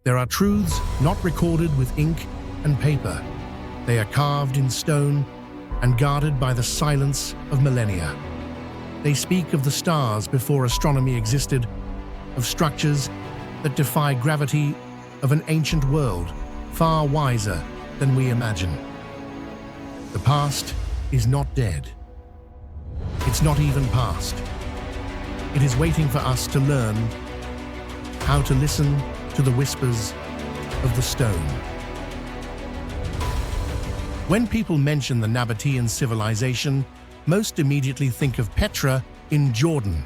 There are truths not recorded with ink and paper. They are carved in stone and guarded by the silence of millennia. They speak of the stars before astronomy existed, of structures that defy gravity, of an ancient world far wiser than we imagine. The past is not dead. It's not even past. It is waiting for us to learn how to listen to the whispers of the stone. When people mention the Nabatean civilization, most immediately think of Petra in Jordan,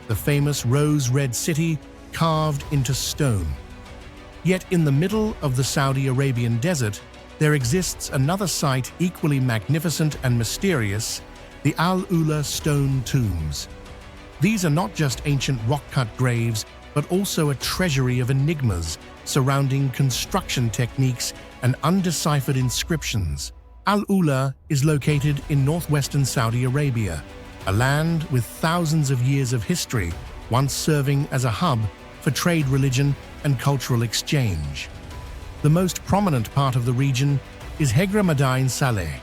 the famous rose-red city carved into stone. Yet in the middle of the Saudi Arabian desert, there exists another site equally magnificent and mysterious, the Al-Ula stone tombs. These are not just ancient rock-cut graves, but also a treasury of enigmas surrounding construction techniques and undeciphered inscriptions. Al-Ula is located in northwestern Saudi Arabia, a land with thousands of years of history, once serving as a hub for trade, religion, and cultural exchange. The most prominent part of the region is Hegra Madain Saleh,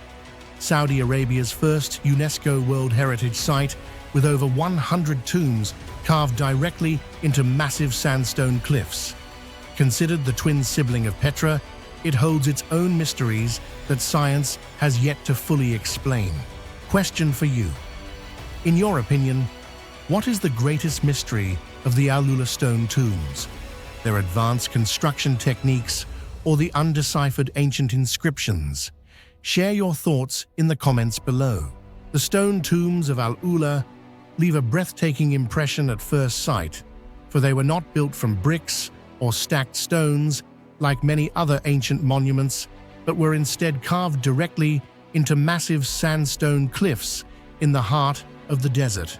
Saudi Arabia's first UNESCO World Heritage Site, with over 100 tombs carved directly into massive sandstone cliffs. Considered the twin sibling of Petra, it holds its own mysteries that science has yet to fully explain. Question for you. In your opinion, what is the greatest mystery of the Al-Ula stone tombs? Their advanced construction techniques or the undeciphered ancient inscriptions? Share your thoughts in the comments below. The stone tombs of Al-Ula leave a breathtaking impression at first sight, for they were not built from bricks or stacked stones like many other ancient monuments, but were instead carved directly into massive sandstone cliffs in the heart of the desert.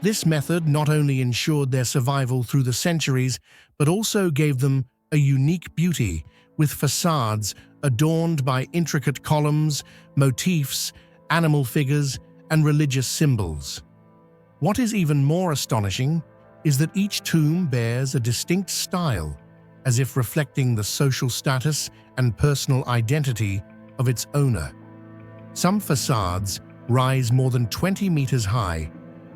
This method not only ensured their survival through the centuries, but also gave them a unique beauty, with facades adorned by intricate columns, motifs, animal figures, and religious symbols. What is even more astonishing is that each tomb bears a distinct style, as if reflecting the social status and personal identity of its owner. Some facades rise more than 20 meters high,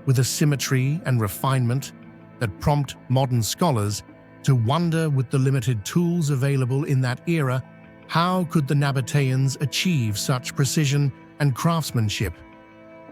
with a symmetry and refinement that prompt modern scholars to wonder, with the limited tools available in that era, how could the Nabateans achieve such precision and craftsmanship?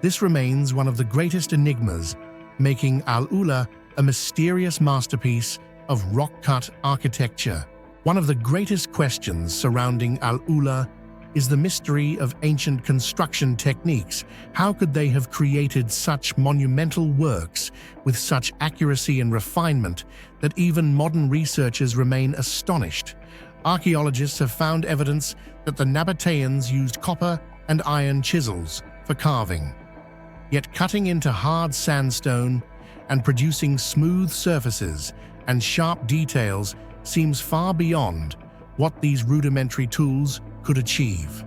This remains one of the greatest enigmas, making Al-Ula a mysterious masterpiece of rock-cut architecture. One of the greatest questions surrounding Al-Ula is the mystery of ancient construction techniques. How could they have created such monumental works with such accuracy and refinement that even modern researchers remain astonished? Archaeologists have found evidence that the Nabateans used copper and iron chisels for carving. Yet cutting into hard sandstone and producing smooth surfaces and sharp details seems far beyond what these rudimentary tools could achieve.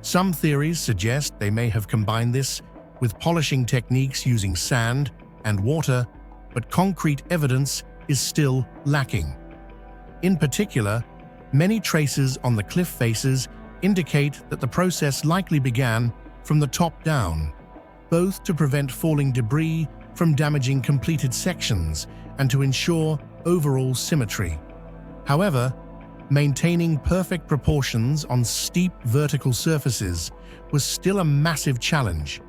Some theories suggest they may have combined this with polishing techniques using sand and water, but concrete evidence is still lacking. In particular, many traces on the cliff faces indicate that the process likely began from the top down, both to prevent falling debris from damaging completed sections and to ensure overall symmetry. However, maintaining perfect proportions on steep vertical surfaces was still a massive challenge,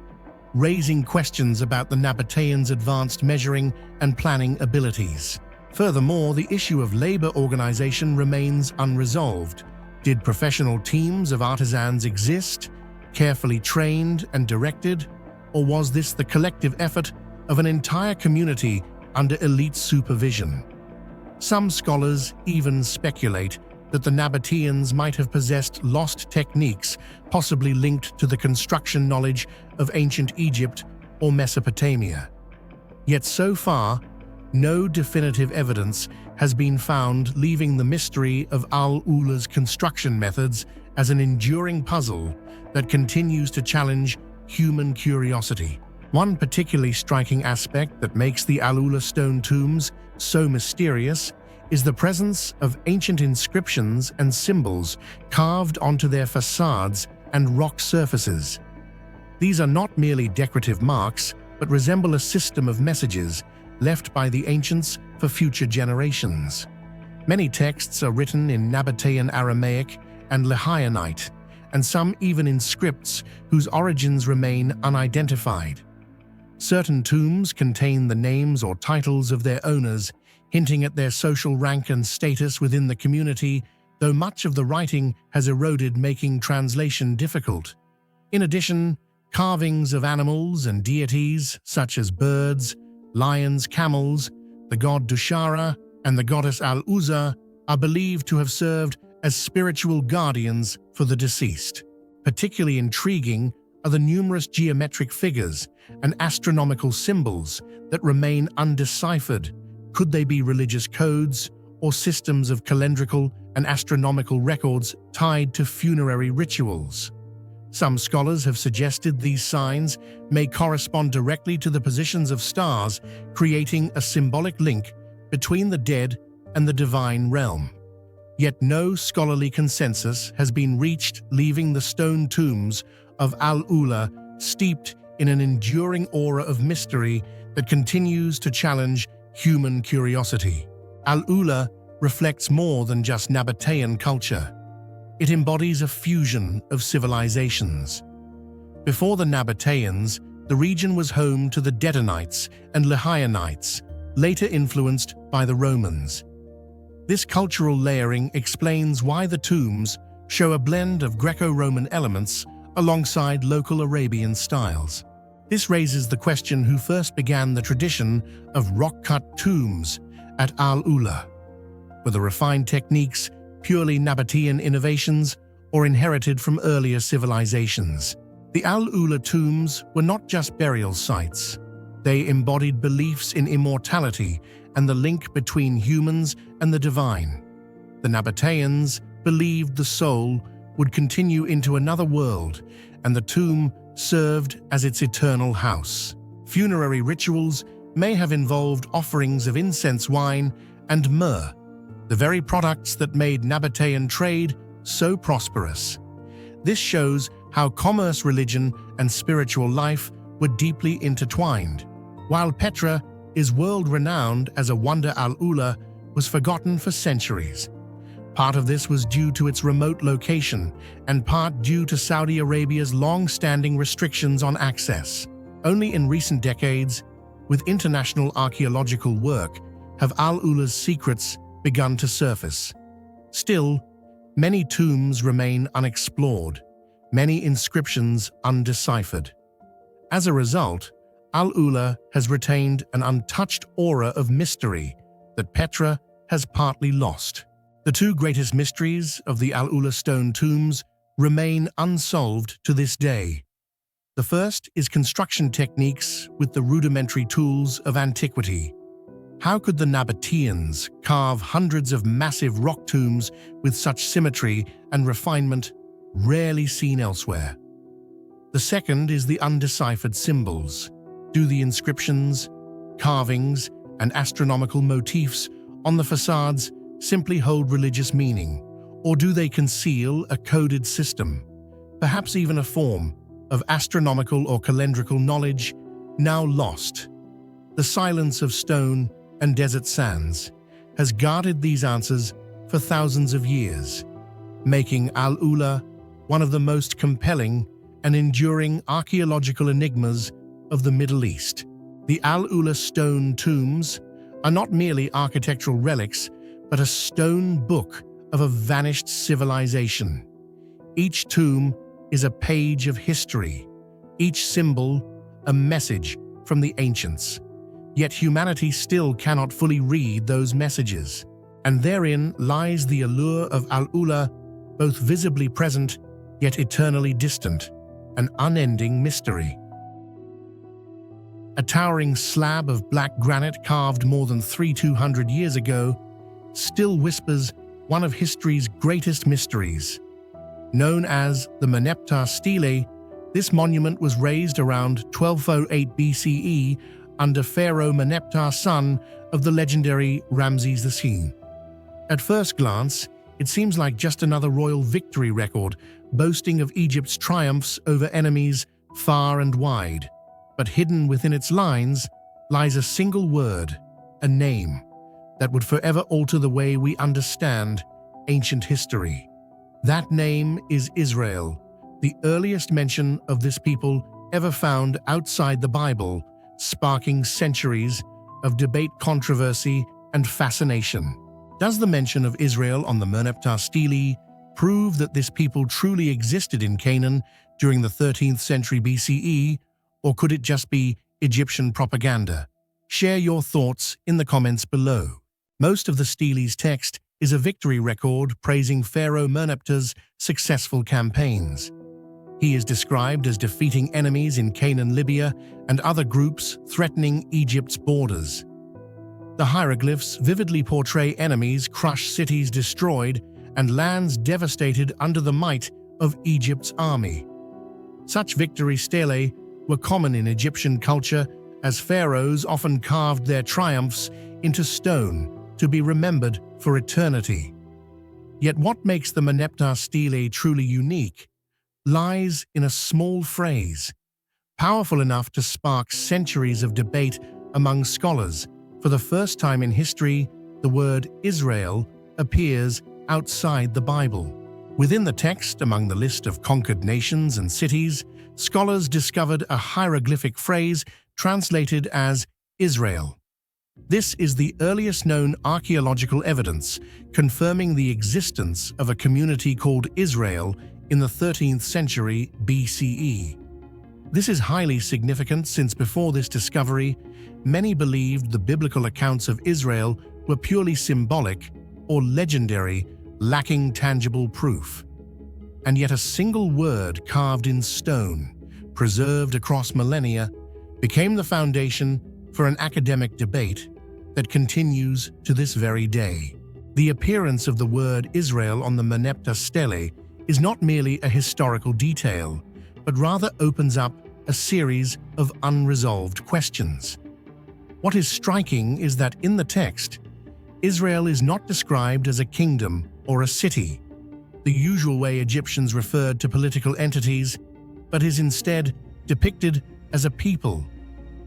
raising questions about the Nabateans' advanced measuring and planning abilities. Furthermore, the issue of labor organization remains unresolved. Did professional teams of artisans exist, carefully trained and directed, or was this the collective effort of an entire community under elite supervision? Some scholars even speculate that the Nabateans might have possessed lost techniques, possibly linked to the construction knowledge of ancient Egypt or Mesopotamia. Yet so far, no definitive evidence has been found, leaving the mystery of Al-Ula's construction methods as an enduring puzzle that continues to challenge human curiosity. One particularly striking aspect that makes the Al-Ula stone tombs so mysterious is the presence of ancient inscriptions and symbols carved onto their facades and rock surfaces. These are not merely decorative marks, but resemble a system of messages left by the ancients for future generations. Many texts are written in Nabatean Aramaic and Lahayanite, and some even in scripts whose origins remain unidentified. Certain tombs contain the names or titles of their owners, hinting at their social rank and status within the community, though much of the writing has eroded, making translation difficult. In addition, carvings of animals and deities such as birds, lions, camels, the god Dushara, and the goddess Al-Uzza are believed to have served as spiritual guardians for the deceased. Particularly intriguing are the numerous geometric figures and astronomical symbols that remain undeciphered. Could they be religious codes or systems of calendrical and astronomical records tied to funerary rituals? Some scholars have suggested these signs may correspond directly to the positions of stars, creating a symbolic link between the dead and the divine realm. Yet no scholarly consensus has been reached, leaving the stone tombs of Al-Ula steeped in an enduring aura of mystery that continues to challenge human curiosity. Al-Ula reflects more than just Nabatean culture. It embodies a fusion of civilizations. Before the Nabateans, the region was home to the Dedanites and Lahayanites, later influenced by the Romans. This cultural layering explains why the tombs show a blend of Greco-Roman elements alongside local Arabian styles. This raises the question who first began the tradition of rock-cut tombs at Al-Ula. Were the refined techniques purely Nabatean innovations or inherited from earlier civilizations? The Al-Ula tombs were not just burial sites. They embodied beliefs in immortality and the link between humans and the divine. The Nabateans believed the soul would continue into another world, and the tomb served as its eternal house. Funerary rituals may have involved offerings of incense, wine, and myrrh, the very products that made Nabatean trade so prosperous. This shows how commerce, religion, and spiritual life were deeply intertwined. While Petra is world-renowned as a wonder, Al-Ula was forgotten for centuries. Part of this was due to its remote location, and part due to Saudi Arabia's long-standing restrictions on access. Only in recent decades, with international archaeological work, have Al-Ula's secrets begun to surface. Still, many tombs remain unexplored, many inscriptions undeciphered. As a result, Al-Ula has retained an untouched aura of mystery that Petra has partly lost. The two greatest mysteries of the Al-Ula stone tombs remain unsolved to this day. The first is construction techniques with the rudimentary tools of antiquity. How could the Nabateans carve hundreds of massive rock tombs with such symmetry and refinement rarely seen elsewhere? The second is the undeciphered symbols. Do the inscriptions, carvings, and astronomical motifs on the facades simply hold religious meaning, or do they conceal a coded system, perhaps even a form of astronomical or calendrical knowledge now lost? The silence of stone and desert sands has guarded these answers for thousands of years, making Al-Ula one of the most compelling and enduring archaeological enigmas of the Middle East. The Al-Ula stone tombs are not merely architectural relics, but a stone book of a vanished civilization. Each tomb is a page of history, each symbol a message from the ancients. Yet humanity still cannot fully read those messages, and therein lies the allure of Al-Ula, both visibly present yet eternally distant, an unending mystery. A towering slab of black granite carved more than 200 years ago still whispers one of history's greatest mysteries. Known as the Meneptah Stele, this monument was raised around 1208 BCE under Pharaoh Meneptah, son of the legendary Ramses II. At first glance, it seems like just another royal victory record, boasting of Egypt's triumphs over enemies far and wide. But hidden within its lines lies a single word, a name, that would forever alter the way we understand ancient history. That name is Israel, the earliest mention of this people ever found outside the Bible, sparking centuries of debate, controversy, and fascination. Does the mention of Israel on the Merneptah stele prove that this people truly existed in Canaan during the 13th century BCE, or could it just be Egyptian propaganda? Share your thoughts in the comments below. Most of the stele's text is a victory record praising Pharaoh Merneptah's successful campaigns. He is described as defeating enemies in Canaan, Libya, and other groups threatening Egypt's borders. The hieroglyphs vividly portray enemies, crushed cities destroyed, and lands devastated under the might of Egypt's army. Such victory stelae were common in Egyptian culture, as pharaohs often carved their triumphs into stone to be remembered for eternity. Yet what makes the Merneptah stele truly unique lies in a small phrase, powerful enough to spark centuries of debate among scholars. For the first time in history, the word Israel appears outside the Bible. Within the text, among the list of conquered nations and cities, scholars discovered a hieroglyphic phrase translated as Israel. This is the earliest known archaeological evidence confirming the existence of a community called Israel in the 13th century BCE. This is highly significant since before this discovery, many believed the biblical accounts of Israel were purely symbolic or legendary, lacking tangible proof. And yet a single word carved in stone, preserved across millennia, became the foundation for an academic debate that continues to this very day. The appearance of the word Israel on the Merneptah stele is not merely a historical detail, but rather opens up a series of unresolved questions. What is striking is that in the text, Israel is not described as a kingdom or a city, the usual way Egyptians referred to political entities, but is instead depicted as a people.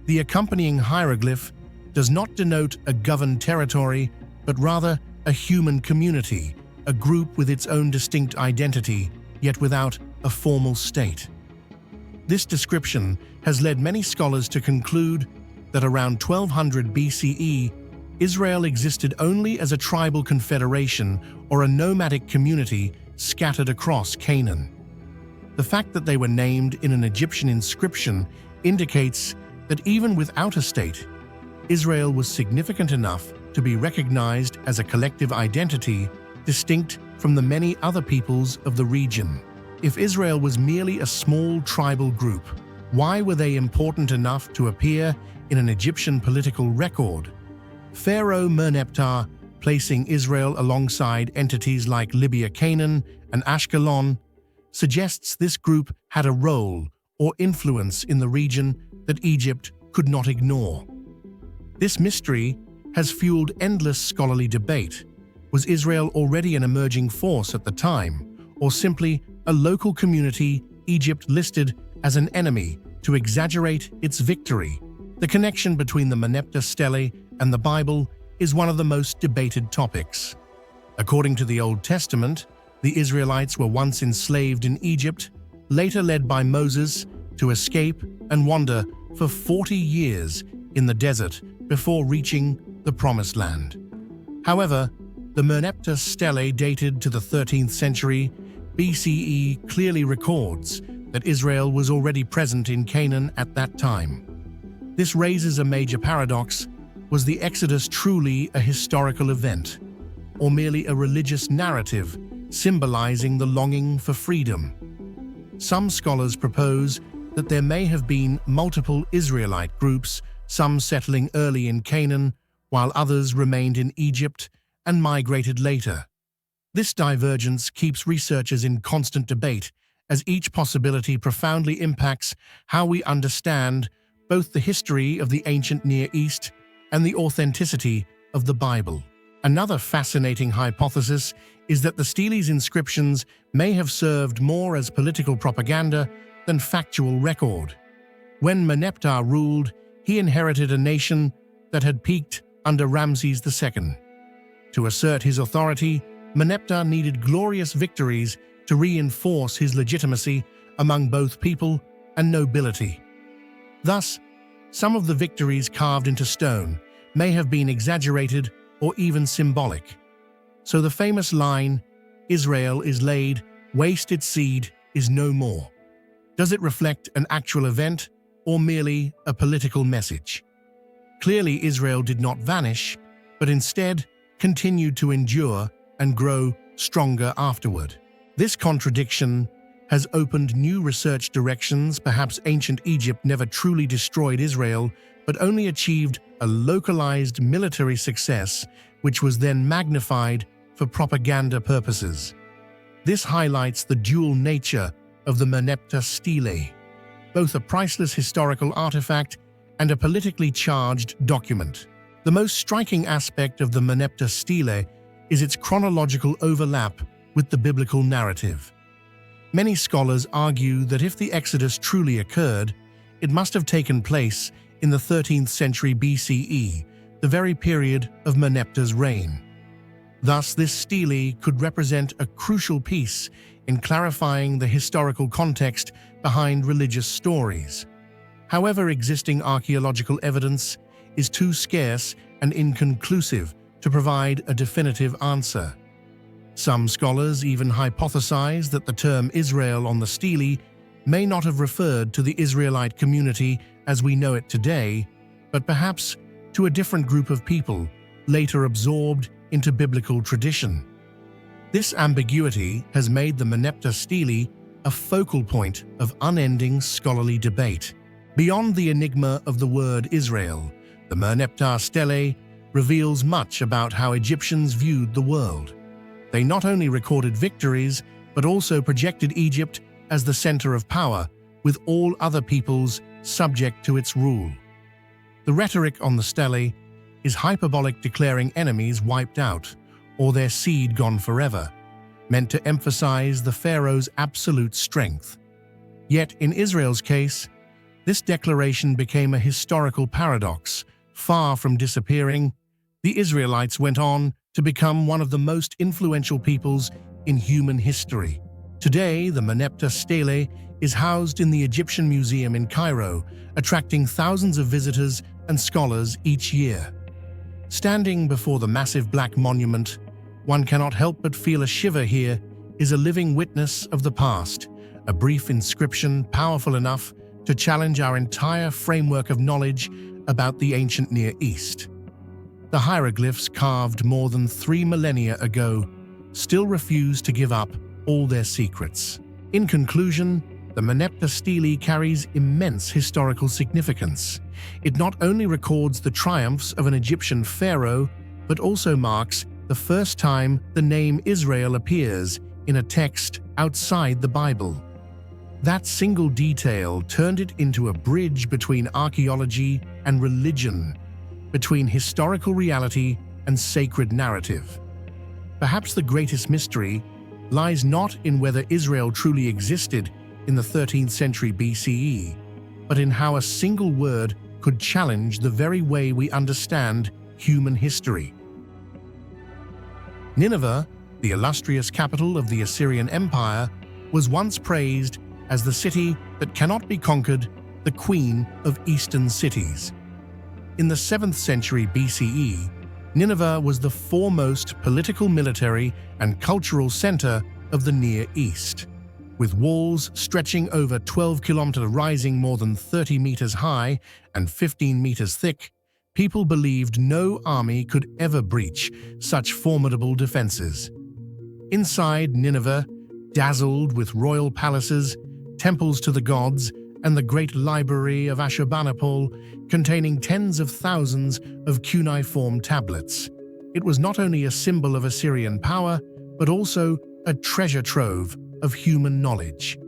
The accompanying hieroglyph does not denote a governed territory, but rather a human community, a group with its own distinct identity, yet without a formal state. This description has led many scholars to conclude that around 1200 BCE, Israel existed only as a tribal confederation or a nomadic community scattered across Canaan. The fact that they were named in an Egyptian inscription indicates that even without a state, Israel was significant enough to be recognized as a collective identity distinct from the many other peoples of the region. If Israel was merely a small tribal group, why were they important enough to appear in an Egyptian political record? Pharaoh Merneptah, placing Israel alongside entities like Libya, Canaan, and Ashkelon, suggests this group had a role or influence in the region that Egypt could not ignore. This mystery has fueled endless scholarly debate. Was Israel already an emerging force at the time, or simply a local community Egypt listed as an enemy to exaggerate its victory? The connection between the Merneptah stele and the Bible is one of the most debated topics. According to the Old Testament, the Israelites were once enslaved in Egypt, later led by Moses to escape and wander for 40 years in the desert before reaching the Promised Land. However, the Merneptah stele dated to the 13th century BCE clearly records that Israel was already present in Canaan at that time. This raises a major paradox. Was the Exodus truly a historical event, or merely a religious narrative symbolizing the longing for freedom? Some scholars propose that there may have been multiple Israelite groups, some settling early in Canaan, while others remained in Egypt and migrated later. This divergence keeps researchers in constant debate, as each possibility profoundly impacts how we understand both the history of the ancient Near East and the authenticity of the Bible. Another fascinating hypothesis is that the Steles inscriptions may have served more as political propaganda than factual record. When Merneptah ruled, he inherited a nation that had peaked under Ramses II. To assert his authority, Merneptah needed glorious victories to reinforce his legitimacy among both people and nobility. Thus, some of the victories carved into stone may have been exaggerated or even symbolic. So the famous line, "Israel is laid, waste its seed is no more." Does it reflect an actual event or merely a political message? Clearly, Israel did not vanish, but instead continued to endure and grow stronger afterward. This contradiction has opened new research directions. Perhaps ancient Egypt never truly destroyed Israel, but only achieved a localized military success, which was then magnified for propaganda purposes. This highlights the dual nature of the Merneptah stele, both a priceless historical artifact and a politically charged document. The most striking aspect of the Merneptah stele is its chronological overlap with the biblical narrative. Many scholars argue that if the Exodus truly occurred, it must have taken place in the 13th century BCE, the very period of Merneptah's reign. Thus, this stele could represent a crucial piece in clarifying the historical context behind religious stories. However, existing archaeological evidence is too scarce and inconclusive to provide a definitive answer. Some scholars even hypothesize that the term Israel on the stele may not have referred to the Israelite community as we know it today, but perhaps to a different group of people, later absorbed into biblical tradition. This ambiguity has made the Merneptah stele a focal point of unending scholarly debate. Beyond the enigma of the word Israel, the Merneptah stele reveals much about how Egyptians viewed the world. They not only recorded victories, but also projected Egypt as the center of power, with all other peoples subject to its rule. The rhetoric on the stele is hyperbolic, declaring enemies wiped out or their seed gone forever, meant to emphasize the pharaoh's absolute strength. Yet in Israel's case, this declaration became a historical paradox. Far from disappearing, the Israelites went on to become one of the most influential peoples in human history. Today, the Merneptah stele is housed in the Egyptian Museum in Cairo, attracting thousands of visitors and scholars each year. Standing before the massive black monument, one cannot help but feel a shiver. Here is a living witness of the past, a brief inscription powerful enough to challenge our entire framework of knowledge about the ancient Near East. The hieroglyphs carved more than 3 millennia ago still refuse to give up all their secrets. In conclusion, the Merneptah stele carries immense historical significance. It not only records the triumphs of an Egyptian pharaoh, but also marks the first time the name Israel appears in a text outside the Bible. That single detail turned it into a bridge between archaeology and religion, between historical reality and sacred narrative. Perhaps the greatest mystery lies not in whether Israel truly existed in the 13th century BCE, but in how a single word could challenge the very way we understand human history. Nineveh, the illustrious capital of the Assyrian Empire, was once praised as the city that cannot be conquered, the queen of eastern cities. In the 7th century BCE, Nineveh was the foremost political, military, and cultural center of the Near East. With walls stretching over 12 kilometers, rising more than 30 meters high and 15 meters thick, people believed no army could ever breach such formidable defenses. Inside Nineveh, dazzled with royal palaces, temples to the gods, and the great library of Ashurbanipal, containing tens of thousands of cuneiform tablets. It was not only a symbol of Assyrian power, but also a treasure trove of human knowledge.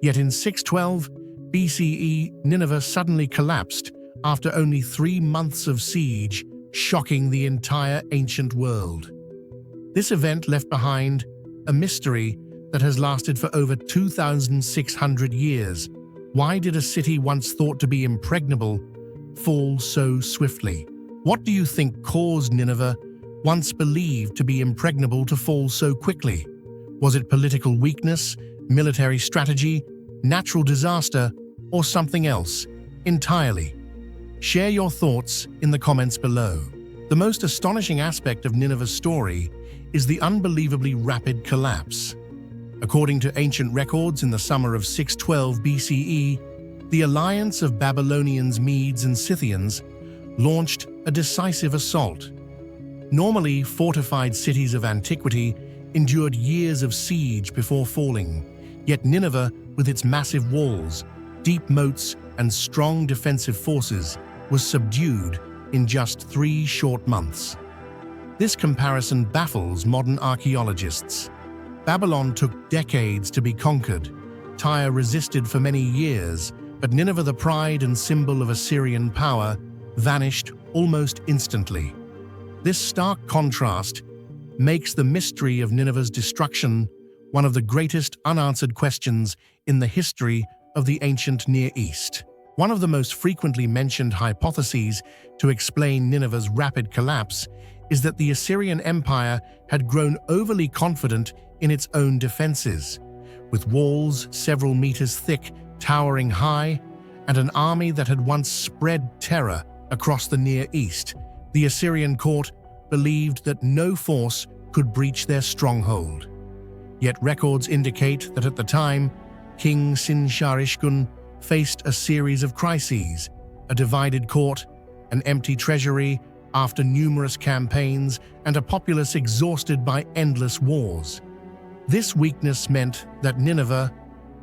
Yet in 612 BCE, Nineveh suddenly collapsed after only 3 months of siege, shocking the entire ancient world. This event left behind a mystery that has lasted for over 2,600 years. Why did a city once thought to be impregnable fall so swiftly? What do you think caused Nineveh, once believed to be impregnable, to fall so quickly? Was it political weakness, military strategy, natural disaster, or something else entirely? Share your thoughts in the comments below. The most astonishing aspect of Nineveh's story is the unbelievably rapid collapse. According to ancient records, in the summer of 612 BCE, the alliance of Babylonians, Medes, and Scythians launched a decisive assault. Normally fortified cities of antiquity endured years of siege before falling, yet Nineveh, with its massive walls, deep moats, and strong defensive forces, was subdued in just 3 short months. This comparison baffles modern archaeologists. Babylon took decades to be conquered. Tyre resisted for many years, but Nineveh, the pride and symbol of Assyrian power, vanished almost instantly. This stark contrast makes the mystery of Nineveh's destruction one of the greatest unanswered questions in the history of the ancient Near East. One of the most frequently mentioned hypotheses to explain Nineveh's rapid collapse is that the Assyrian Empire had grown overly confident in its own defenses. With walls several meters thick, towering high, and an army that had once spread terror across the Near East, the Assyrian court believed that no force could breach their stronghold. Yet records indicate that at the time, King Sin-Shar-Ishkun faced a series of crises: a divided court, an empty treasury after numerous campaigns, and a populace exhausted by endless wars. This weakness meant that Nineveh,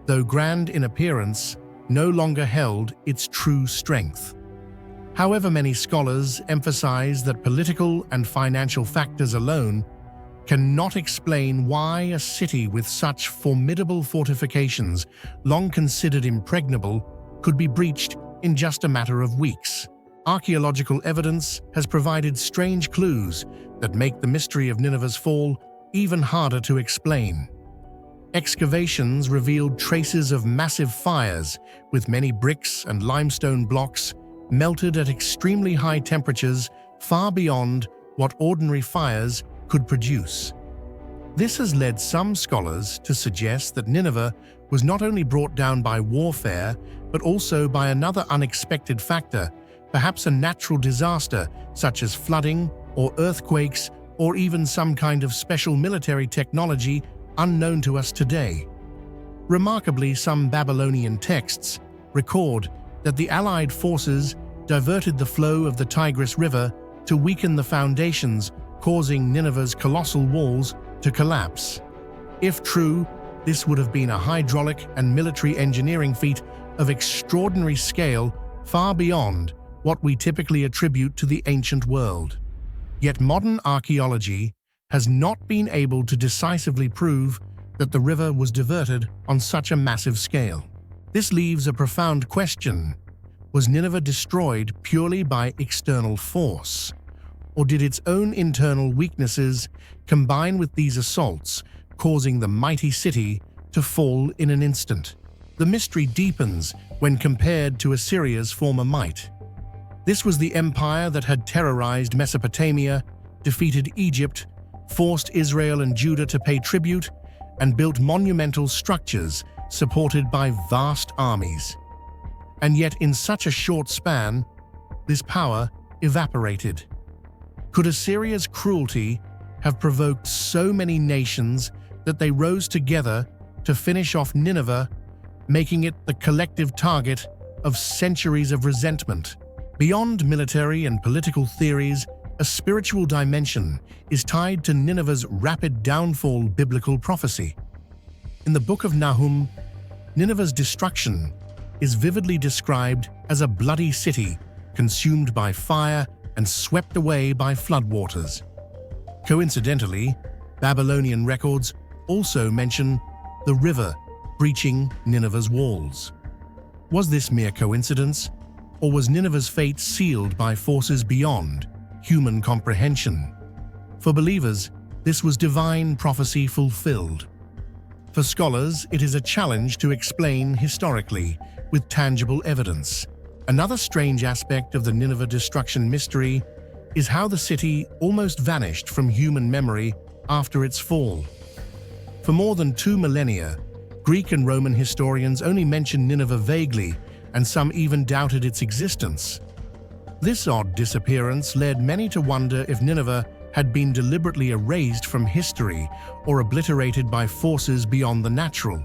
though grand in appearance, no longer held its true strength. However, many scholars emphasize that political and financial factors alone cannot explain why a city with such formidable fortifications, long considered impregnable, could be breached in just a matter of weeks. Archaeological evidence has provided strange clues that make the mystery of Nineveh's fall even harder to explain. Excavations revealed traces of massive fires, with many bricks and limestone blocks melted at extremely high temperatures, far beyond what ordinary fires could produce. This has led some scholars to suggest that Nineveh was not only brought down by warfare, but also by another unexpected factor, perhaps a natural disaster such as flooding or earthquakes, or even some kind of special military technology unknown to us today. Remarkably, some Babylonian texts record that the Allied forces diverted the flow of the Tigris River to weaken the foundations, causing Nineveh's colossal walls to collapse. If true, this would have been a hydraulic and military engineering feat of extraordinary scale, far beyond what we typically attribute to the ancient world. Yet modern archaeology has not been able to decisively prove that the river was diverted on such a massive scale. This leaves a profound question: was Nineveh destroyed purely by external force? Or did its own internal weaknesses combine with these assaults, causing the mighty city to fall in an instant? The mystery deepens when compared to Assyria's former might. This was the empire that had terrorized Mesopotamia, defeated Egypt, forced Israel and Judah to pay tribute, and built monumental structures supported by vast armies. And yet, in such a short span, this power evaporated. Could Assyria's cruelty have provoked so many nations that they rose together to finish off Nineveh, making it the collective target of centuries of resentment? Beyond military and political theories, a spiritual dimension is tied to Nineveh's rapid downfall. Biblical prophecy. In the book of Nahum, Nineveh's destruction is vividly described as a bloody city consumed by fire and swept away by floodwaters. Coincidentally, Babylonian records also mention the river breaching Nineveh's walls. Was this mere coincidence, or was Nineveh's fate sealed by forces beyond human comprehension. For believers, this was divine prophecy fulfilled. For scholars, it is a challenge to explain historically, with tangible evidence. Another strange aspect of the Nineveh destruction mystery is how the city almost vanished from human memory after its fall. For more than 2 millennia, Greek and Roman historians only mention Nineveh vaguely, and some even doubted its existence. This odd disappearance led many to wonder if Nineveh had been deliberately erased from history or obliterated by forces beyond the natural.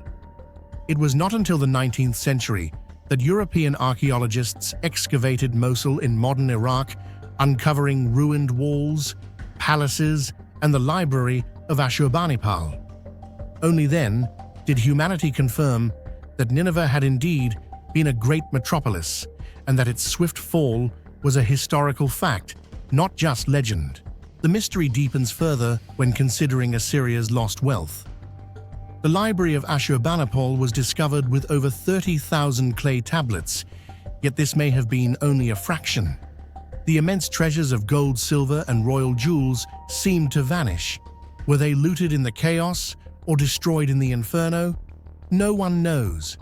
It was not until the 19th century that European archaeologists excavated Mosul in modern Iraq, uncovering ruined walls, palaces, and the library of Ashurbanipal. Only then did humanity confirm that Nineveh had indeed been a great metropolis, and that its swift fall was a historical fact, not just legend. The mystery deepens further when considering Assyria's lost wealth. The library of Ashurbanipal was discovered with over 30,000 clay tablets, yet this may have been only a fraction. The immense treasures of gold, silver, and royal jewels seemed to vanish. Were they looted in the chaos or destroyed in the inferno? No one knows.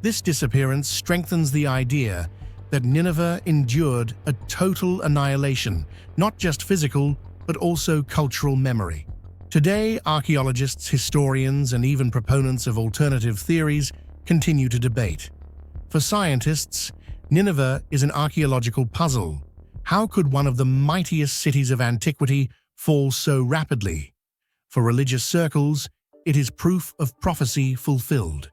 This disappearance strengthens the idea that Nineveh endured a total annihilation, not just physical, but also cultural memory. Today, archaeologists, historians, and even proponents of alternative theories continue to debate. For scientists, Nineveh is an archaeological puzzle. How could one of the mightiest cities of antiquity fall so rapidly? For religious circles, it is proof of prophecy fulfilled.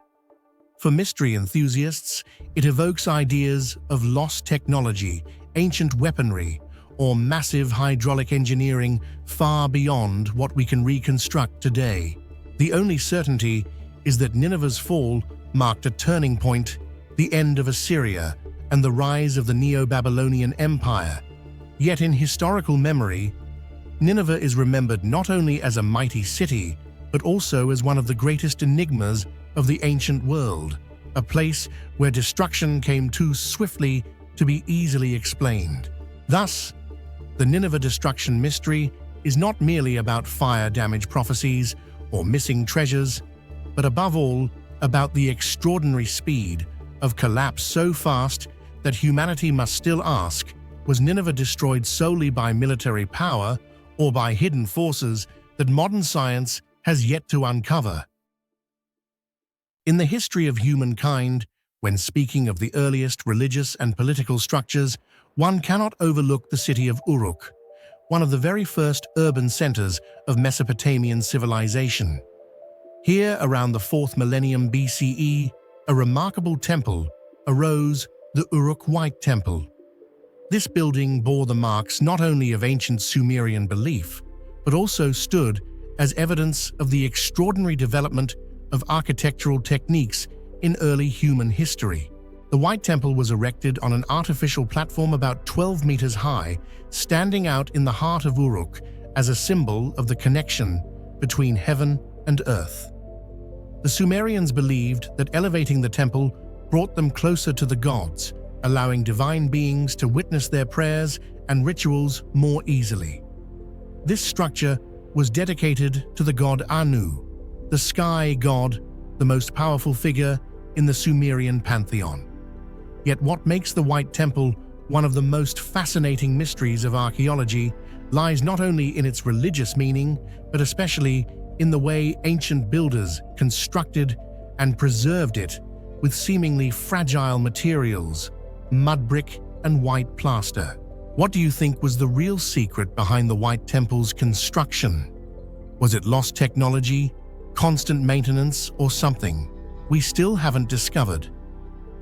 For mystery enthusiasts, it evokes ideas of lost technology, ancient weaponry, or massive hydraulic engineering far beyond what we can reconstruct today. The only certainty is that Nineveh's fall marked a turning point, the end of Assyria, and the rise of the Neo-Babylonian Empire. Yet in historical memory, Nineveh is remembered not only as a mighty city, but also as one of the greatest enigmas of the ancient world, a place where destruction came too swiftly to be easily explained. Thus, the Nineveh destruction mystery is not merely about fire damage prophecies or missing treasures, but above all, about the extraordinary speed of collapse so fast that humanity must still ask, was Nineveh destroyed solely by military power or by hidden forces that modern science has yet to uncover? In the history of humankind, when speaking of the earliest religious and political structures, one cannot overlook the city of Uruk, one of the very first urban centers of Mesopotamian civilization. Here, around the 4th millennium BCE, a remarkable temple arose, the Uruk White Temple. This building bore the marks not only of ancient Sumerian belief, but also stood as evidence of the extraordinary development of architectural techniques in early human history. The White Temple was erected on an artificial platform about 12 meters high, standing out in the heart of Uruk as a symbol of the connection between heaven and earth. The Sumerians believed that elevating the temple brought them closer to the gods, allowing divine beings to witness their prayers and rituals more easily. This structure was dedicated to the god Anu, the sky god, the most powerful figure in the Sumerian pantheon. Yet what makes the White Temple one of the most fascinating mysteries of archaeology lies not only in its religious meaning, but especially in the way ancient builders constructed and preserved it with seemingly fragile materials, mud brick and white plaster. What do you think was the real secret behind the White Temple's construction? Was it lost technology, constant maintenance, or something we still haven't discovered?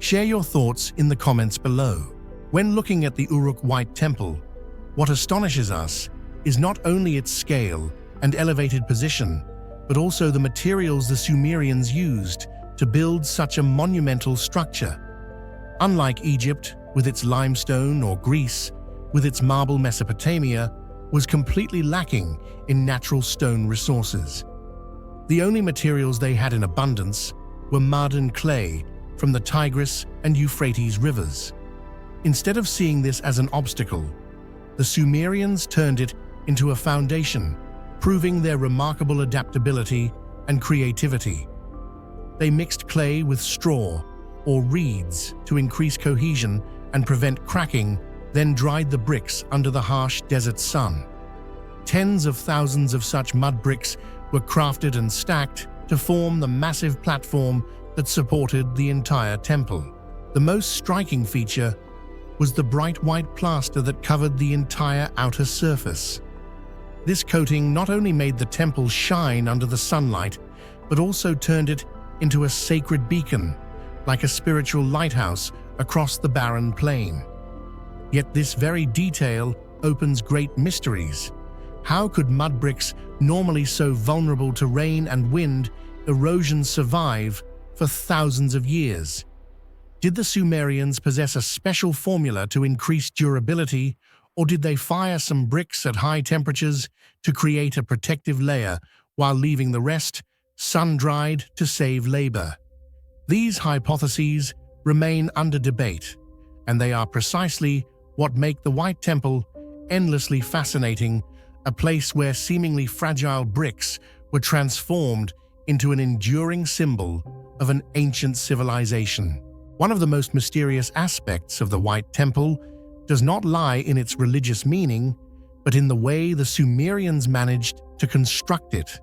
Share your thoughts in the comments below. When looking at the Uruk White Temple, what astonishes us is not only its scale and elevated position, but also the materials the Sumerians used to build such a monumental structure. Unlike Egypt, with its limestone, or Greece, with its marble, Mesopotamia was completely lacking in natural stone resources. The only materials they had in abundance were mud and clay from the Tigris and Euphrates rivers. Instead of seeing this as an obstacle, the Sumerians turned it into a foundation, proving their remarkable adaptability and creativity. They mixed clay with straw or reeds to increase cohesion and prevent cracking, then dried the bricks under the harsh desert sun. Tens of thousands of such mud bricks were crafted and stacked to form the massive platform that supported the entire temple. The most striking feature was the bright white plaster that covered the entire outer surface. This coating not only made the temple shine under the sunlight, but also turned it into a sacred beacon, like a spiritual lighthouse across the barren plain. Yet this very detail opens great mysteries. How could mud bricks, normally so vulnerable to rain and wind, erosion, survive for thousands of years? Did the Sumerians possess a special formula to increase durability, or did they fire some bricks at high temperatures to create a protective layer while leaving the rest sun-dried to save labor? These hypotheses remain under debate, and they are precisely what make the White Temple endlessly fascinating, a place where seemingly fragile bricks were transformed into an enduring symbol of an ancient civilization. One of the most mysterious aspects of the White Temple does not lie in its religious meaning, but in the way the Sumerians managed to construct it.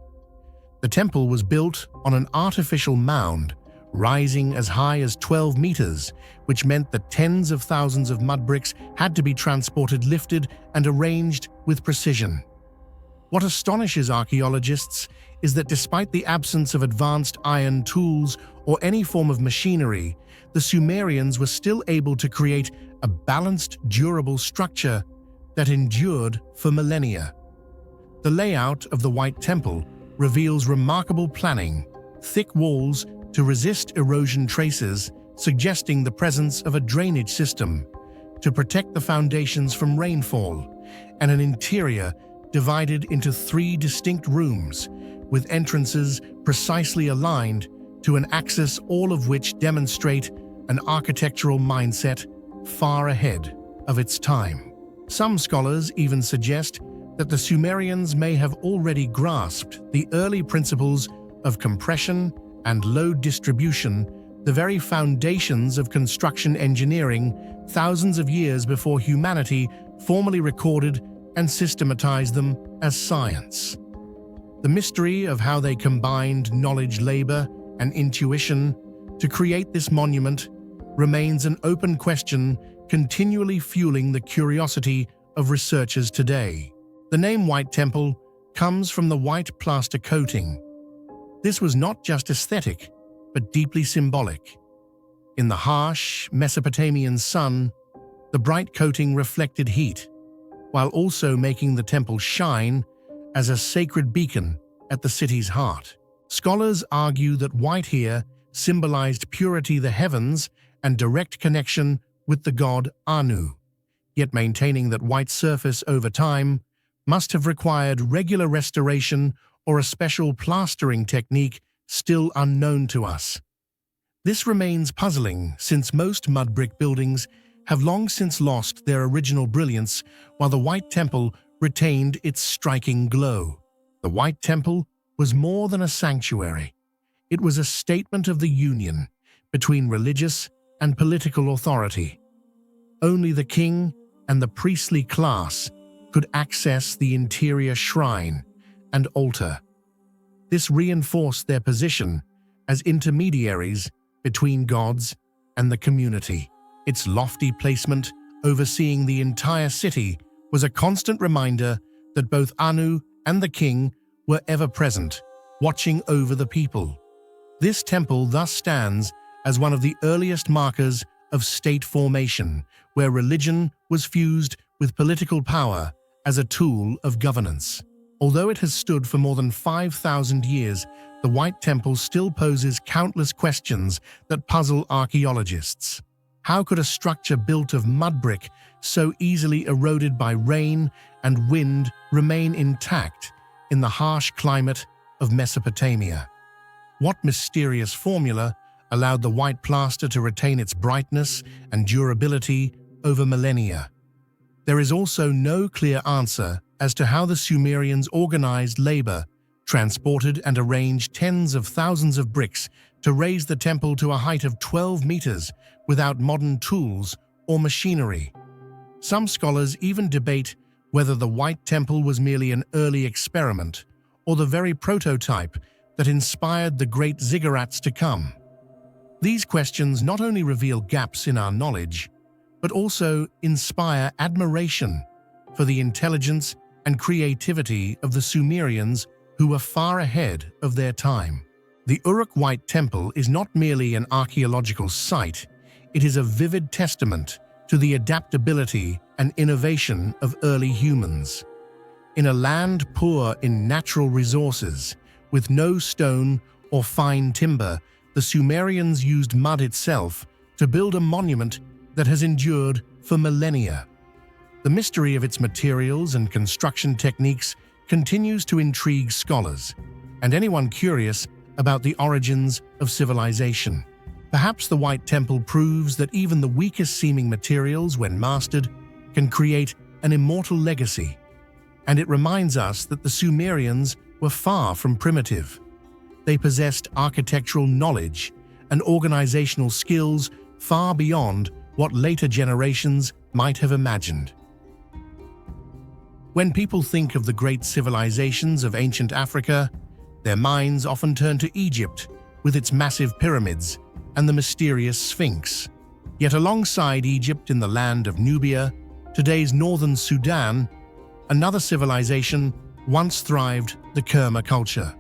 The temple was built on an artificial mound, rising as high as 12 meters, which meant that tens of thousands of mud bricks had to be transported, lifted, and arranged with precision. What astonishes archaeologists is that despite the absence of advanced iron tools or any form of machinery, the Sumerians were still able to create a balanced, durable structure that endured for millennia. The layout of the White Temple reveals remarkable planning, thick walls to resist erosion traces, suggesting the presence of a drainage system to protect the foundations from rainfall, and an interior divided into 3 distinct rooms, with entrances precisely aligned to an axis, all of which demonstrate an architectural mindset far ahead of its time. Some scholars even suggest that the Sumerians may have already grasped the early principles of compression and load distribution, the very foundations of construction engineering, thousands of years before humanity formally recorded and systematized them as science. The mystery of how they combined knowledge, labor, and intuition to create this monument remains an open question, continually fueling the curiosity of researchers today. The name White Temple comes from the white plaster coating. This was not just aesthetic, but deeply symbolic. In the harsh Mesopotamian sun, the bright coating reflected heat, while also making the temple shine as a sacred beacon at the city's heart. Scholars argue that white here symbolized purity, the heavens, and direct connection with the god Anu, yet maintaining that white surface over time must have required regular restoration or a special plastering technique still unknown to us. This remains puzzling, since most mud brick buildings have long since lost their original brilliance, while the White Temple retained its striking glow. The White Temple was more than a sanctuary. It was a statement of the union between religious and political authority. Only the king and the priestly class could access the interior shrine and altar. This reinforced their position as intermediaries between gods and the community. Its lofty placement overseeing the entire city was a constant reminder that both Anu and the king were ever present, watching over the people. This temple thus stands as one of the earliest markers of state formation, where religion was fused with political power as a tool of governance. Although it has stood for more than 5,000 years, the White Temple still poses countless questions that puzzle archaeologists. How could a structure built of mud brick, so easily eroded by rain and wind, remain intact in the harsh climate of Mesopotamia? What mysterious formula allowed the white plaster to retain its brightness and durability over millennia? There is also no clear answer as to how the Sumerians organized labor, transported and arranged tens of thousands of bricks to raise the temple to a height of 12 meters without modern tools or machinery. Some scholars even debate whether the White Temple was merely an early experiment or the very prototype that inspired the great ziggurats to come. These questions not only reveal gaps in our knowledge, but also inspire admiration for the intelligence and creativity of the Sumerians who were far ahead of their time. The Uruk White Temple is not merely an archaeological site, it is a vivid testament to the adaptability and innovation of early humans. In a land poor in natural resources, with no stone or fine timber, the Sumerians used mud itself to build a monument that has endured for millennia. The mystery of its materials and construction techniques continues to intrigue scholars and anyone curious about the origins of civilization. Perhaps the White Temple proves that even the weakest-seeming materials, when mastered, can create an immortal legacy. And it reminds us that the Sumerians were far from primitive. They possessed architectural knowledge and organizational skills far beyond what later generations might have imagined. When people think of the great civilizations of ancient Africa, their minds often turn to Egypt with its massive pyramids and the mysterious Sphinx. Yet alongside Egypt in the land of Nubia, today's northern Sudan, another civilization once thrived: the Kerma culture.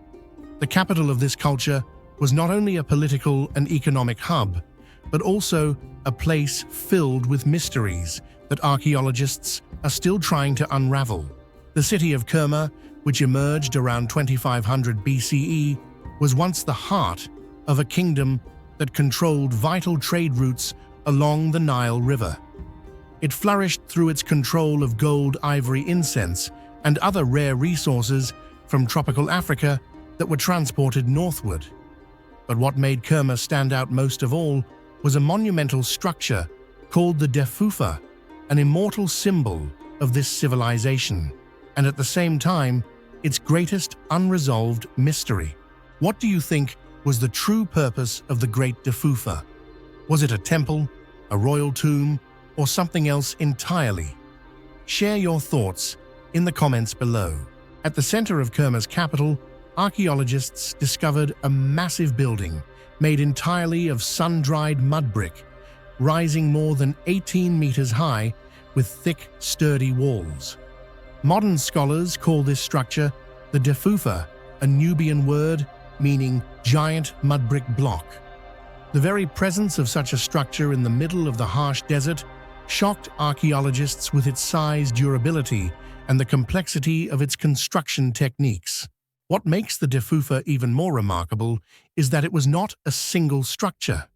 The capital of this culture was not only a political and economic hub, but also a place filled with mysteries that archaeologists are still trying to unravel. The city of Kerma, which emerged around 2500 BCE, was once the heart of a kingdom that controlled vital trade routes along the Nile River. It flourished through its control of gold, ivory, incense, and other rare resources from tropical Africa that were transported northward. But what made Kerma stand out most of all was a monumental structure called the Defufa, an immortal symbol of this civilization, and at the same time, its greatest unresolved mystery. What do you think was the true purpose of the Great Defufa? Was it a temple, a royal tomb, or something else entirely? Share your thoughts in the comments below. At the center of Kerma's capital, archaeologists discovered a massive building made entirely of sun-dried mud brick, rising more than 18 meters high with thick, sturdy walls. Modern scholars call this structure the Defufa, a Nubian word meaning giant mud brick block. The very presence of such a structure in the middle of the harsh desert shocked archaeologists with its size, durability, and the complexity of its construction techniques. What makes the Defufa even more remarkable is that it was not a single structure.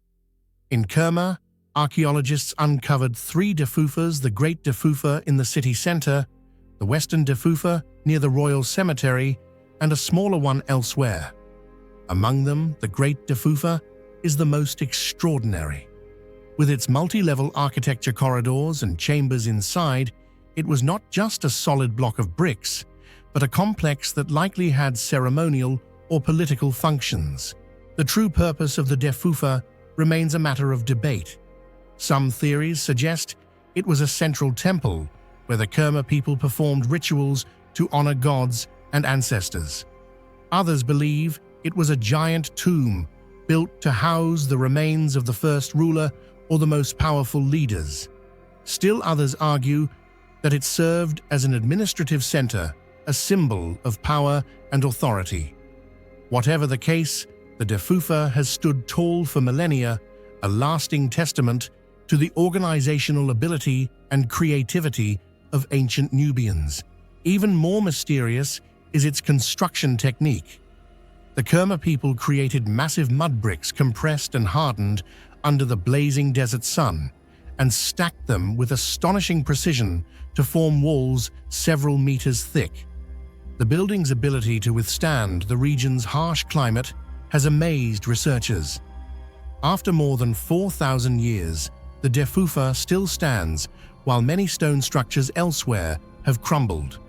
In Kerma, archaeologists uncovered 3 Defufas: the Great Defufa in the city center, the Western Defufa near the Royal Cemetery, and a smaller one elsewhere. Among them, the Great Defufa is the most extraordinary. With its multi-level architecture corridors and chambers inside, it was not just a solid block of bricks, but a complex that likely had ceremonial or political functions. The true purpose of the Defufa remains a matter of debate. Some theories suggest it was a central temple where the Kerma people performed rituals to honor gods and ancestors. Others believe it was a giant tomb built to house the remains of the first ruler or the most powerful leaders. Still others argue that it served as an administrative center, a symbol of power and authority. Whatever the case, the Defufa has stood tall for millennia, a lasting testament to the organizational ability and creativity of ancient Nubians. Even more mysterious is its construction technique. The Kerma people created massive mud bricks compressed and hardened under the blazing desert sun and stacked them with astonishing precision to form walls several meters thick. The building's ability to withstand the region's harsh climate has amazed researchers. After more than 4,000 years, the Defufa still stands, while many stone structures elsewhere have crumbled.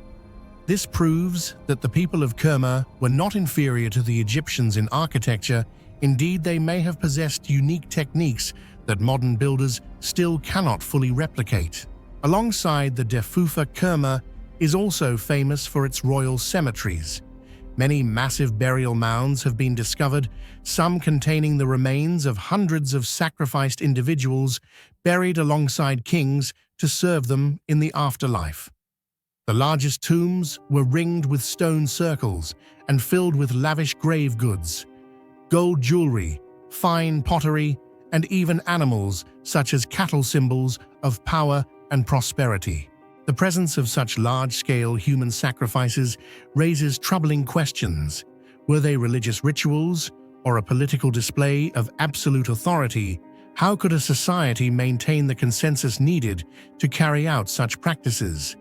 This proves that the people of Kerma were not inferior to the Egyptians in architecture. Indeed, they may have possessed unique techniques that modern builders still cannot fully replicate. Alongside the Defufa, Kerma is also famous for its royal cemeteries. Many massive burial mounds have been discovered, some containing the remains of hundreds of sacrificed individuals buried alongside kings to serve them in the afterlife. The largest tombs were ringed with stone circles and filled with lavish grave goods, gold jewelry, fine pottery, and even animals such as cattle, symbols of power and prosperity. The presence of such large-scale human sacrifices raises troubling questions. Were they religious rituals or a political display of absolute authority? How could a society maintain the consensus needed to carry out such practices?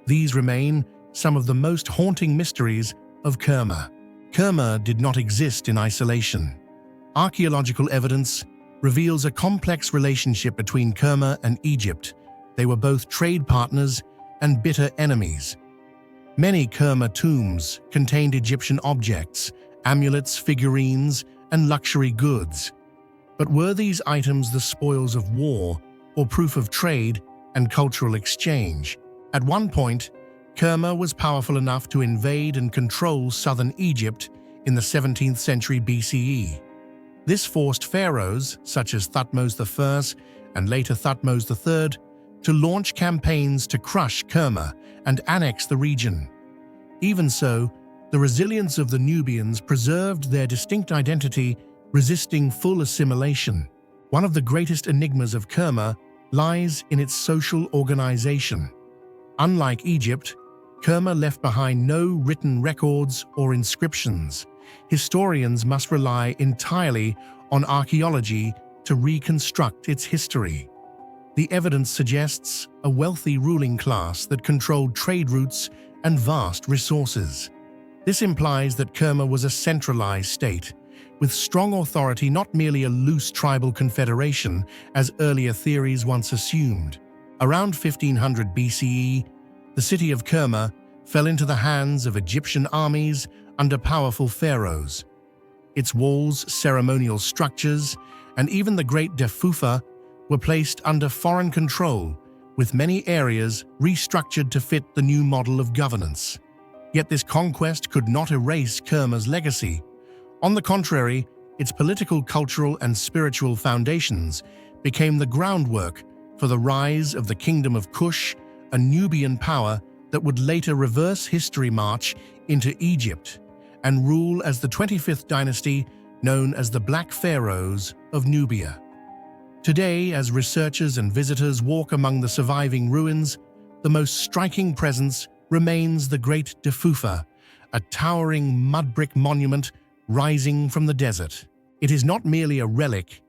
These remain some of the most haunting mysteries of Kerma. Kerma did not exist in isolation. Archaeological evidence reveals a complex relationship between Kerma and Egypt. They were both trade partners and bitter enemies. Many Kerma tombs contained Egyptian objects, amulets, figurines, and luxury goods. But were these items the spoils of war or proof of trade and cultural exchange? At one point, Kerma was powerful enough to invade and control southern Egypt in the 17th century BCE. This forced pharaohs, such as Thutmose I and later Thutmose III, to launch campaigns to crush Kerma and annex the region. Even so, the resilience of the Nubians preserved their distinct identity, resisting full assimilation. One of the greatest enigmas of Kerma lies in its social organization. Unlike Egypt, Kerma left behind no written records or inscriptions. Historians must rely entirely on archaeology to reconstruct its history. The evidence suggests a wealthy ruling class that controlled trade routes and vast resources. This implies that Kerma was a centralized state, with strong authority, not merely a loose tribal confederation, as earlier theories once assumed. Around 1500 BCE, the city of Kerma fell into the hands of Egyptian armies under powerful pharaohs. Its walls, ceremonial structures, and even the great Defufa were placed under foreign control, with many areas restructured to fit the new model of governance. Yet this conquest could not erase Kerma's legacy. On the contrary, its political, cultural, and spiritual foundations became the groundwork for the rise of the Kingdom of Kush, a Nubian power that would later reverse history, march into Egypt, and rule as the 25th dynasty known as the Black Pharaohs of Nubia. Today, as researchers and visitors walk among the surviving ruins, the most striking presence remains the Great Defufa, a towering mud brick monument rising from the desert. It is not merely a relic,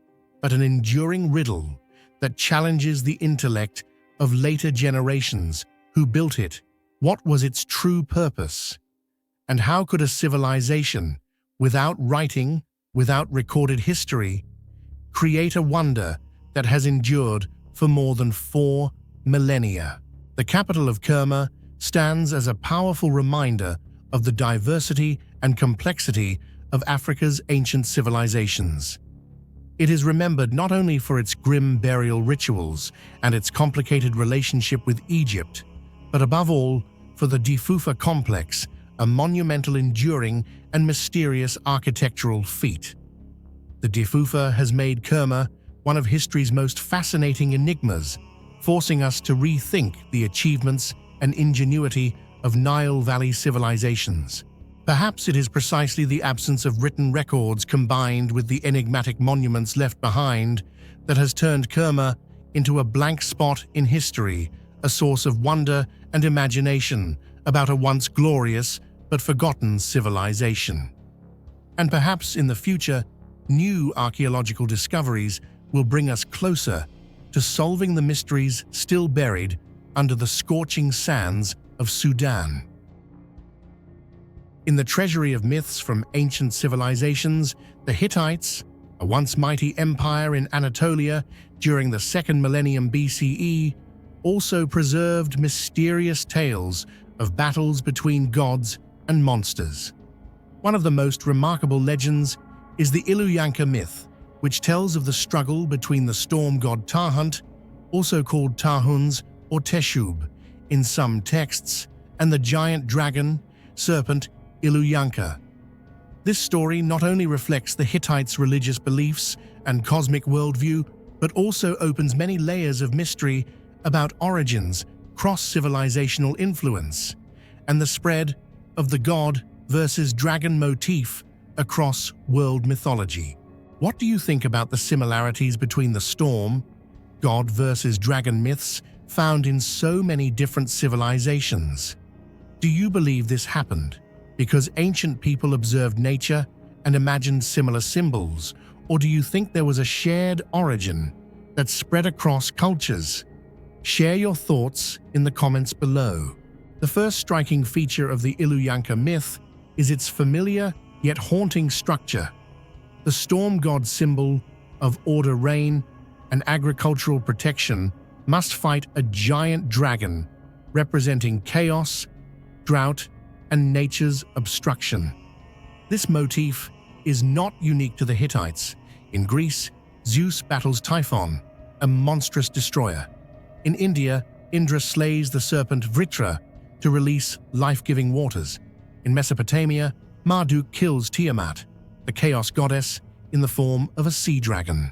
but an enduring riddle that challenges the intellect of later generations who built it. What was its true purpose? And how could a civilization, without writing, without recorded history, create a wonder that has endured for more than 4 millennia? The capital of Kerma stands as a powerful reminder of the diversity and complexity of Africa's ancient civilizations. It is remembered not only for its grim burial rituals and its complicated relationship with Egypt, but above all for the Defufa complex, a monumental, enduring, and mysterious architectural feat. The Defufa has made Kerma one of history's most fascinating enigmas, forcing us to rethink the achievements and ingenuity of Nile Valley civilizations. Perhaps it is precisely the absence of written records combined with the enigmatic monuments left behind that has turned Kerma into a blank spot in history, a source of wonder and imagination about a once glorious but forgotten civilization. And perhaps in the future, new archaeological discoveries will bring us closer to solving the mysteries still buried under the scorching sands of Sudan. In the treasury of myths from ancient civilizations, the Hittites, a once mighty empire in Anatolia during the 2nd millennium BCE, also preserved mysterious tales of battles between gods and monsters. One of the most remarkable legends is the Illuyanka myth, which tells of the struggle between the storm god Tarhunt, also called Tarhuns or Teshub in some texts, and the giant dragon, serpent Illuyanka. This story not only reflects the Hittites' religious beliefs and cosmic worldview, but also opens many layers of mystery about origins, cross-civilizational influence, and the spread of the god versus dragon motif across world mythology. What do you think about the similarities between the storm, god versus dragon myths found in so many different civilizations? Do you believe this happened because ancient people observed nature and imagined similar symbols, or do you think there was a shared origin that spread across cultures? Share your thoughts in the comments below. The first striking feature of the Illuyanka myth is its familiar yet haunting structure. The storm god symbol of order, rain, and agricultural protection must fight a giant dragon representing chaos, drought, and nature's obstruction. This motif is not unique to the Hittites. In Greece, Zeus battles Typhon, a monstrous destroyer. In India, Indra slays the serpent Vritra to release life-giving waters. In Mesopotamia, Marduk kills Tiamat, the chaos goddess, in the form of a sea dragon.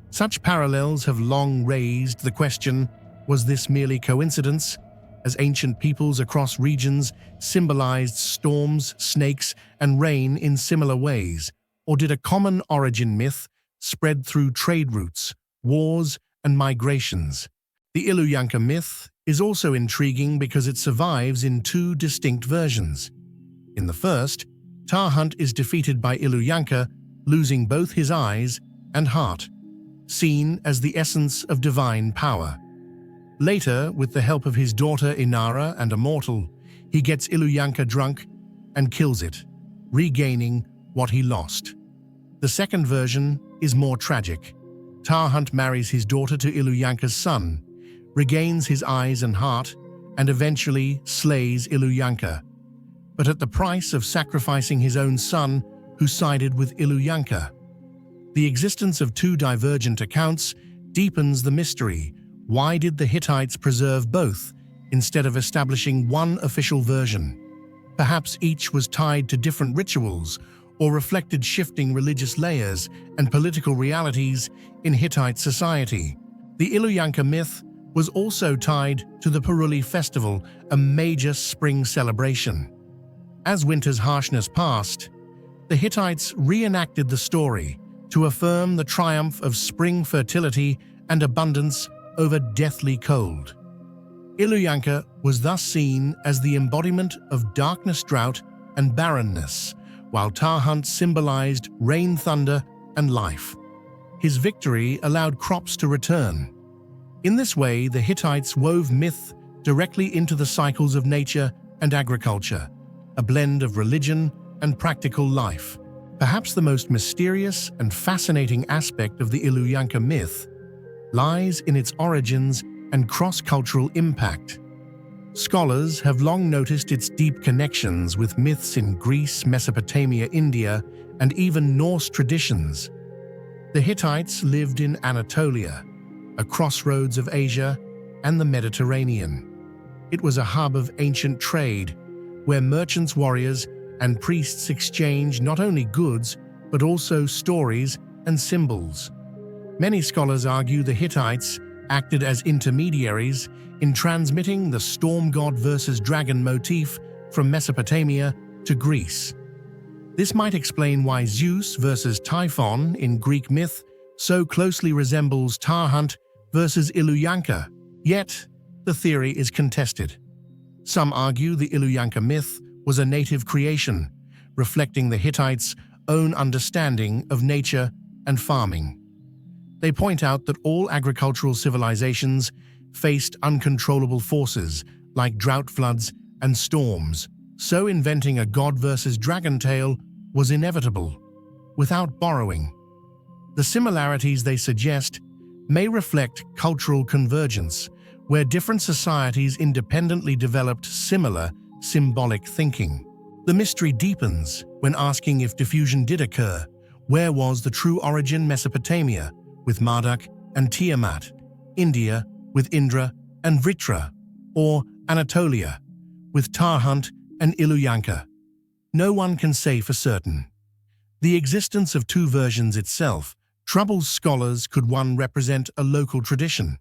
Such parallels have long raised the question, was this merely coincidence, as ancient peoples across regions symbolized storms, snakes, and rain in similar ways, or did a common origin myth spread through trade routes, wars, and migrations? The Illuyanka myth is also intriguing because it survives in two distinct versions. In the first, Tarhunt is defeated by Illuyanka, losing both his eyes and heart, seen as the essence of divine power. Later, with the help of his daughter Inara and a mortal, he gets Illuyanka drunk and kills it, regaining what he lost. The second version is more tragic. Tarhunt marries his daughter to Illuyanka's son, regains his eyes and heart, and eventually slays Illuyanka, but at the price of sacrificing his own son, who sided with Illuyanka. The existence of two divergent accounts deepens the mystery. Why did the Hittites preserve both instead of establishing one official version? Perhaps each was tied to different rituals or reflected shifting religious layers and political realities in Hittite society. The Illuyanka myth was also tied to the Puruli festival, a major spring celebration. As winter's harshness passed, the Hittites reenacted the story to affirm the triumph of spring fertility and abundance over deathly cold. Illuyanka was thus seen as the embodiment of darkness, drought, and barrenness, while Tarhunt symbolized rain, thunder, and life. His victory allowed crops to return. In this way, the Hittites wove myth directly into the cycles of nature and agriculture, a blend of religion and practical life. Perhaps the most mysterious and fascinating aspect of the Illuyanka myth lies in its origins and cross-cultural impact. Scholars have long noticed its deep connections with myths in Greece, Mesopotamia, India, and even Norse traditions. The Hittites lived in Anatolia, a crossroads of Asia and the Mediterranean. It was a hub of ancient trade, where merchants, warriors, and priests exchanged not only goods, but also stories and symbols. Many scholars argue the Hittites acted as intermediaries in transmitting the storm god versus dragon motif from Mesopotamia to Greece. This might explain why Zeus versus Typhon in Greek myth so closely resembles Tarhunt versus Illuyanka, yet the theory is contested. Some argue the Illuyanka myth was a native creation, reflecting the Hittites' own understanding of nature and farming. They point out that all agricultural civilizations faced uncontrollable forces like drought, floods, and storms, so inventing a god versus dragon tale was inevitable. Without borrowing, the similarities they suggest may reflect cultural convergence, where different societies independently developed similar symbolic thinking. The mystery deepens when asking if diffusion did occur. Where was the true origin? Mesopotamia, with Marduk and Tiamat; India, with Indra and Vritra; or Anatolia, with Tarhunt and Iluyanka? No one can say for certain. The existence of two versions itself troubles scholars. Could one represent a local tradition,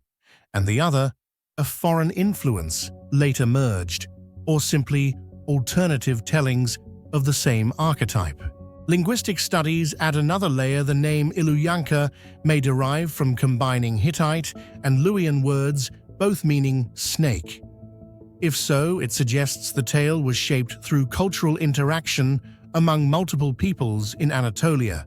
and the other a foreign influence later merged, or simply alternative tellings of the same archetype? Linguistic studies add another layer. The name Iluyanka may derive from combining Hittite and Luwian words, both meaning snake. If so, it suggests the tale was shaped through cultural interaction among multiple peoples in Anatolia.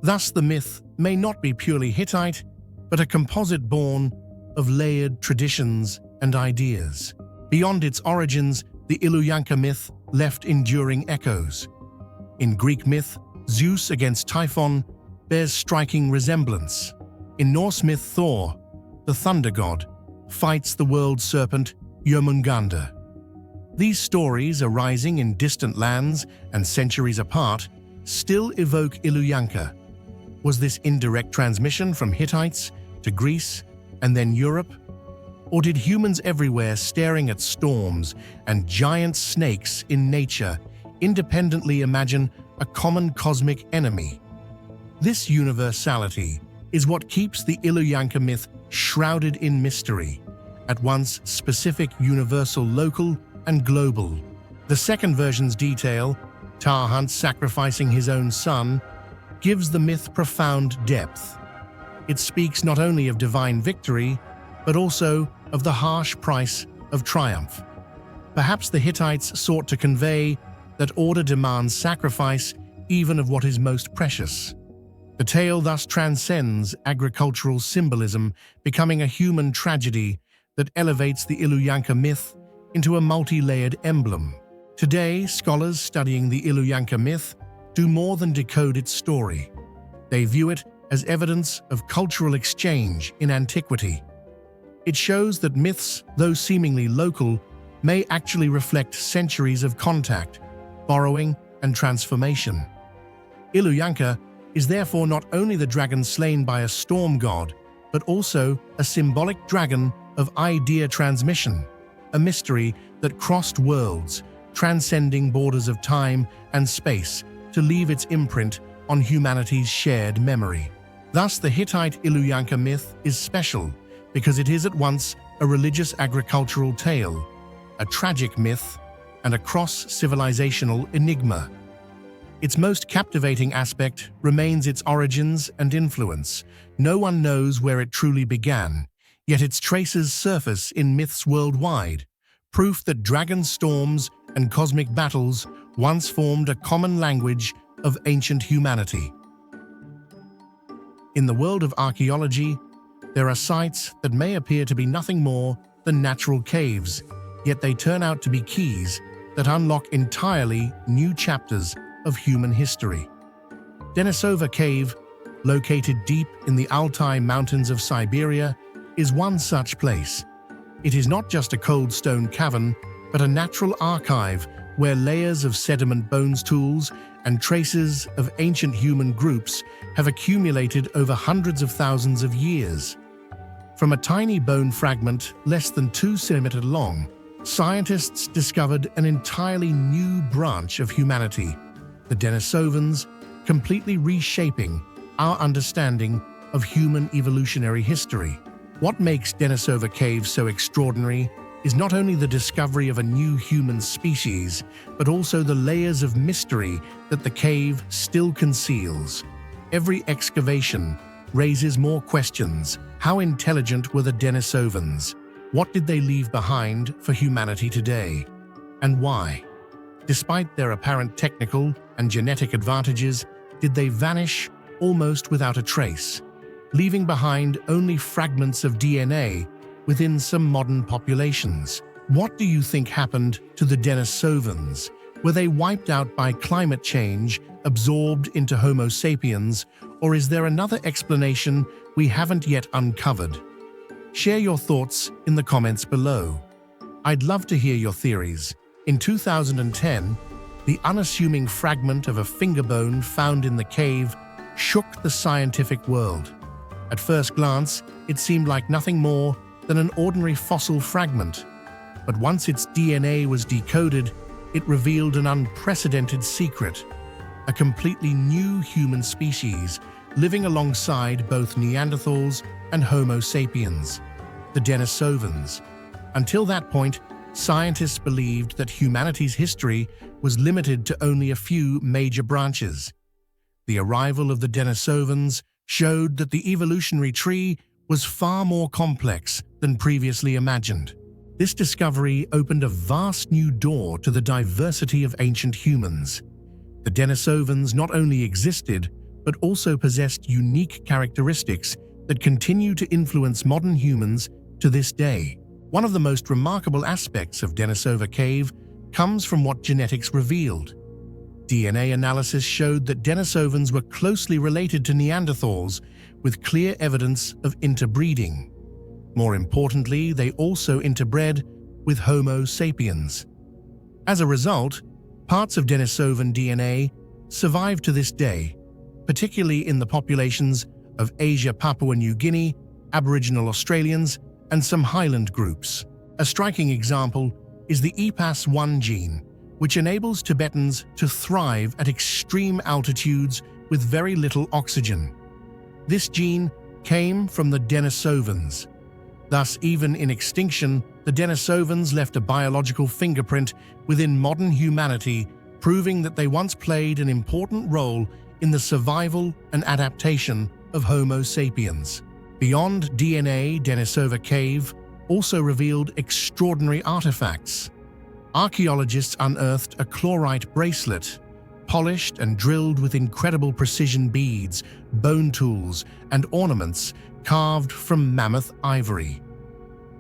Thus, the myth may not be purely Hittite, but a composite born of layered traditions and ideas. Beyond its origins, the Iluyanka myth left enduring echoes. In Greek myth, Zeus against Typhon bears striking resemblance. In Norse myth, Thor, the thunder god, fights the world serpent Jörmungandr. These stories, arising in distant lands and centuries apart, still evoke Iluyanka. Was this indirect transmission from Hittites to Greece and then Europe? Or did humans everywhere, staring at storms and giant snakes in nature, independently imagine a common cosmic enemy? This universality is what keeps the Iluyanka myth shrouded in mystery, at once specific, universal, local, and global. The second version's detail, Tarhunt sacrificing his own son, gives the myth profound depth. It speaks not only of divine victory, but also of the harsh price of triumph. Perhaps the Hittites sought to convey that order demands sacrifice even of what is most precious. The tale thus transcends agricultural symbolism, becoming a human tragedy that elevates the Iluyanka myth into a multi-layered emblem. Today, scholars studying the Iluyanka myth do more than decode its story. They view it as evidence of cultural exchange in antiquity. It shows that myths, though seemingly local, may actually reflect centuries of contact, borrowing, and transformation. Iluyanka is therefore not only the dragon slain by a storm god, but also a symbolic dragon of idea transmission, a mystery that crossed worlds, transcending borders of time and space to leave its imprint on humanity's shared memory. Thus, the Hittite Iluyanka myth is special because it is at once a religious agricultural tale, a tragic myth, and a cross-civilizational enigma. Its most captivating aspect remains its origins and influence. No one knows where it truly began, yet its traces surface in myths worldwide, proof that dragon storms and cosmic battles once formed a common language of ancient humanity. In the world of archaeology, there are sites that may appear to be nothing more than natural caves, yet they turn out to be keys that unlock entirely new chapters of human history. Denisova Cave, located deep in the Altai Mountains of Siberia, is one such place. It is not just a cold stone cavern, but a natural archive where layers of sediment, bones, tools, and traces of ancient human groups have accumulated over hundreds of thousands of years. From a tiny bone fragment less than 2 centimeters long, scientists discovered an entirely new branch of humanity, the Denisovans, completely reshaping our understanding of human evolutionary history. What makes Denisova Cave so extraordinary is not only the discovery of a new human species, but also the layers of mystery that the cave still conceals. Every excavation raises more questions. How intelligent were the Denisovans? What did they leave behind for humanity today? And why? Despite their apparent technical and genetic advantages, did they vanish almost without a trace, leaving behind only fragments of DNA within some modern populations? What do you think happened to the Denisovans? Were they wiped out by climate change, absorbed into Homo sapiens, or is there another explanation we haven't yet uncovered? Share your thoughts in the comments below. I'd love to hear your theories. In 2010, the unassuming fragment of a finger bone found in the cave shook the scientific world. At first glance, it seemed like nothing more than an ordinary fossil fragment. But once its DNA was decoded, it revealed an unprecedented secret: a completely new human species living alongside both Neanderthals and Homo sapiens, the Denisovans. Until that point, scientists believed that humanity's history was limited to only a few major branches. The arrival of the Denisovans showed that the evolutionary tree was far more complex than previously imagined. This discovery opened a vast new door to the diversity of ancient humans. The Denisovans not only existed, but also possessed unique characteristics that continue to influence modern humans to this day. One of the most remarkable aspects of Denisova Cave comes from what genetics revealed. DNA analysis showed that Denisovans were closely related to Neanderthals, with clear evidence of interbreeding. More importantly, they also interbred with Homo sapiens. As a result, parts of Denisovan DNA survive to this day, particularly in the populations of Asia, Papua New Guinea, Aboriginal Australians, and some highland groups. A striking example is the EPAS1 gene, which enables Tibetans to thrive at extreme altitudes with very little oxygen. This gene came from the Denisovans. Thus, even in extinction, the Denisovans left a biological fingerprint within modern humanity, proving that they once played an important role in the survival and adaptation of Homo sapiens. Beyond DNA, Denisova Cave also revealed extraordinary artifacts. Archaeologists unearthed a chlorite bracelet, polished and drilled with incredible precision beads, bone tools, and ornaments carved from mammoth ivory.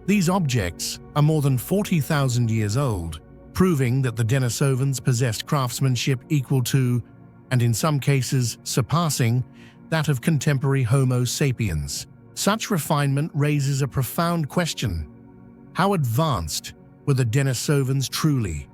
These objects are more than 40,000 years old, proving that the Denisovans possessed craftsmanship equal to, and in some cases surpassing, that of contemporary Homo sapiens. Such refinement raises a profound question. How advanced were the Denisovans truly?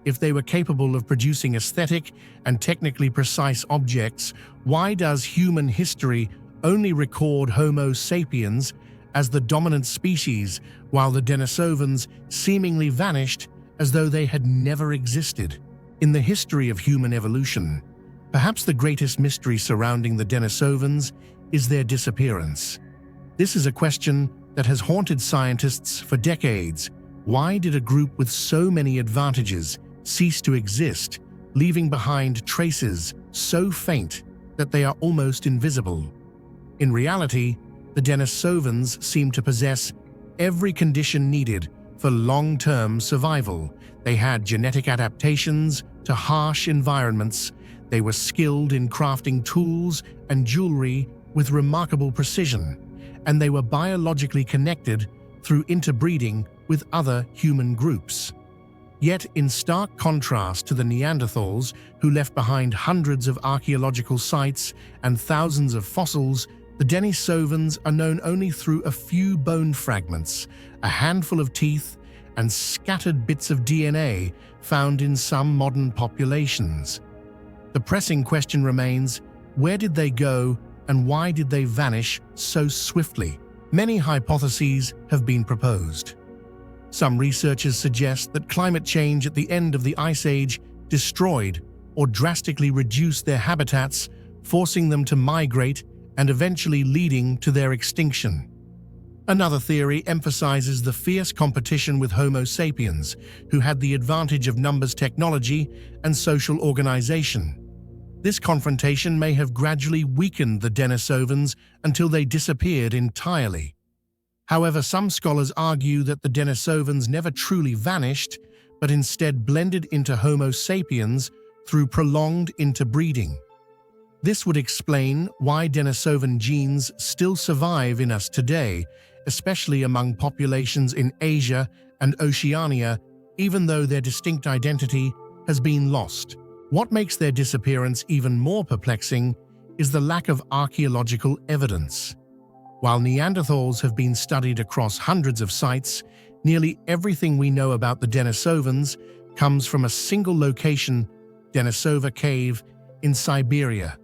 If they were capable of producing aesthetic and technically precise objects, why does human history only record Homo sapiens as the dominant species, while the Denisovans seemingly vanished as though they had never existed? In the history of human evolution, perhaps the greatest mystery surrounding the Denisovans is their disappearance. This is a question that has haunted scientists for decades. Why did a group with so many advantages cease to exist, leaving behind traces so faint that they are almost invisible? In reality, the Denisovans seem to possess every condition needed for long-term survival. They had genetic adaptations to harsh environments. They were skilled in crafting tools and jewelry with remarkable precision, and they were biologically connected through interbreeding with other human groups. Yet, in stark contrast to the Neanderthals, who left behind hundreds of archaeological sites and thousands of fossils, the Denisovans are known only through a few bone fragments, a handful of teeth, and scattered bits of DNA found in some modern populations. The pressing question remains, where did they go and why did they vanish so swiftly? Many hypotheses have been proposed. Some researchers suggest that climate change at the end of the Ice Age destroyed or drastically reduced their habitats, forcing them to migrate and eventually leading to their extinction. Another theory emphasizes the fierce competition with Homo sapiens, who had the advantage of numbers technology and social organization. This confrontation may have gradually weakened the Denisovans until they disappeared entirely. However, some scholars argue that the Denisovans never truly vanished, but instead blended into Homo sapiens through prolonged interbreeding. This would explain why Denisovan genes still survive in us today, especially among populations in Asia and Oceania, even though their distinct identity has been lost. What makes their disappearance even more perplexing is the lack of archaeological evidence. While Neanderthals have been studied across hundreds of sites, nearly everything we know about the Denisovans comes from a single location, Denisova Cave in Siberia.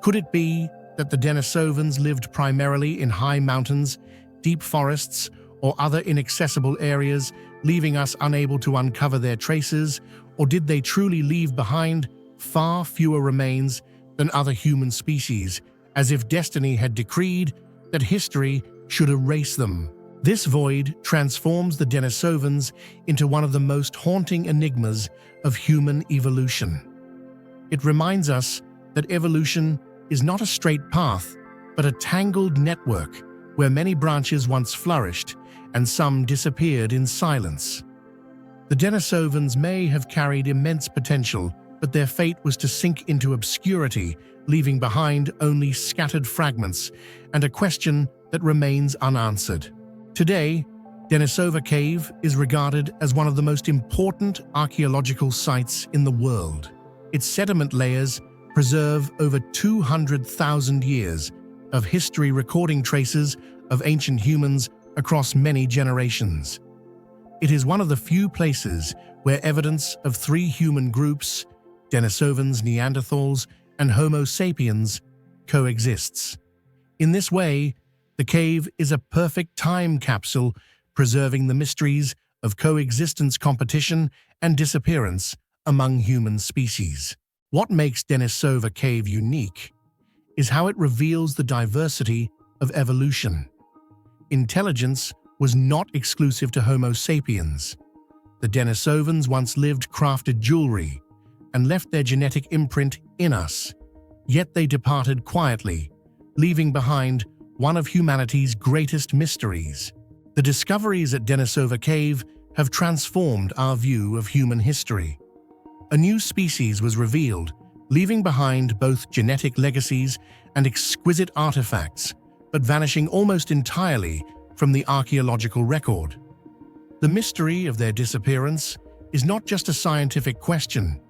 Could it be that the Denisovans lived primarily in high mountains, deep forests, or other inaccessible areas, leaving us unable to uncover their traces? Or did they truly leave behind far fewer remains than other human species, as if destiny had decreed that history should erase them? This void transforms the Denisovans into one of the most haunting enigmas of human evolution. It reminds us that evolution is not a straight path, but a tangled network where many branches once flourished and some disappeared in silence. The Denisovans may have carried immense potential, but their fate was to sink into obscurity, leaving behind only scattered fragments and a question that remains unanswered. Today, Denisova Cave is regarded as one of the most important archaeological sites in the world. Its sediment layers preserve over 200,000 years of history, recording traces of ancient humans across many generations. It is one of the few places where evidence of three human groups, Denisovans, Neanderthals, and Homo sapiens, coexists. In this way, the cave is a perfect time capsule, preserving the mysteries of coexistence, competition, and disappearance among human species. What makes Denisova Cave unique is how it reveals the diversity of evolution. Intelligence was not exclusive to Homo sapiens. The Denisovans once lived, crafted jewelry, and left their genetic imprint in us. Yet they departed quietly, leaving behind one of humanity's greatest mysteries. The discoveries at Denisova Cave have transformed our view of human history. A new species was revealed, leaving behind both genetic legacies and exquisite artifacts, but vanishing almost entirely from the archaeological record. The mystery of their disappearance is not just a scientific question,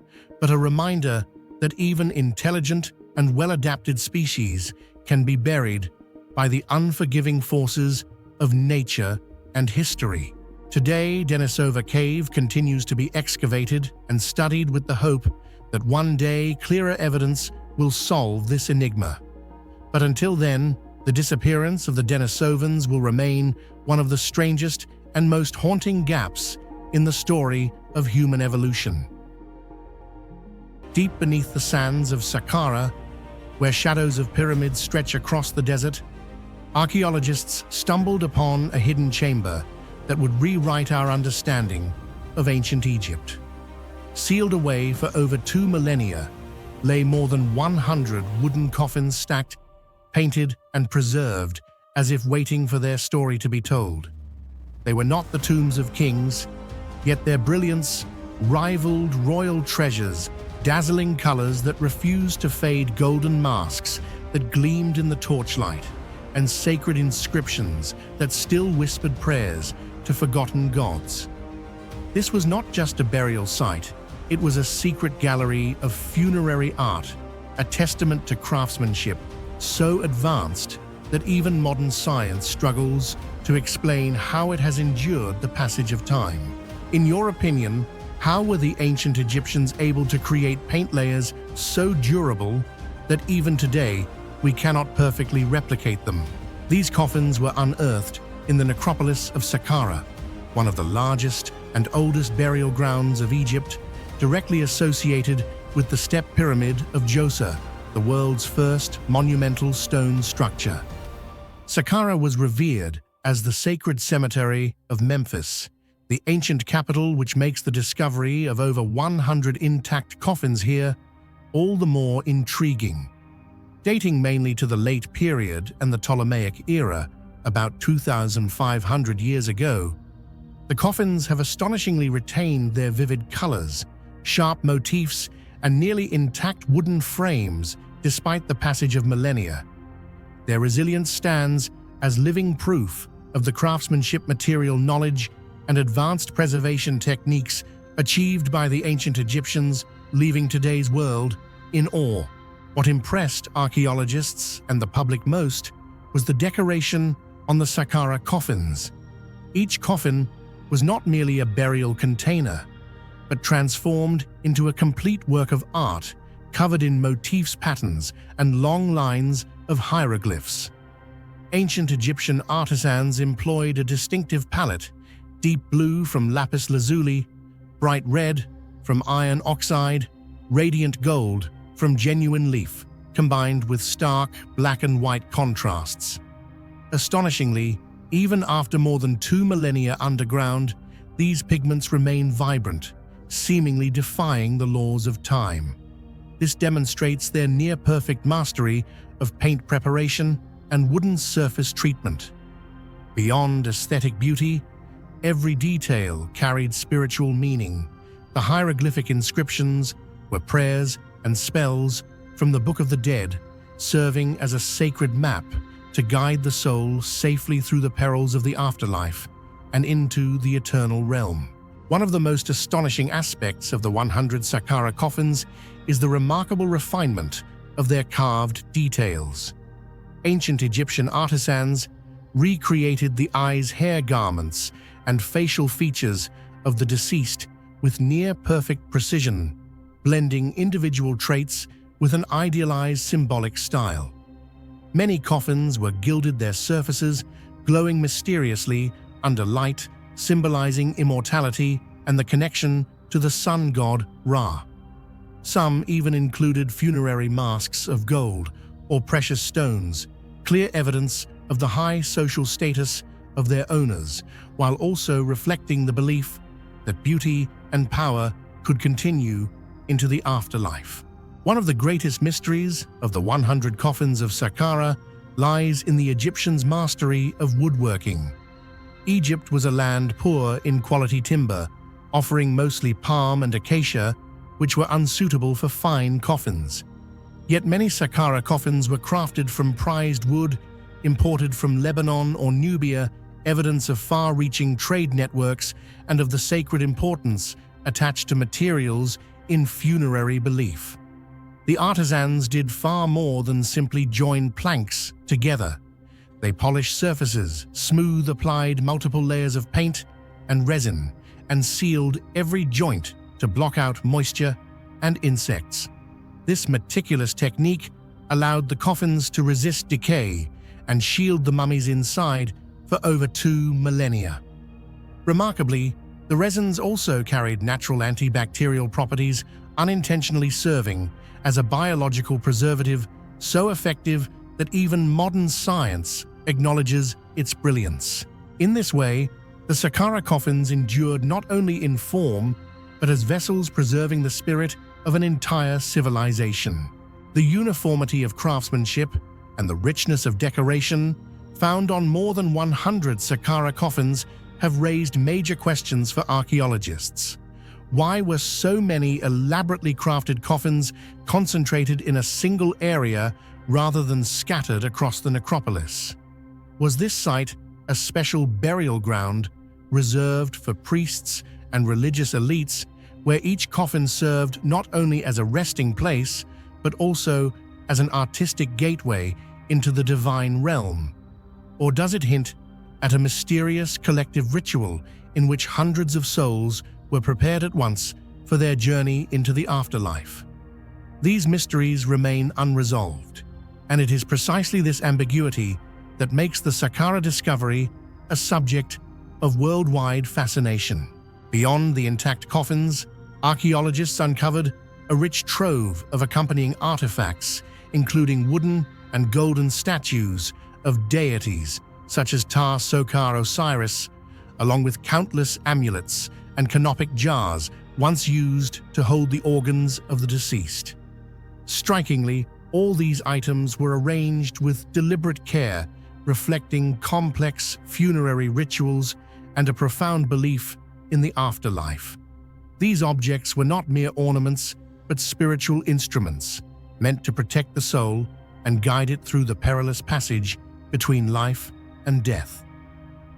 but a reminder that even intelligent and well-adapted species can be buried by the unforgiving forces of nature and history. Today, Denisova Cave continues to be excavated and studied with the hope that one day clearer evidence will solve this enigma. But until then, the disappearance of the Denisovans will remain one of the strangest and most haunting gaps in the story of human evolution. Deep beneath the sands of Saqqara, where shadows of pyramids stretch across the desert, archaeologists stumbled upon a hidden chamber that would rewrite our understanding of ancient Egypt. Sealed away for over 2 millennia lay more than 100 wooden coffins stacked, painted, and preserved as if waiting for their story to be told. They were not the tombs of kings, yet their brilliance rivaled royal treasures, dazzling colors that refused to fade, golden masks that gleamed in the torchlight, and sacred inscriptions that still whispered prayers to forgotten gods. This was not just a burial site, it was a secret gallery of funerary art, a testament to craftsmanship so advanced that even modern science struggles to explain how it has endured the passage of time. In your opinion, how were the ancient Egyptians able to create paint layers so durable that even today we cannot perfectly replicate them? These coffins were unearthed in the necropolis of Saqqara, one of the largest and oldest burial grounds of Egypt, directly associated with the Step Pyramid of Djoser, the world's first monumental stone structure. Saqqara was revered as the sacred cemetery of Memphis, the ancient capital, which makes the discovery of over 100 intact coffins here all the more intriguing. Dating mainly to the late period and the Ptolemaic era, about 2,500 years ago, the coffins have astonishingly retained their vivid colors, sharp motifs, and nearly intact wooden frames despite the passage of millennia. Their resilience stands as living proof of the craftsmanship, material knowledge, and advanced preservation techniques achieved by the ancient Egyptians, leaving today's world in awe. What impressed archaeologists and the public most was the decoration on the Saqqara coffins. Each coffin was not merely a burial container, but transformed into a complete work of art covered in motifs, patterns, and long lines of hieroglyphs. Ancient Egyptian artisans employed a distinctive palette: deep blue from lapis lazuli, bright red from iron oxide, radiant gold from genuine leaf, combined with stark black and white contrasts. Astonishingly, even after more than 2 millennia underground, these pigments remain vibrant, seemingly defying the laws of time. This demonstrates their near-perfect mastery of paint preparation and wooden surface treatment. Beyond aesthetic beauty, every detail carried spiritual meaning. The hieroglyphic inscriptions were prayers and spells from the Book of the Dead, serving as a sacred map to guide the soul safely through the perils of the afterlife and into the eternal realm. One of the most astonishing aspects of the 100 Saqqara coffins is the remarkable refinement of their carved details. Ancient Egyptian artisans recreated the eyes, hair, garments, and facial features of the deceased with near-perfect precision, blending individual traits with an idealized symbolic style. Many coffins were gilded, their surfaces glowing mysteriously under light, symbolizing immortality and the connection to the sun god Ra. Some even included funerary masks of gold or precious stones, clear evidence of the high social status of their owners, while also reflecting the belief that beauty and power could continue into the afterlife. One of the greatest mysteries of the 100 coffins of Saqqara lies in the Egyptians' mastery of woodworking. Egypt was a land poor in quality timber, offering mostly palm and acacia, which were unsuitable for fine coffins. Yet many Saqqara coffins were crafted from prized wood imported from Lebanon or Nubia, evidence of far-reaching trade networks and of the sacred importance attached to materials in funerary belief. The artisans did far more than simply join planks together. They polished surfaces, applied multiple layers of paint and resin, and sealed every joint to block out moisture and insects. This meticulous technique allowed the coffins to resist decay and shield the mummies inside for over 2 millennia. Remarkably, the resins also carried natural antibacterial properties, unintentionally serving as a biological preservative so effective that even modern science acknowledges its brilliance. In this way, the Saqqara coffins endured not only in form, but as vessels preserving the spirit of an entire civilization. The uniformity of craftsmanship and the richness of decoration found on more than 100 Saqqara coffins have raised major questions for archaeologists. Why were so many elaborately crafted coffins concentrated in a single area rather than scattered across the necropolis? Was this site a special burial ground reserved for priests and religious elites, where each coffin served not only as a resting place, but also as an artistic gateway into the divine realm? Or does it hint at a mysterious collective ritual in which hundreds of souls were prepared at once for their journey into the afterlife? These mysteries remain unresolved, and it is precisely this ambiguity that makes the Saqqara discovery a subject of worldwide fascination. Beyond the intact coffins, archaeologists uncovered a rich trove of accompanying artifacts, including wooden and golden statues of deities such as Sokar Osiris, along with countless amulets and canopic jars once used to hold the organs of the deceased. Strikingly, all these items were arranged with deliberate care, reflecting complex funerary rituals and a profound belief in the afterlife. These objects were not mere ornaments, but spiritual instruments, meant to protect the soul and guide it through the perilous passage between life and death.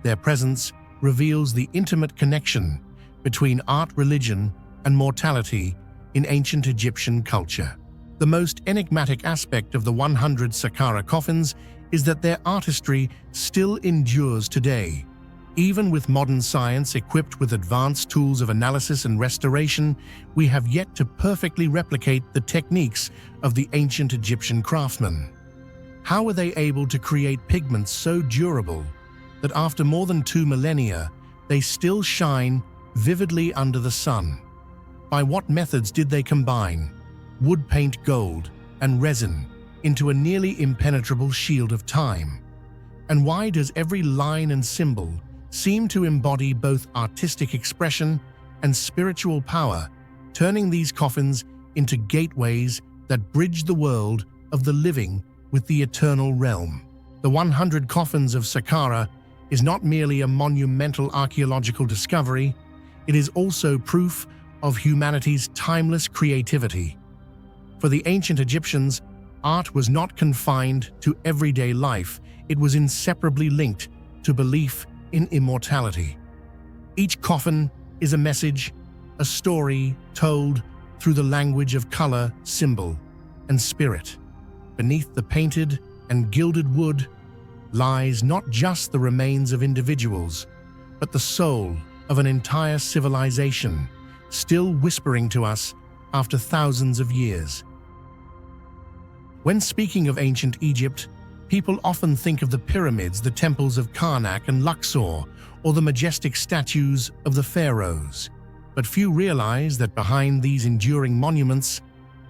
Their presence reveals the intimate connection between art, religion, and mortality in ancient Egyptian culture. The most enigmatic aspect of the 100 Saqqara coffins is that their artistry still endures today. Even with modern science equipped with advanced tools of analysis and restoration, we have yet to perfectly replicate the techniques of the ancient Egyptian craftsmen. How were they able to create pigments so durable that after more than 2 millennia, they still shine vividly under the sun? By what methods did they combine wood paint gold and resin into a nearly impenetrable shield of time? And why does every line and symbol seem to embody both artistic expression and spiritual power, turning these coffins into gateways that bridge the world of the living with the eternal realm? The 100 coffins of Saqqara is not merely a monumental archaeological discovery, it is also proof of humanity's timeless creativity. For the ancient Egyptians, art was not confined to everyday life, it was inseparably linked to belief in immortality. Each coffin is a message, a story told through the language of color, symbol, and spirit. Beneath the painted and gilded wood lies not just the remains of individuals, but the soul of an entire civilization, still whispering to us after thousands of years. When speaking of ancient Egypt, people often think of the pyramids, the temples of Karnak and Luxor, or the majestic statues of the pharaohs. But few realize that behind these enduring monuments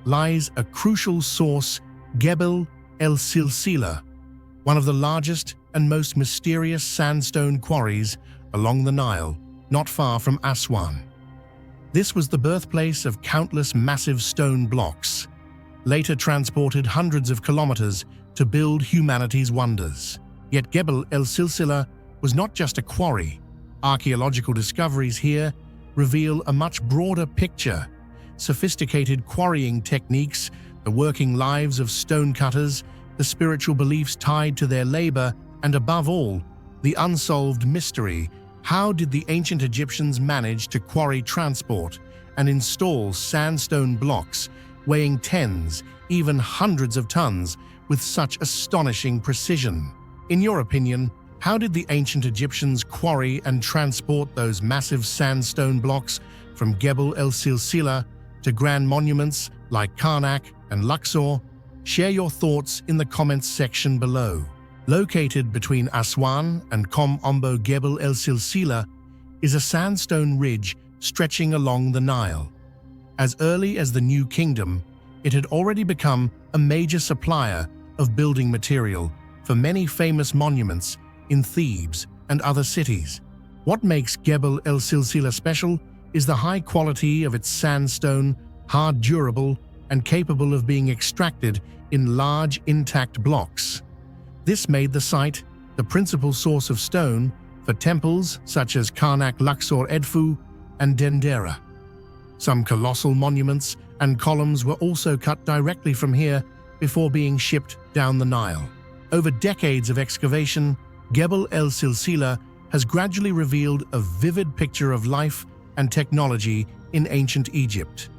lies a crucial source, Gebel el-Silsila, one of the largest and most mysterious sandstone quarries along the Nile, not far from Aswan. This was the birthplace of countless massive stone blocks, later transported hundreds of kilometers to build humanity's wonders. Yet Gebel el-Silsila was not just a quarry. Archaeological discoveries here reveal a much broader picture. Sophisticated quarrying techniques, the working lives of stonecutters, the spiritual beliefs tied to their labor, and above all, the unsolved mystery: how did the ancient Egyptians manage to quarry, transport, and install sandstone blocks weighing tens, even hundreds of tons with such astonishing precision? In your opinion, how did the ancient Egyptians quarry and transport those massive sandstone blocks from Gebel el-Silsila to grand monuments like Karnak and Luxor? Share your thoughts in the comments section below. Located between Aswan and Kom Ombo, Gebel el-Silsila is a sandstone ridge stretching along the Nile. As early as the New Kingdom, it had already become a major supplier of building material for many famous monuments in Thebes and other cities. What makes Gebel el-Silsila special is the high quality of its sandstone, hard, durable, and capable of being extracted in large, intact blocks. This made the site the principal source of stone for temples such as Karnak, Luxor, Edfu, and Dendera. Some colossal monuments and columns were also cut directly from here before being shipped down the Nile. Over decades of excavation, Gebel el-Silsila has gradually revealed a vivid picture of life and technology in ancient Egypt.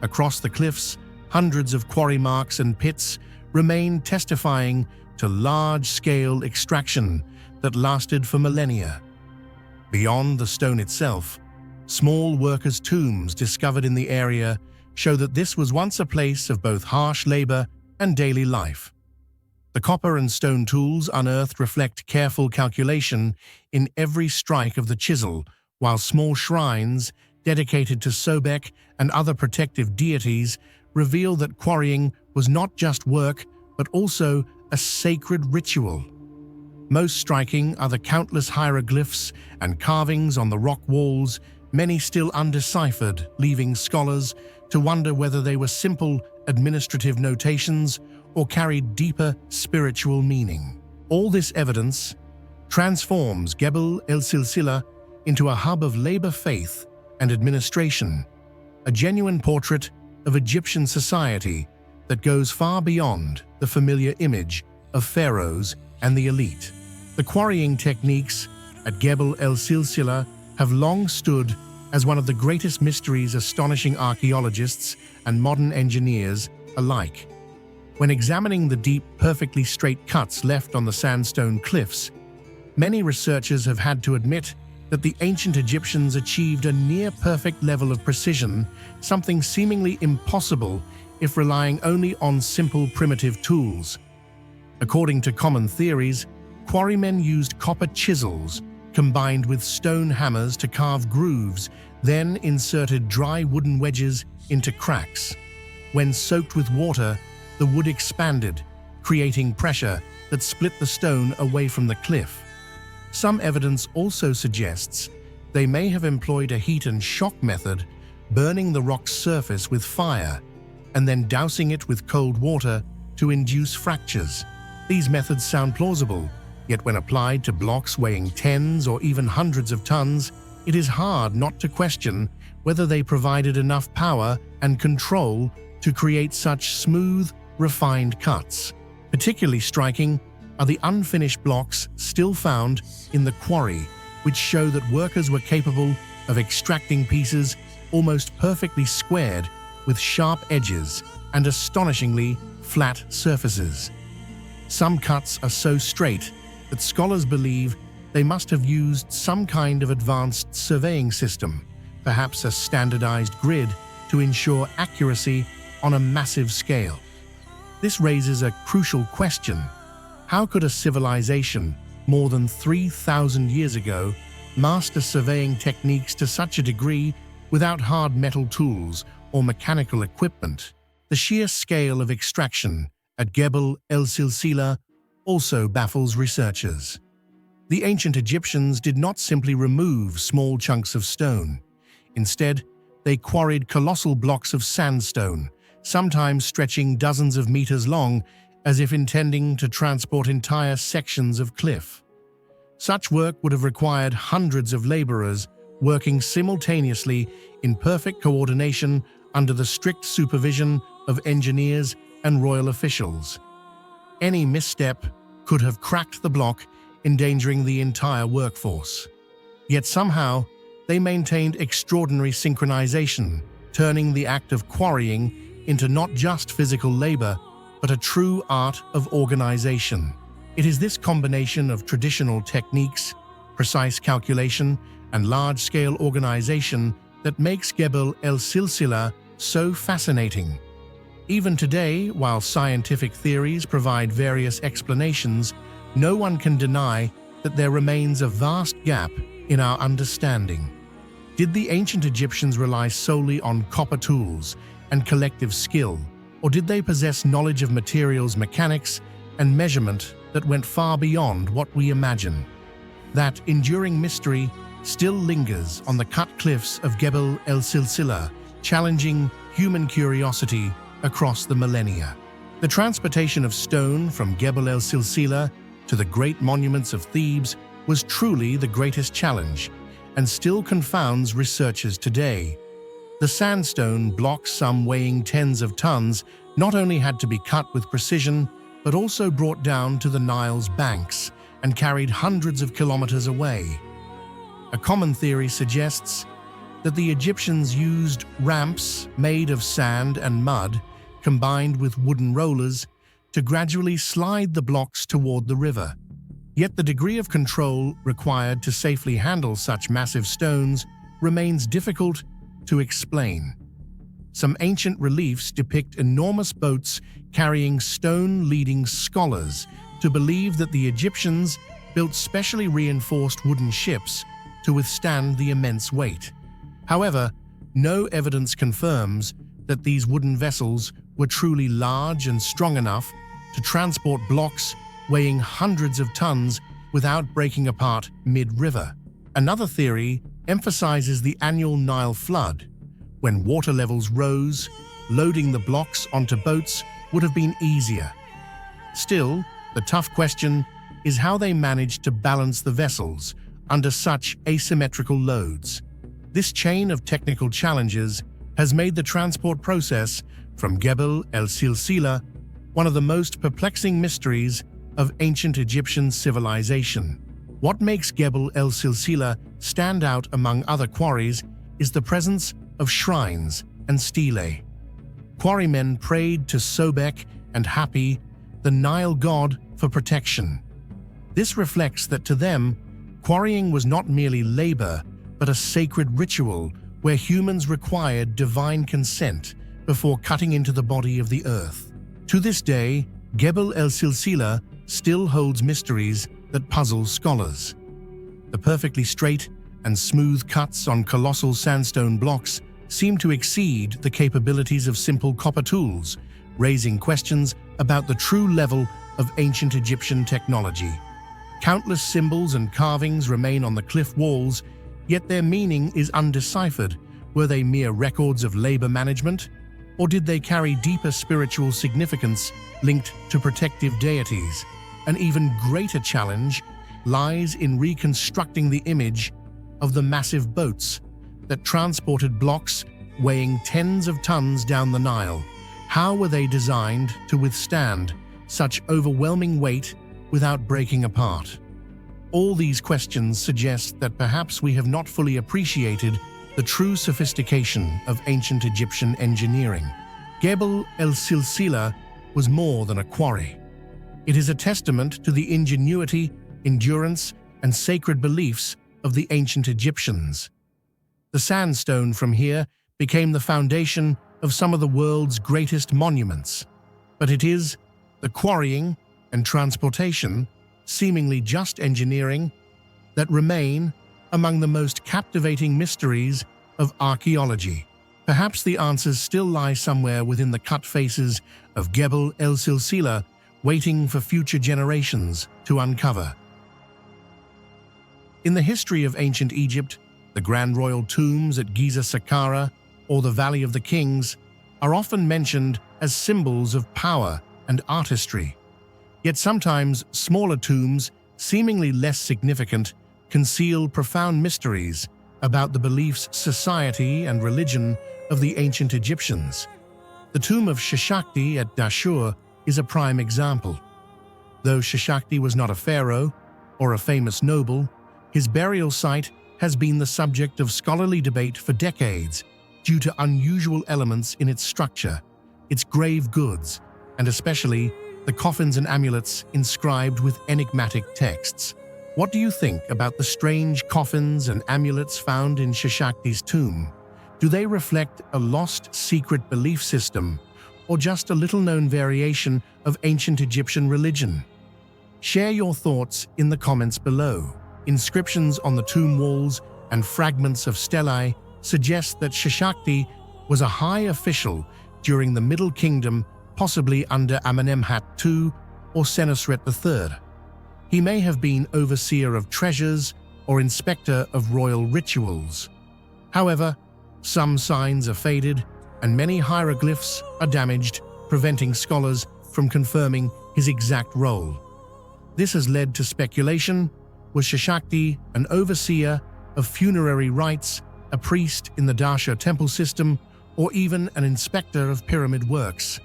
Across the cliffs, hundreds of quarry marks and pits remain, testifying to large-scale extraction that lasted for millennia. Beyond the stone itself, small workers' tombs discovered in the area show that this was once a place of both harsh labor and daily life. The copper and stone tools unearthed reflect careful calculation in every strike of the chisel, while small shrines dedicated to Sobek and other protective deities reveal that quarrying was not just work, but also a sacred ritual. Most striking are the countless hieroglyphs and carvings on the rock walls, many still undeciphered, leaving scholars to wonder whether they were simple administrative notations or carried deeper spiritual meaning. All this evidence transforms Gebel el-Silsila into a hub of labor, faith, and administration, a genuine portrait of Egyptian society that goes far beyond the familiar image of pharaohs and the elite. The quarrying techniques at Gebel el-Silsila have long stood as one of the greatest mysteries, astonishing archaeologists and modern engineers alike. When examining the deep, perfectly straight cuts left on the sandstone cliffs, many researchers have had to admit that the ancient Egyptians achieved a near-perfect level of precision, something seemingly impossible if relying only on simple primitive tools. According to common theories, quarrymen used copper chisels combined with stone hammers to carve grooves, then inserted dry wooden wedges into cracks. When soaked with water, the wood expanded, creating pressure that split the stone away from the cliff. Some evidence also suggests they may have employed a heat and shock method, burning the rock's surface with fire and then dousing it with cold water to induce fractures. These methods sound plausible, yet when applied to blocks weighing tens or even hundreds of tons, it is hard not to question whether they provided enough power and control to create such smooth, refined cuts. Particularly striking are the unfinished blocks still found in the quarry, which show that workers were capable of extracting pieces almost perfectly squared with sharp edges and astonishingly flat surfaces. Some cuts are so straight that scholars believe they must have used some kind of advanced surveying system, perhaps a standardized grid, to ensure accuracy on a massive scale. This raises a crucial question. How could a civilization more than 3,000 years ago master surveying techniques to such a degree without hard metal tools or mechanical equipment? The sheer scale of extraction at Gebel el-Silsila also baffles researchers. The ancient Egyptians did not simply remove small chunks of stone. Instead, they quarried colossal blocks of sandstone, sometimes stretching dozens of meters long, as if intending to transport entire sections of cliff. Such work would have required hundreds of laborers working simultaneously in perfect coordination under the strict supervision of engineers and royal officials. Any misstep could have cracked the block, endangering the entire workforce. Yet somehow, they maintained extraordinary synchronization, turning the act of quarrying into not just physical labor, but a true art of organization. It is this combination of traditional techniques, precise calculation, and large-scale organization that makes Gebel el-Silsila so fascinating. Even today, while scientific theories provide various explanations, no one can deny that there remains a vast gap in our understanding. Did the ancient Egyptians rely solely on copper tools and collective skill, or did they possess knowledge of materials mechanics and measurement that went far beyond what we imagine? That enduring mystery still lingers on the cut cliffs of Gebel el-Silsila, challenging human curiosity across the millennia. The transportation of stone from Gebel el-Silsila to the great monuments of Thebes was truly the greatest challenge, and still confounds researchers today. The sandstone blocks, some weighing tens of tons, not only had to be cut with precision, but also brought down to the Nile's banks and carried hundreds of kilometers away. A common theory suggests that the Egyptians used ramps made of sand and mud, combined with wooden rollers, to gradually slide the blocks toward the river. Yet the degree of control required to safely handle such massive stones remains difficult to explain. Some ancient reliefs depict enormous boats carrying stone, leading scholars to believe that the Egyptians built specially reinforced wooden ships to withstand the immense weight. However, no evidence confirms that these wooden vessels were truly large and strong enough to transport blocks weighing hundreds of tons without breaking apart mid-river. Another theory emphasizes the annual Nile flood. When water levels rose, loading the blocks onto boats would have been easier. Still, the tough question is how they managed to balance the vessels under such asymmetrical loads. This chain of technical challenges has made the transport process from Gebel el-Silsila one of the most perplexing mysteries of ancient Egyptian civilization. What makes Gebel el-Silsila stand out among other quarries is the presence of shrines and stelae. Quarrymen prayed to Sobek and Hapi, the Nile god, for protection. This reflects that to them, quarrying was not merely labor, but a sacred ritual where humans required divine consent before cutting into the body of the earth. To this day, Gebel el-Silsila still holds mysteries that puzzle scholars. The perfectly straight and smooth cuts on colossal sandstone blocks seem to exceed the capabilities of simple copper tools, raising questions about the true level of ancient Egyptian technology. Countless symbols and carvings remain on the cliff walls, yet their meaning is undeciphered. Were they mere records of labor management, or did they carry deeper spiritual significance linked to protective deities? An even greater challenge lies in reconstructing the image of the massive boats that transported blocks weighing tens of tons down the Nile. How were they designed to withstand such overwhelming weight without breaking apart? All these questions suggest that perhaps we have not fully appreciated the true sophistication of ancient Egyptian engineering. Gebel el-Silsila was more than a quarry. It is a testament to the ingenuity, endurance, and sacred beliefs of the ancient Egyptians. The sandstone from here became the foundation of some of the world's greatest monuments. But it is the quarrying and transportation, seemingly just engineering, that remain among the most captivating mysteries of archaeology. Perhaps the answers still lie somewhere within the cut faces of Gebel el-Silsila, waiting for future generations to uncover. In the history of ancient Egypt, the grand royal tombs at Giza Saqqara or the Valley of the Kings are often mentioned as symbols of power and artistry. Yet sometimes smaller tombs, seemingly less significant, conceal profound mysteries about the beliefs, society, and religion of the ancient Egyptians. The tomb of Shishakti at Dashur is a prime example. Though Shishakti was not a pharaoh or a famous noble, his burial site has been the subject of scholarly debate for decades due to unusual elements in its structure, its grave goods, and especially the coffins and amulets inscribed with enigmatic texts. What do you think about the strange coffins and amulets found in Shishakti's tomb? Do they reflect a lost secret belief system, or just a little-known variation of ancient Egyptian religion? Share your thoughts in the comments below. Inscriptions on the tomb walls and fragments of stelae suggest that Shishakti was a high official during the Middle Kingdom, possibly under Amenemhat II or Senusret III. He may have been overseer of treasures or inspector of royal rituals. However, some signs are faded and many hieroglyphs are damaged, preventing scholars from confirming his exact role. This has led to speculation. Was Shishakti an overseer of funerary rites, a priest in the Dashur temple system, or even an inspector of pyramid works?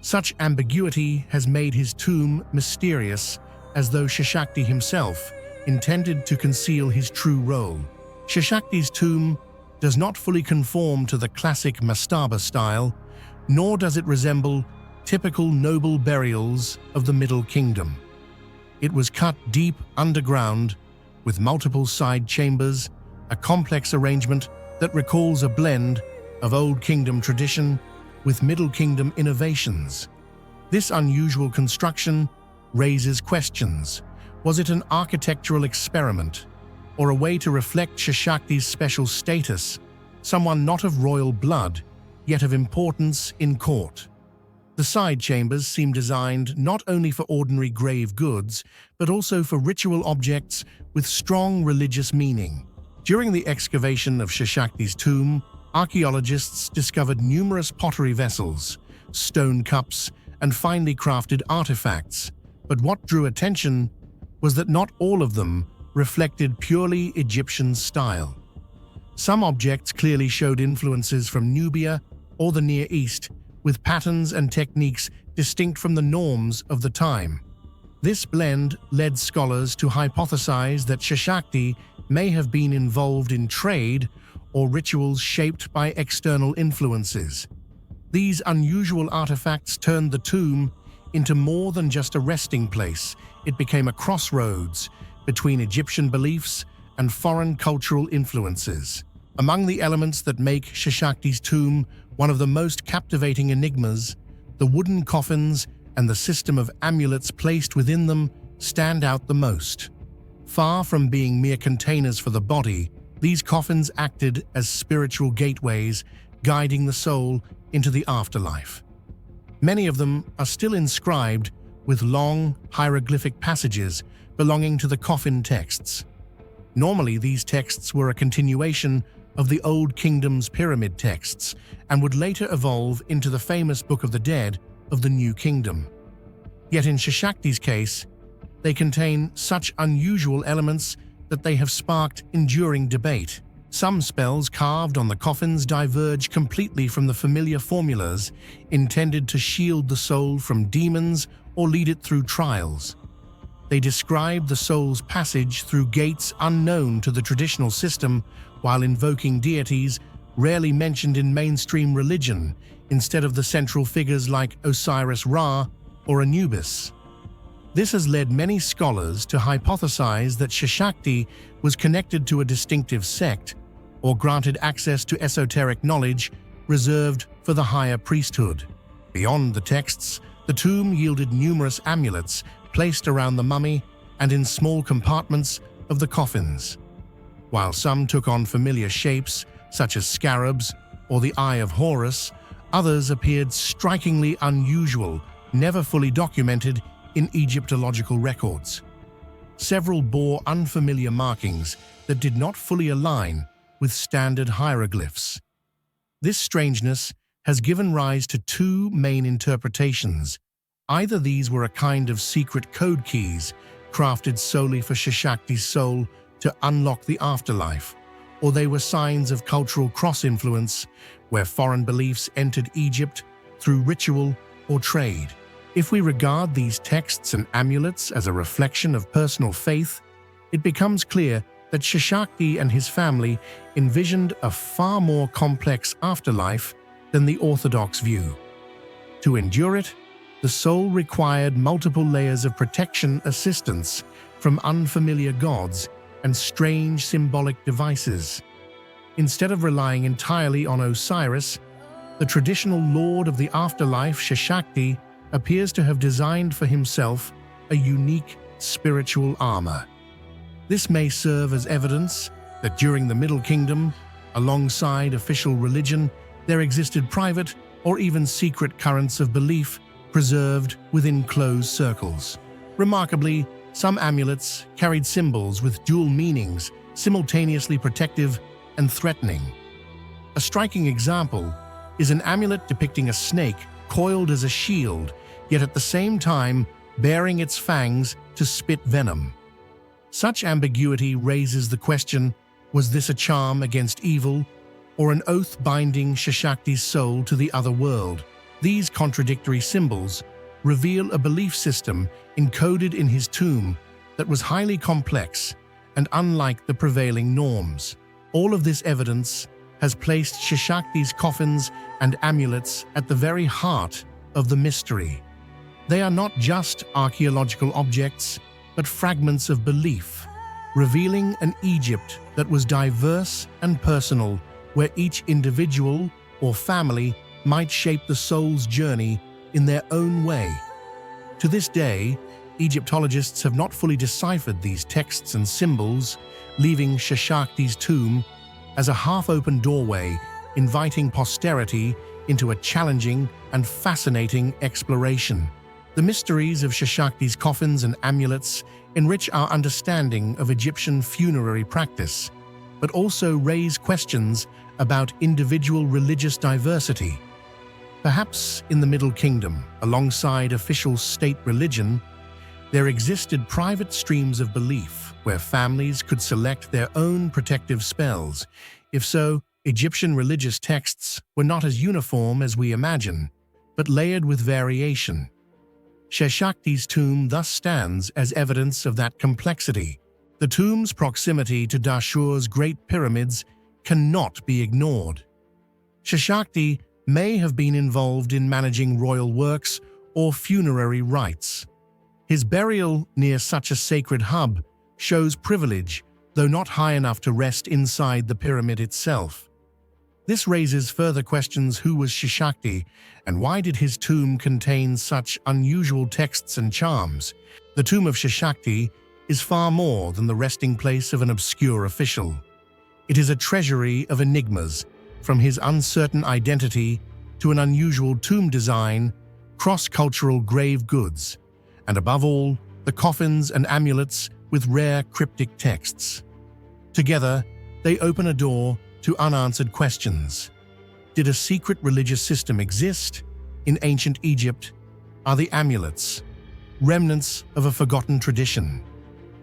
Such ambiguity has made his tomb mysterious, as though Shishakti himself intended to conceal his true role. Shishakti's tomb does not fully conform to the classic mastaba style, nor does it resemble typical noble burials of the Middle Kingdom. It was cut deep underground, with multiple side chambers, a complex arrangement that recalls a blend of Old Kingdom tradition with Middle Kingdom innovations. This unusual construction raises questions. Was it an architectural experiment, or a way to reflect Shishakti's special status, someone not of royal blood, yet of importance in court? The side chambers seem designed not only for ordinary grave goods, but also for ritual objects with strong religious meaning. During the excavation of Shishakti's tomb, archaeologists discovered numerous pottery vessels, stone cups, and finely crafted artifacts. But what drew attention was that not all of them reflected purely Egyptian style. Some objects clearly showed influences from Nubia or the Near East, with patterns and techniques distinct from the norms of the time. This blend led scholars to hypothesize that Shishakti may have been involved in trade or rituals shaped by external influences. These unusual artifacts turned the tomb into more than just a resting place. It became a crossroads between Egyptian beliefs and foreign cultural influences. Among the elements that make Shishakti's tomb one of the most captivating enigmas, the wooden coffins and the system of amulets placed within them stand out the most. Far from being mere containers for the body, these coffins acted as spiritual gateways, guiding the soul into the afterlife. Many of them are still inscribed with long hieroglyphic passages belonging to the coffin texts. Normally, these texts were a continuation of the Old Kingdom's pyramid texts and would later evolve into the famous Book of the Dead of the New Kingdom. Yet in Shishakti's case, they contain such unusual elements that they have sparked enduring debate. Some spells carved on the coffins diverge completely from the familiar formulas intended to shield the soul from demons or lead it through trials. They describe the soul's passage through gates unknown to the traditional system while invoking deities rarely mentioned in mainstream religion instead of the central figures like Osiris Ra or Anubis. This has led many scholars to hypothesize that Shishakti was connected to a distinctive sect or granted access to esoteric knowledge reserved for the higher priesthood. Beyond the texts, the tomb yielded numerous amulets placed around the mummy and in small compartments of the coffins. While some took on familiar shapes, such as scarabs or the Eye of Horus, others appeared strikingly unusual, never fully documented in Egyptological records. Several bore unfamiliar markings that did not fully align with standard hieroglyphs. This strangeness has given rise to two main interpretations. Either these were a kind of secret code keys crafted solely for Shishakti's soul to unlock the afterlife, or they were signs of cultural cross-influence where foreign beliefs entered Egypt through ritual or trade. If we regard these texts and amulets as a reflection of personal faith, it becomes clear that Shishakti and his family envisioned a far more complex afterlife than the orthodox view. To endure it, the soul required multiple layers of protection assistance from unfamiliar gods and strange symbolic devices. Instead of relying entirely on Osiris, the traditional lord of the afterlife, Shishakti, appears to have designed for himself a unique spiritual armor. This may serve as evidence that during the Middle Kingdom, alongside official religion, there existed private or even secret currents of belief preserved within closed circles. Remarkably, some amulets carried symbols with dual meanings, simultaneously protective and threatening. A striking example is an amulet depicting a snake coiled as a shield, yet at the same time baring its fangs to spit venom. Such ambiguity raises the question, was this a charm against evil, or an oath binding Shishakti's soul to the other world? These contradictory symbols reveal a belief system encoded in his tomb that was highly complex and unlike the prevailing norms. All of this evidence has placed Shishakti's coffins and amulets at the very heart of the mystery. They are not just archaeological objects, but fragments of belief, revealing an Egypt that was diverse and personal, where each individual or family might shape the soul's journey in their own way. To this day, Egyptologists have not fully deciphered these texts and symbols, leaving Shishakti's tomb as a half-open doorway, inviting posterity into a challenging and fascinating exploration. The mysteries of Shishakti's coffins and amulets enrich our understanding of Egyptian funerary practice, but also raise questions about individual religious diversity. Perhaps in the Middle Kingdom, alongside official state religion, there existed private streams of belief where families could select their own protective spells. If so, Egyptian religious texts were not as uniform as we imagine, but layered with variation. Shishakti's tomb thus stands as evidence of that complexity. The tomb's proximity to Dashur's Great Pyramids cannot be ignored. Shishakti may have been involved in managing royal works or funerary rites. His burial near such a sacred hub shows privilege, though not high enough to rest inside the pyramid itself. This raises further questions: who was Shishakti, and why did his tomb contain such unusual texts and charms? The tomb of Shishakti is far more than the resting place of an obscure official. It is a treasury of enigmas, from his uncertain identity to an unusual tomb design, cross-cultural grave goods, and above all, the coffins and amulets with rare cryptic texts. Together, they open a door to unanswered questions. Did a secret religious system exist in ancient Egypt? Are the amulets remnants of a forgotten tradition?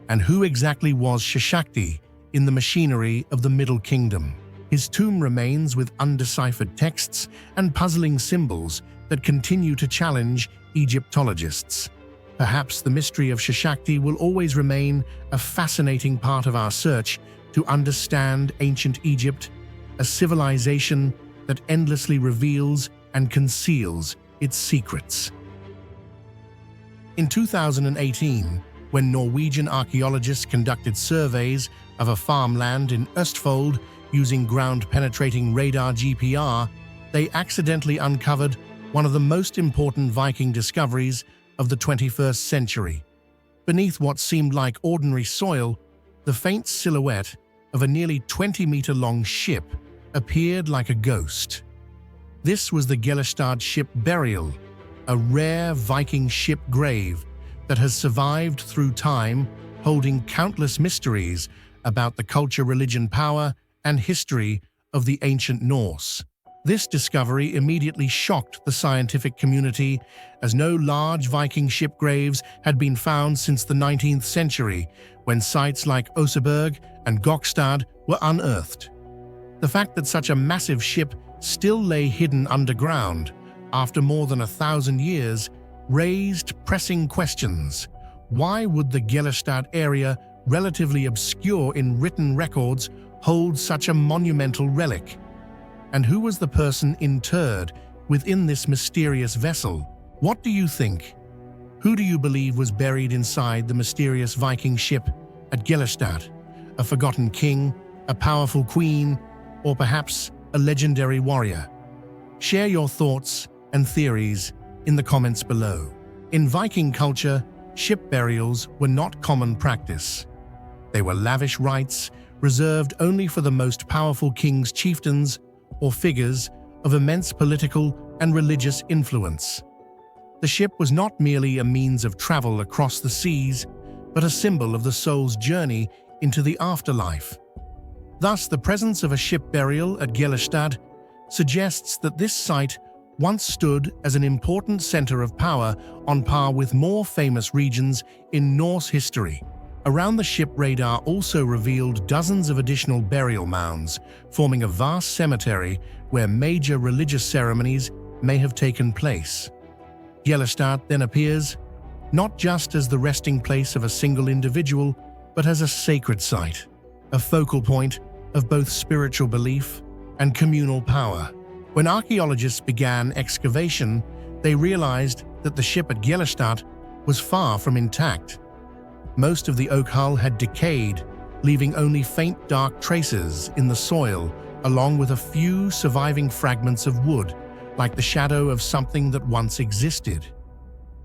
And who exactly was Shishakti in the machinery of the Middle Kingdom? His tomb remains with undeciphered texts and puzzling symbols that continue to challenge Egyptologists. Perhaps the mystery of Shishakti will always remain a fascinating part of our search to understand ancient Egypt, a civilization that endlessly reveals and conceals its secrets. In 2018, when Norwegian archaeologists conducted surveys of a farmland in Østfold using ground-penetrating radar GPR, they accidentally uncovered one of the most important Viking discoveries of the 21st century. Beneath what seemed like ordinary soil, the faint silhouette of a nearly 20-meter-long ship appeared like a ghost. This was the Gjellestad ship burial, a rare Viking ship grave that has survived through time, holding countless mysteries about the culture, religion, power, and history of the ancient Norse. This discovery immediately shocked the scientific community, as no large Viking ship graves had been found since the 19th century, when sites like Oseberg and Gokstad were unearthed. The fact that such a massive ship still lay hidden underground after more than 1,000 years raised pressing questions. Why would the Gjellestad area, relatively obscure in written records, hold such a monumental relic? And who was the person interred within this mysterious vessel? What do you think? Who do you believe was buried inside the mysterious Viking ship at Gjellestad? A forgotten king, a powerful queen, or perhaps a legendary warrior? Share your thoughts and theories in the comments below. In Viking culture, ship burials were not common practice. They were lavish rites reserved only for the most powerful kings, chieftains, or figures of immense political and religious influence. The ship was not merely a means of travel across the seas, but a symbol of the soul's journey into the afterlife. Thus, the presence of a ship burial at Gjellestad suggests that this site once stood as an important center of power on par with more famous regions in Norse history. Around the ship, radar also revealed dozens of additional burial mounds, forming a vast cemetery where major religious ceremonies may have taken place. Gjellestad then appears not just as the resting place of a single individual, but as a sacred site, a focal point of both spiritual belief and communal power. When archaeologists began excavation, they realized that the ship at Gjellestad was far from intact. Most of the oak hull had decayed, leaving only faint dark traces in the soil, along with a few surviving fragments of wood, like the shadow of something that once existed.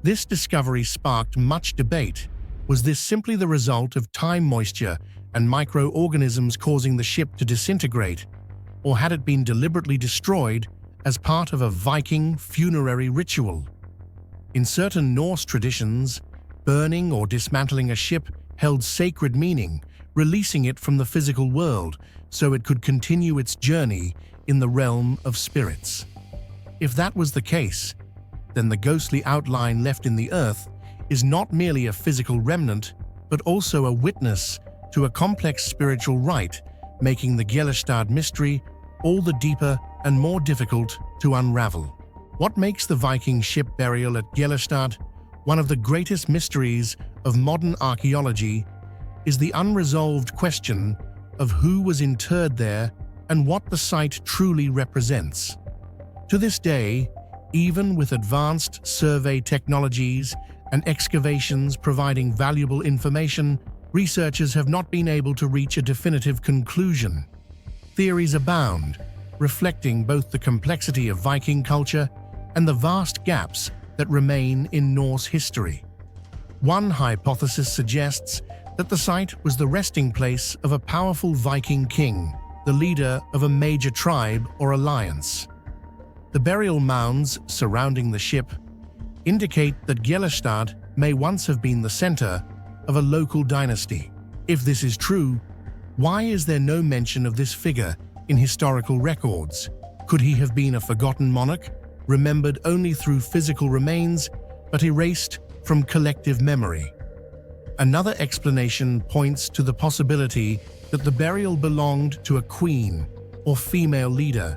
This discovery sparked much debate. Was this simply the result of time, moisture, and microorganisms causing the ship to disintegrate, or had it been deliberately destroyed as part of a Viking funerary ritual? In certain Norse traditions, burning or dismantling a ship held sacred meaning, releasing it from the physical world so it could continue its journey in the realm of spirits. If that was the case, then the ghostly outline left in the earth is not merely a physical remnant, but also a witness to a complex spiritual rite, making the Gjellestad mystery all the deeper and more difficult to unravel. What makes the Viking ship burial at Gjellestad one of the greatest mysteries of modern archaeology is the unresolved question of who was interred there and what the site truly represents. To this day, Even with advanced survey technologies and excavations providing valuable information, researchers have not been able to reach a definitive conclusion. Theories abound, reflecting both the complexity of Viking culture and the vast gaps that remain in Norse history. One hypothesis suggests that the site was the resting place of a powerful Viking king, the leader of a major tribe or alliance. The burial mounds surrounding the ship indicate that Gjellerstad may once have been the center of a local dynasty. If this is true, why is there no mention of this figure in historical records? Could he have been a forgotten monarch, remembered only through physical remains, but erased from collective memory? Another explanation points to the possibility that the burial belonged to a queen or female leader,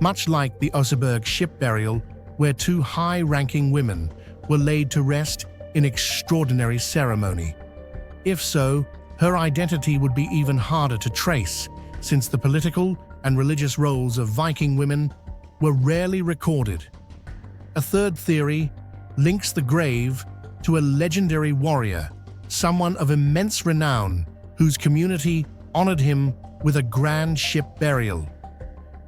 much like the Oseberg ship burial, where two high-ranking women were laid to rest in extraordinary ceremony. If so, her identity would be even harder to trace, since the political and religious roles of Viking women were rarely recorded. A third theory links the grave to a legendary warrior, someone of immense renown, whose community honored him with a grand ship burial.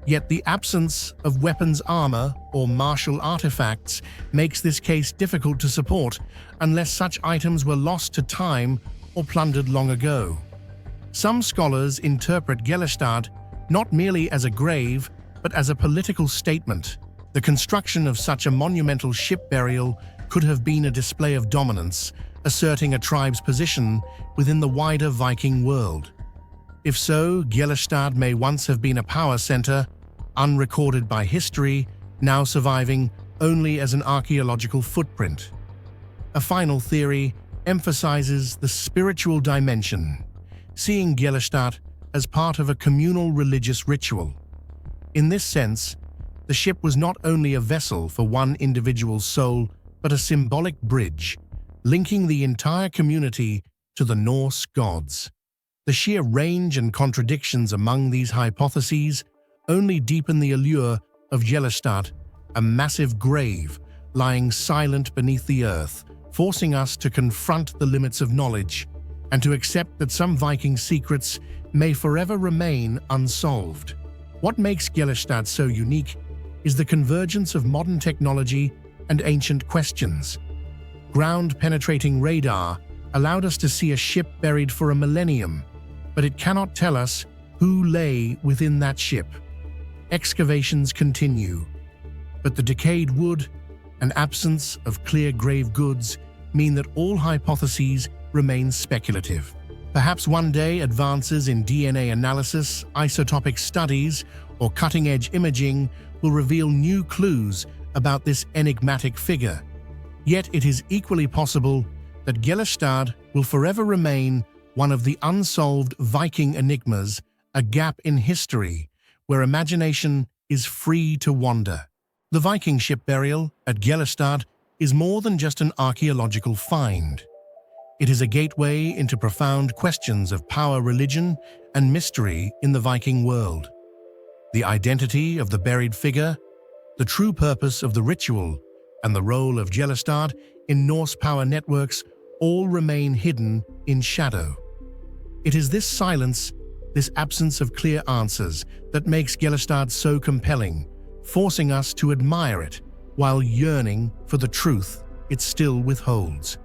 Yet the absence of weapons, armor, or martial artifacts makes this case difficult to support unless such items were lost to time or plundered long ago. Some scholars interpret Gjellerstad not merely as a grave, but as a political statement. The construction of such a monumental ship burial could have been a display of dominance, asserting a tribe's position within the wider Viking world. If so, Gjellerstad may once have been a power center, unrecorded by history, now surviving only as an archaeological footprint. A final theory emphasizes the spiritual dimension, seeing Gjellerstad as part of a communal religious ritual. In this sense, the ship was not only a vessel for one individual's soul, but a symbolic bridge, linking the entire community to the Norse gods. The sheer range and contradictions among these hypotheses only deepen the allure of Gjellerstad, a massive grave lying silent beneath the earth, forcing us to confront the limits of knowledge and to accept that some Viking secrets may forever remain unsolved. What makes Gjellerstad so unique is the convergence of modern technology and ancient questions. Ground-penetrating radar allowed us to see a ship buried for a millennium, but it cannot tell us who lay within that ship. Excavations continue, but the decayed wood and absence of clear grave goods mean that all hypotheses remain speculative. Perhaps one day advances in DNA analysis, isotopic studies, or cutting-edge imaging will reveal new clues about this enigmatic figure. Yet it is equally possible that Gjellerstad will forever remain one of the unsolved Viking enigmas, a gap in history where imagination is free to wander. The Viking ship burial at Gjellerstad is more than just an archaeological find. It is a gateway into profound questions of power, religion, and mystery in the Viking world. The identity of the buried figure, the true purpose of the ritual, and the role of Gjellerstad in Norse power networks all remain hidden in shadow. It is this silence, this absence of clear answers, that makes Gjellerstad so compelling, forcing us to admire it while yearning for the truth it still withholds.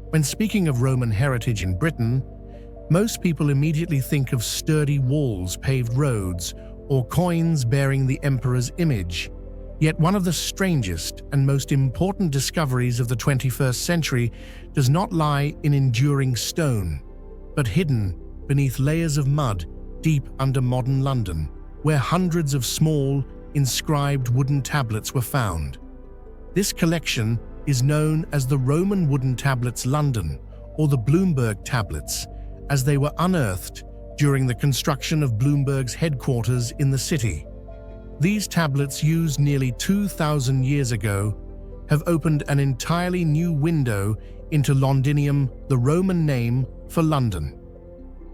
When speaking of Roman heritage in Britain, most people immediately think of sturdy walls, paved roads, or coins bearing the emperor's image. Yet one of the strangest and most important discoveries of the 21st century does not lie in enduring stone, but hidden beneath layers of mud deep under modern London, where hundreds of small, inscribed wooden tablets were found. This collection is known as the Roman Wooden Tablets London, or the Bloomberg Tablets, as they were unearthed during the construction of Bloomberg's headquarters in the city. These tablets, used nearly 2,000 years ago, have opened an entirely new window into Londinium, the Roman name for London.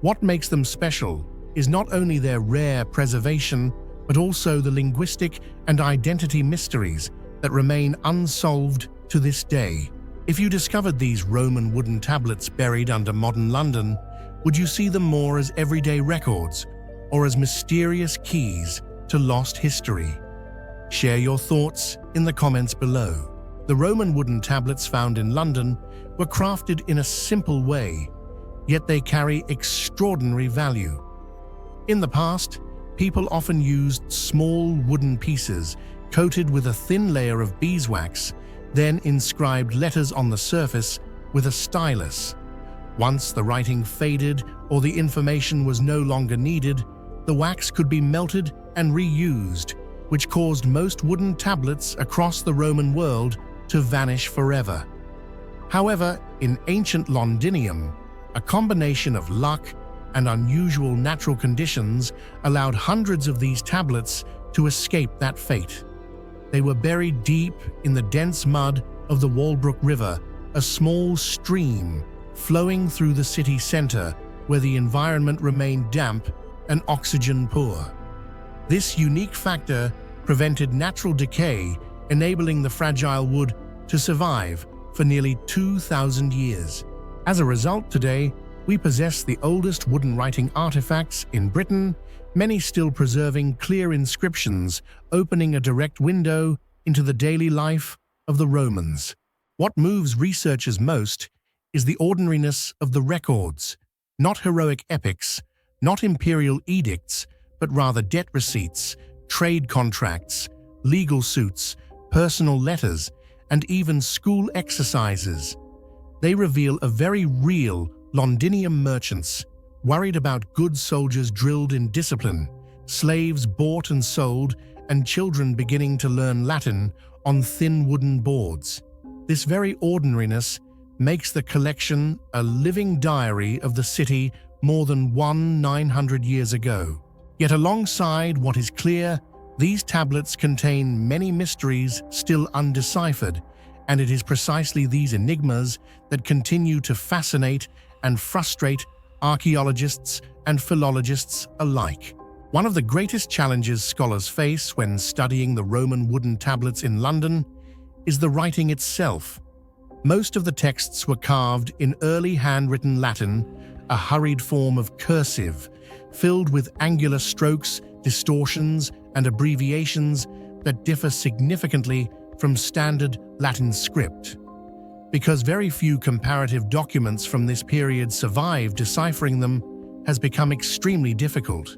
What makes them special is not only their rare preservation, but also the linguistic and identity mysteries that remain unsolved to this day. If you discovered these Roman wooden tablets buried under modern London, would you see them more as everyday records or as mysterious keys to lost history? Share your thoughts in the comments below. The Roman wooden tablets found in London were crafted in a simple way, yet they carry extraordinary value. In the past, people often used small wooden pieces coated with a thin layer of beeswax, then inscribed letters on the surface with a stylus. Once the writing faded or the information was no longer needed, the wax could be melted and reused, which caused most wooden tablets across the Roman world to vanish forever. However, in ancient Londinium, a combination of luck and unusual natural conditions allowed hundreds of these tablets to escape that fate. They were buried deep in the dense mud of the Walbrook River, a small stream flowing through the city center where the environment remained damp and oxygen poor. This unique factor prevented natural decay, enabling the fragile wood to survive for nearly 2,000 years. As a result, today, we possess the oldest wooden writing artifacts in Britain, many still preserving clear inscriptions, opening a direct window into the daily life of the Romans. What moves researchers most is the ordinariness of the records, not heroic epics, not imperial edicts, but rather debt receipts, trade contracts, legal suits, personal letters, and even school exercises. They reveal a very real Londinium merchants, worried about good soldiers drilled in discipline, slaves bought and sold, and children beginning to learn Latin on thin wooden boards. This very ordinariness makes the collection a living diary of the city more than 900 years ago. Yet alongside what is clear, these tablets contain many mysteries still undeciphered, and it is precisely these enigmas that continue to fascinate and frustrate archaeologists and philologists alike. One of the greatest challenges scholars face when studying the Roman wooden tablets in London is the writing itself. Most of the texts were carved in early handwritten Latin, a hurried form of cursive, filled with angular strokes, distortions, and abbreviations that differ significantly from standard Latin script. Because very few comparative documents from this period survive, deciphering them has become extremely difficult.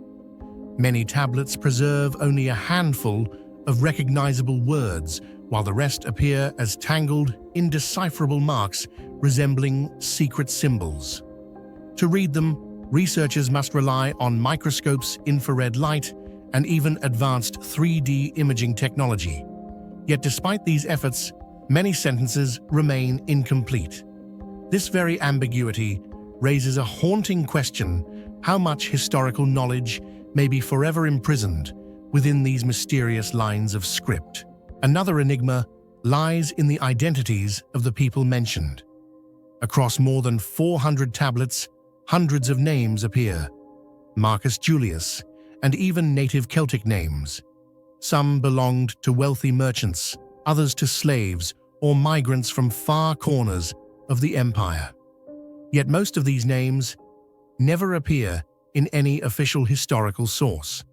Many tablets preserve only a handful of recognizable words, while the rest appear as tangled, indecipherable marks resembling secret symbols. To read them, researchers must rely on microscopes, infrared light, and even advanced 3D imaging technology. Yet despite these efforts, many sentences remain incomplete. This very ambiguity raises a haunting question: how much historical knowledge may be forever imprisoned within these mysterious lines of script? Another enigma lies in the identities of the people mentioned. Across more than 400 tablets, hundreds of names appear: Marcus Julius, and even native Celtic names. Some belonged to wealthy merchants, others to slaves or migrants from far corners of the empire. Yet most of these names never appear in any official historical source.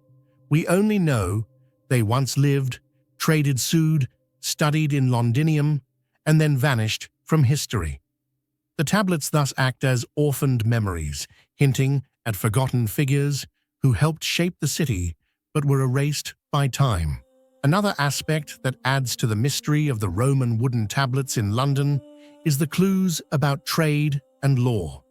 We only know they once lived, traded, sued, studied in Londinium, and then vanished from history. The tablets thus act as orphaned memories, hinting at forgotten figures who helped shape the city but were erased by time. Another aspect that adds to the mystery of the Roman wooden tablets in London is the clues about trade and law.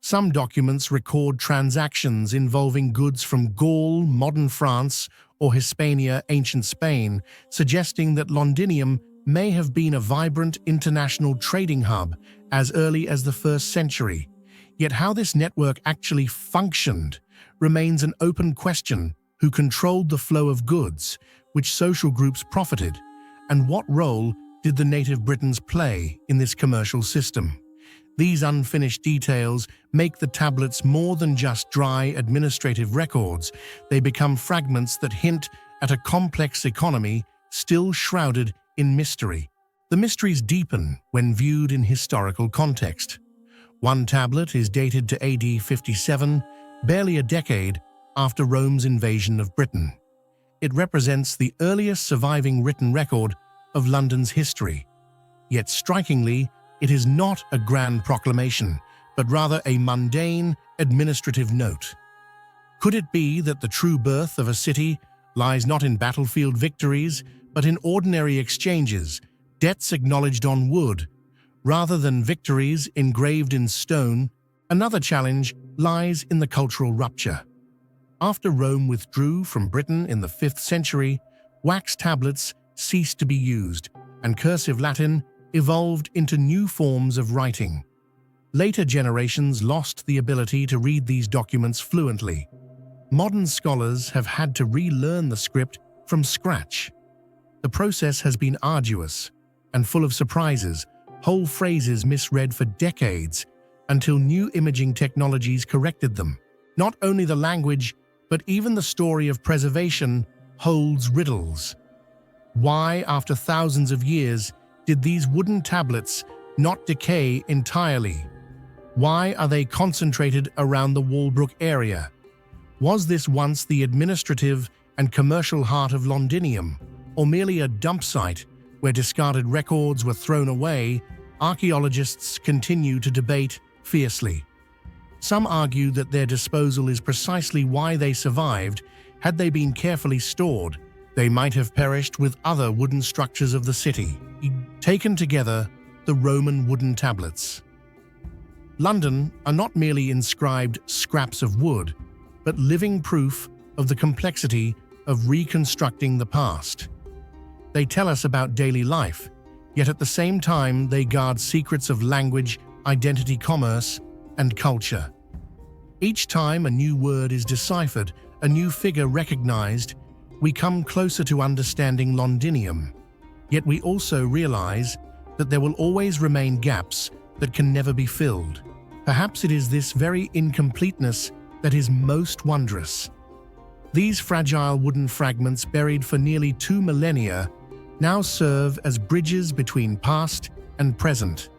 Some documents record transactions involving goods from Gaul, modern France, or Hispania, ancient Spain, suggesting that Londinium may have been a vibrant international trading hub as early as the 1st century. Yet how this network actually functioned remains an open question. Who controlled the flow of goods, which social groups profited, and what role did the native Britons play in this commercial system? These unfinished details make the tablets more than just dry administrative records. They become fragments that hint at a complex economy still shrouded in mystery. The mysteries deepen when viewed in historical context. One tablet is dated to AD 57, barely a decade after Rome's invasion of Britain. It represents the earliest surviving written record of London's history. Yet strikingly, it is not a grand proclamation, but rather a mundane, administrative note. Could it be that the true birth of a city lies not in battlefield victories, but in ordinary exchanges, debts acknowledged on wood, rather than victories engraved in stone? Another challenge lies in the cultural rupture. After Rome withdrew from Britain in the 5th century, wax tablets ceased to be used, and cursive Latin evolved into new forms of writing. Later generations lost the ability to read these documents fluently. Modern scholars have had to relearn the script from scratch. The process has been arduous and full of surprises, whole phrases misread for decades until new imaging technologies corrected them. Not only the language, but even the story of preservation holds riddles. Why, after thousands of years, did these wooden tablets not decay entirely? Why are they concentrated around the Walbrook area? Was this once the administrative and commercial heart of Londinium, or merely a dump site where discarded records were thrown away? Archaeologists continue to debate fiercely. Some argue that their disposal is precisely why they survived. Had they been carefully stored, they might have perished with other wooden structures of the city. Taken together, the Roman wooden tablets. London are not merely inscribed scraps of wood, but living proof of the complexity of reconstructing the past. They tell us about daily life, yet at the same time they guard secrets of language, identity, commerce, and culture. Each time a new word is deciphered, a new figure recognized, we come closer to understanding Londinium. Yet we also realize that there will always remain gaps that can never be filled. Perhaps it is this very incompleteness that is most wondrous. These fragile wooden fragments, buried for nearly 2 millennia, now serve as bridges between past and present.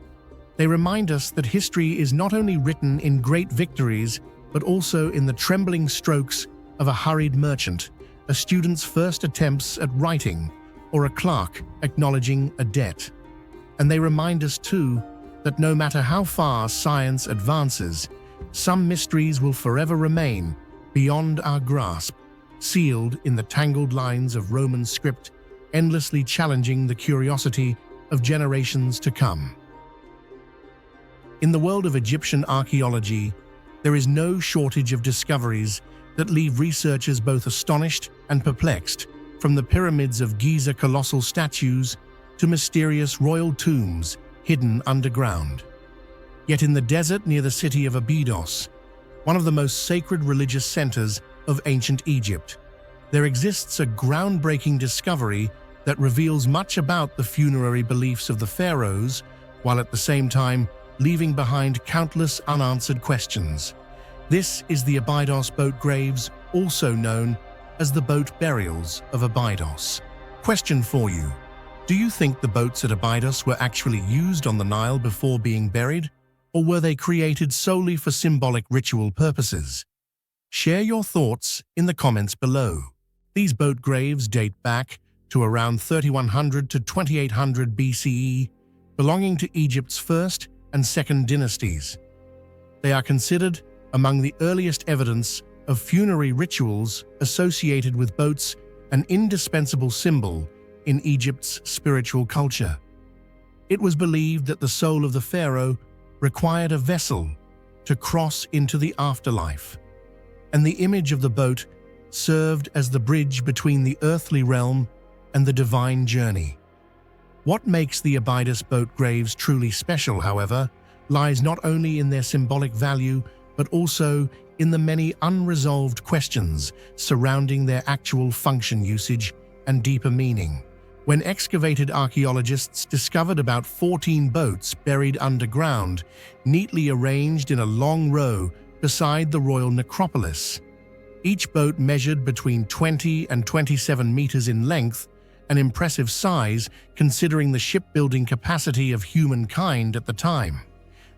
They remind us that history is not only written in great victories, but also in the trembling strokes of a hurried merchant, a student's first attempts at writing, or a clerk acknowledging a debt. And they remind us too that no matter how far science advances, some mysteries will forever remain beyond our grasp, sealed in the tangled lines of Roman script, endlessly challenging the curiosity of generations to come. In the world of Egyptian archaeology, there is no shortage of discoveries that leave researchers both astonished and perplexed, from the pyramids of Giza colossal statues to mysterious royal tombs hidden underground. Yet in the desert near the city of Abydos, one of the most sacred religious centers of ancient Egypt, there exists a groundbreaking discovery that reveals much about the funerary beliefs of the pharaohs, while at the same time leaving behind countless unanswered questions. This is the Abydos boat graves, also known as the boat burials of Abydos. Question for you: do you think the boats at Abydos were actually used on the Nile before being buried, or were they created solely for symbolic ritual purposes? Share your thoughts in the comments below. These boat graves date back to around 3100 to 2800 BCE, belonging to Egypt's first and second dynasties. They are considered among the earliest evidence of funerary rituals associated with boats, an indispensable symbol in Egypt's spiritual culture. It was believed that the soul of the pharaoh required a vessel to cross into the afterlife, and the image of the boat served as the bridge between the earthly realm and the divine journey. What makes the Abydos boat graves truly special, however, lies not only in their symbolic value, but also in the many unresolved questions surrounding their actual function, usage, and deeper meaning. when excavated archaeologists discovered about 14 boats buried underground, neatly arranged in a long row beside the royal necropolis. Each boat measured between 20 and 27 meters in length, an impressive size considering the shipbuilding capacity of humankind at the time.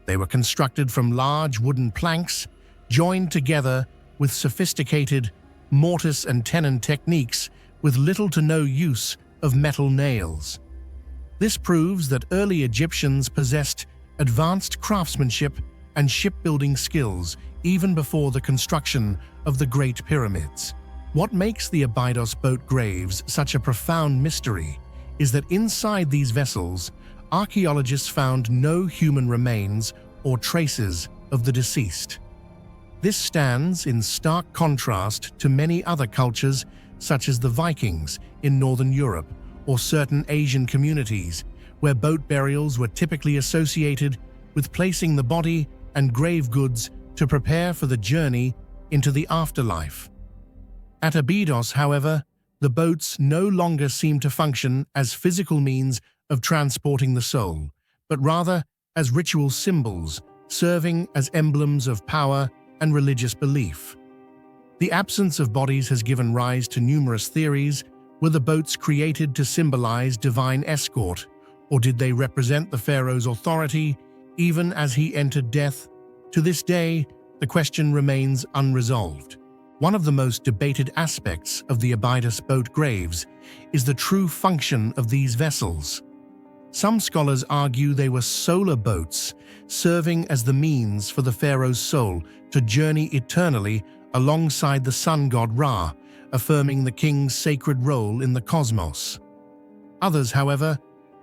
They were constructed from large wooden planks, joined together with sophisticated mortise and tenon techniques with little to no use of metal nails. This proves that early Egyptians possessed advanced craftsmanship and shipbuilding skills even before the construction of the Great Pyramids. What makes the Abydos boat graves such a profound mystery is that inside these vessels, archaeologists found no human remains or traces of the deceased. This stands in stark contrast to many other cultures such as the Vikings in Northern Europe or certain Asian communities, where boat burials were typically associated with placing the body and grave goods to prepare for the journey into the afterlife. At Abydos, however, the boats no longer seem to function as physical means of transporting the soul, but rather as ritual symbols, serving as emblems of power and religious belief. The absence of bodies has given rise to numerous theories. Were the boats created to symbolize divine escort, or did they represent the pharaoh's authority even as he entered death? To this day, the question remains unresolved. One of the most debated aspects of the Abydos boat graves is the true function of these vessels. Some scholars argue they were solar boats, serving as the means for the pharaoh's soul to journey eternally alongside the sun god Ra, affirming the king's sacred role in the cosmos. Others, however,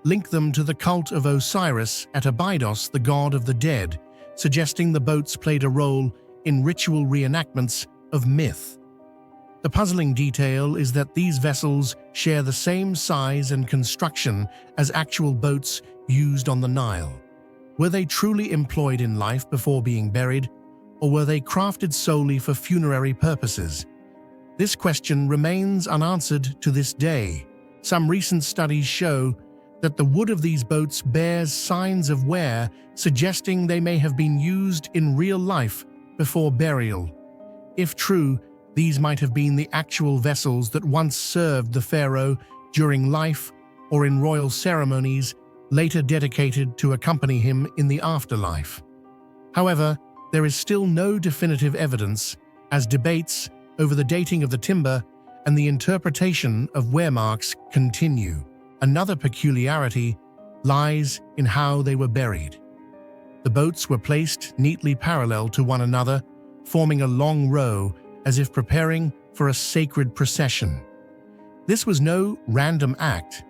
link them to the cult of Osiris at Abydos, the god of the dead, suggesting the boats played a role in ritual reenactments of myth. The puzzling detail is that these vessels share the same size and construction as actual boats used on the Nile. Were they truly employed in life before being buried, or were they crafted solely for funerary purposes? This question remains unanswered to this day. Some recent studies show that the wood of these boats bears signs of wear, suggesting they may have been used in real life before burial. If true, these might have been the actual vessels that once served the pharaoh during life or in royal ceremonies, later dedicated to accompany him in the afterlife. However, there is still no definitive evidence, as debates over the dating of the timber and the interpretation of wear marks continue. Another peculiarity lies in how they were buried. The boats were placed neatly parallel to one another, forming a long row as if preparing for a sacred procession. This was no random act,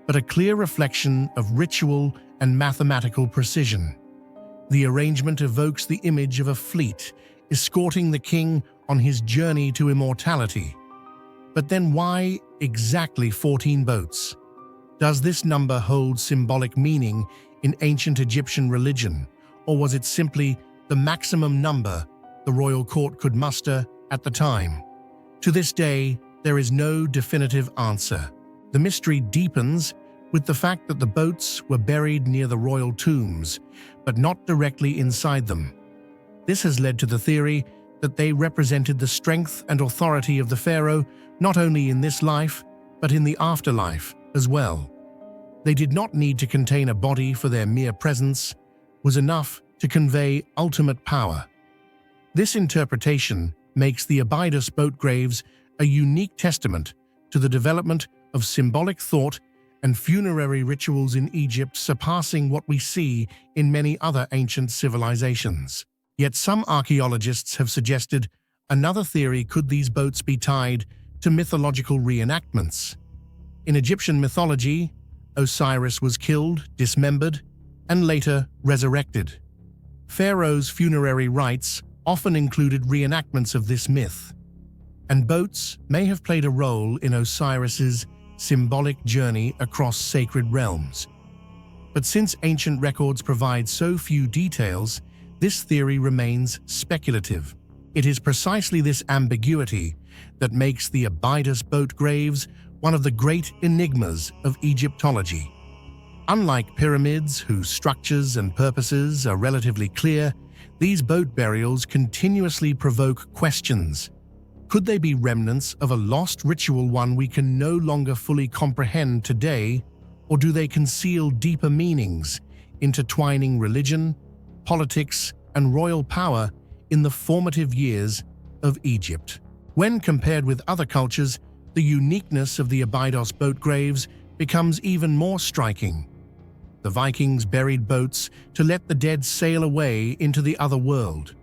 but a clear reflection of ritual and mathematical precision. The arrangement evokes the image of a fleet escorting the king on his journey to immortality. But then why exactly 14 boats? Does this number hold symbolic meaning in ancient Egyptian religion, or was it simply the maximum number the royal court could muster at the time? To this day, there is no definitive answer. The mystery deepens with the fact that the boats were buried near the royal tombs, but not directly inside them. This has led to the theory that they represented the strength and authority of the pharaoh not only in this life, but in the afterlife as well. They did not need to contain a body, for their mere presence was enough to convey ultimate power. This interpretation makes the Abydos boat graves a unique testament to the development of symbolic thought and funerary rituals in Egypt, surpassing what we see in many other ancient civilizations. Yet some archaeologists have suggested another theory: could these boats be tied to mythological reenactments? In Egyptian mythology, Osiris was killed, dismembered, and later resurrected. Pharaoh's funerary rites often included reenactments of this myth, and boats may have played a role in Osiris's symbolic journey across sacred realms. But since ancient records provide so few details, this theory remains speculative. It is precisely this ambiguity that makes the Abydos boat graves one of the great enigmas of Egyptology. Unlike pyramids, whose structures and purposes are relatively clear, these boat burials continuously provoke questions. Could they be remnants of a lost ritual, one we can no longer fully comprehend today, or do they conceal deeper meanings, intertwining religion, politics, and royal power in the formative years of Egypt? When compared with other cultures, the uniqueness of the Abydos boat graves becomes even more striking. The Vikings buried boats to let the dead sail away into the other world.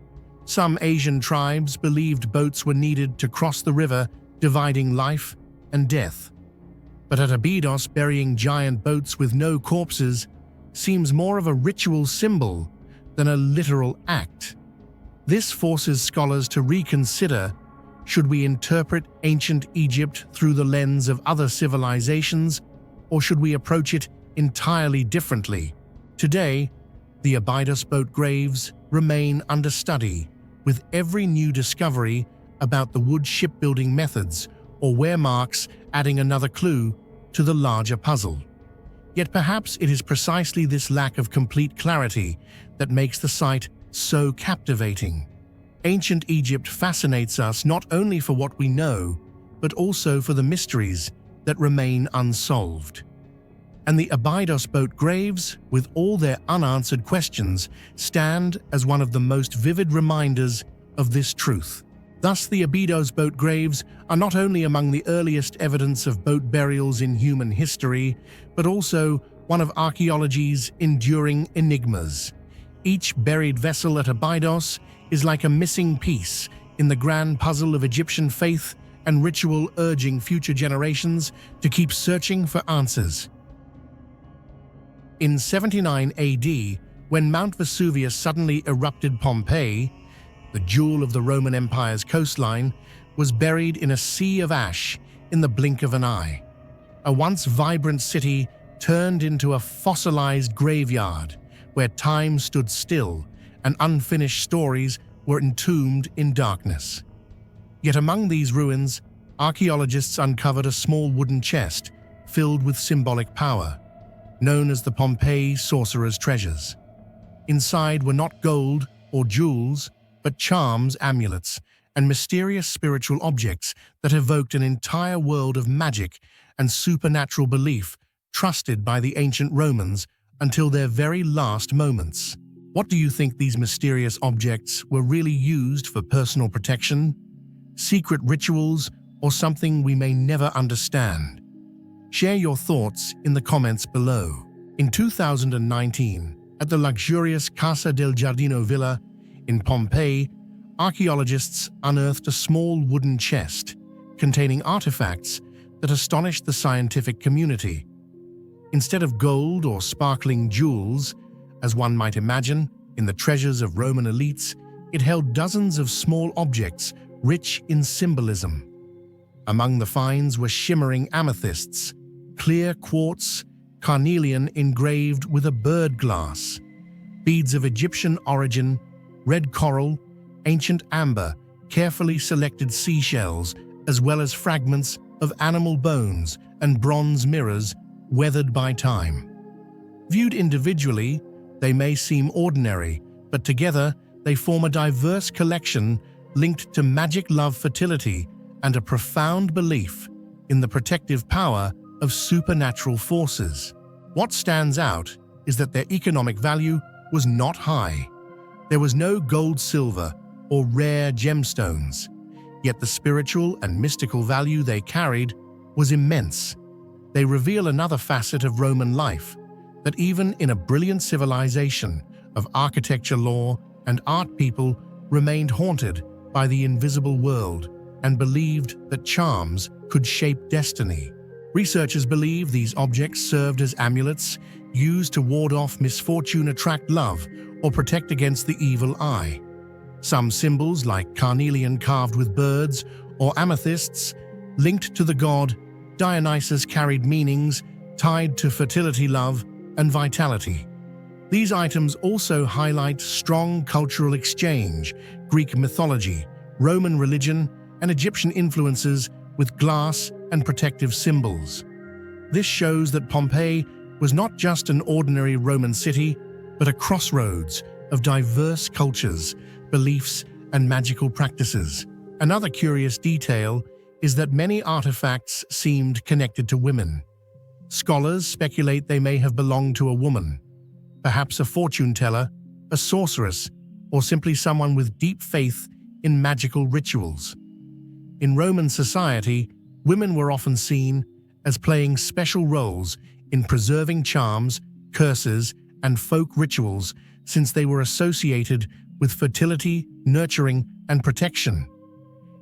Some Asian tribes believed boats were needed to cross the river, dividing life and death. But at Abydos, burying giant boats with no corpses seems more of a ritual symbol than a literal act. This forces scholars to reconsider: should we interpret ancient Egypt through the lens of other civilizations, or should we approach it entirely differently? Today, the Abydos boat graves remain under study, with every new discovery about the wood shipbuilding methods or wear marks adding another clue to the larger puzzle. Yet perhaps it is precisely this lack of complete clarity that makes the site so captivating. Ancient Egypt fascinates us not only for what we know, but also for the mysteries that remain unsolved. And the Abydos boat graves, with all their unanswered questions, stand as one of the most vivid reminders of this truth. Thus, the Abydos boat graves are not only among the earliest evidence of boat burials in human history, but also one of archaeology's enduring enigmas. Each buried vessel at Abydos is like a missing piece in the grand puzzle of Egyptian faith and ritual, urging future generations to keep searching for answers. In 79 AD, when Mount Vesuvius suddenly erupted, Pompeii, the jewel of the Roman Empire's coastline, was buried in a sea of ash in the blink of an eye. A once vibrant city turned into a fossilized graveyard where time stood still and unfinished stories were entombed in darkness. Yet among these ruins, archaeologists uncovered a small wooden chest filled with symbolic power, known as the Pompeii Sorcerer's Treasures. Inside were not gold or jewels, but charms, amulets, and mysterious spiritual objects that evoked an entire world of magic and supernatural belief trusted by the ancient Romans until their very last moments. What do you think these mysterious objects were really used for? Personal protection, secret rituals, or something we may never understand? Share your thoughts in the comments below. In 2019, at the luxurious Casa del Giardino Villa in Pompeii, archaeologists unearthed a small wooden chest containing artifacts that astonished the scientific community. Instead of gold or sparkling jewels, as one might imagine in the treasures of Roman elites, it held dozens of small objects rich in symbolism. Among the finds were shimmering amethysts, clear quartz, carnelian engraved with a bird glass, beads of Egyptian origin, red coral, ancient amber, carefully selected seashells, as well as fragments of animal bones and bronze mirrors weathered by time. Viewed individually, they may seem ordinary, but together they form a diverse collection linked to magic, love, fertility, and a profound belief in the protective power of supernatural forces. What stands out is that their economic value was not high. There was no gold, silver, or rare gemstones, yet the spiritual and mystical value they carried was immense. They reveal another facet of Roman life, that even in a brilliant civilization of architecture, law, and art, people remained haunted by the invisible world and believed that charms could shape destiny. Researchers believe these objects served as amulets used to ward off misfortune, attract love, or protect against the evil eye. Some symbols, like carnelian carved with birds or amethysts linked to the god Dionysus, carried meanings tied to fertility, love, and vitality. These items also highlight strong cultural exchange, Greek mythology, Roman religion, and Egyptian influences with glass and protective symbols. This shows that Pompeii was not just an ordinary Roman city, but a crossroads of diverse cultures, beliefs, and magical practices. Another curious detail is that many artifacts seemed connected to women. Scholars speculate they may have belonged to a woman, perhaps a fortune teller, a sorceress, or simply someone with deep faith in magical rituals. In Roman society, women were often seen as playing special roles in preserving charms, curses, and folk rituals, since they were associated with fertility, nurturing, and protection.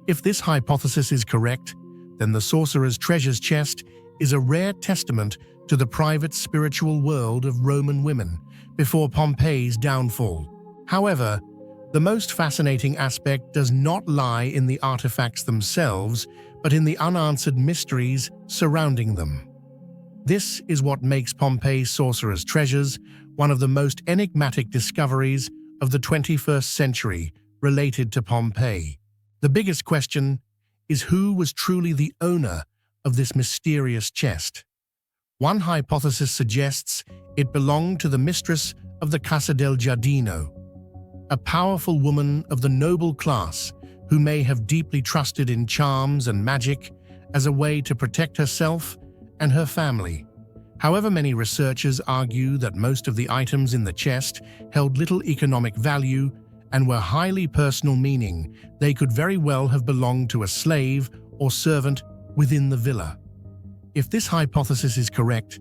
If this hypothesis is correct, then the sorcerer's treasures chest is a rare testament to the private spiritual world of Roman women before Pompeii's downfall. However, the most fascinating aspect does not lie in the artifacts themselves, but in the unanswered mysteries surrounding them. This is what makes Pompeii's sorcerer's treasures one of the most enigmatic discoveries of the 21st century related to Pompeii. The biggest question is who was truly the owner of this mysterious chest. One hypothesis suggests it belonged to the mistress of the Casa del Giardino, a powerful woman of the noble class who may have deeply trusted in charms and magic as a way to protect herself and her family. However, many researchers argue that most of the items in the chest held little economic value and were highly personal, meaning they could very well have belonged to a slave or servant within the villa. If this hypothesis is correct,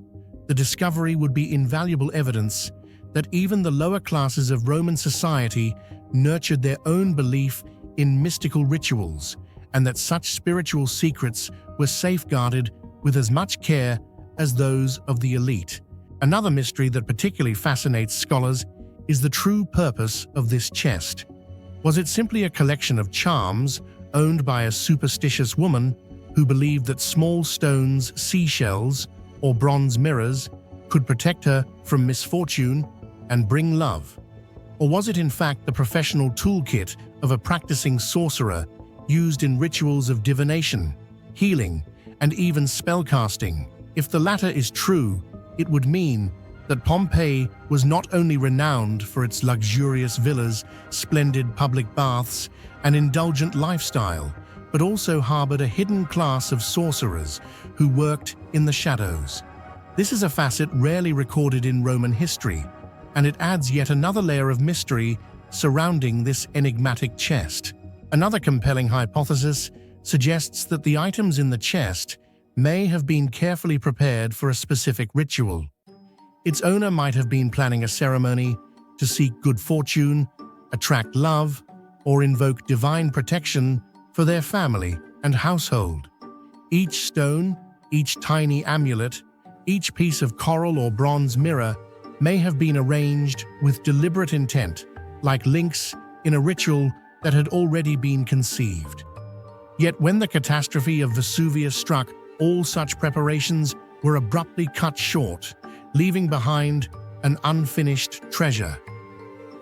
the discovery would be invaluable evidence that even the lower classes of Roman society nurtured their own belief in mystical rituals, and that such spiritual secrets were safeguarded with as much care as those of the elite. Another mystery that particularly fascinates scholars is the true purpose of this chest. Was it simply a collection of charms owned by a superstitious woman who believed that small stones, seashells, or bronze mirrors could protect her from misfortune and bring love? Or was it in fact the professional toolkit of a practicing sorcerer used in rituals of divination, healing, and even spellcasting? If the latter is true, it would mean that Pompeii was not only renowned for its luxurious villas, splendid public baths, and indulgent lifestyle, but also harbored a hidden class of sorcerers who worked in the shadows. This is a facet rarely recorded in Roman history, and it adds yet another layer of mystery surrounding this enigmatic chest. Another compelling hypothesis suggests that the items in the chest may have been carefully prepared for a specific ritual. Its owner might have been planning a ceremony to seek good fortune, attract love, or invoke divine protection for their family and household. Each stone, each tiny amulet, each piece of coral or bronze mirror may have been arranged with deliberate intent, like links in a ritual that had already been conceived. Yet when the catastrophe of Vesuvius struck, all such preparations were abruptly cut short, leaving behind an unfinished treasure.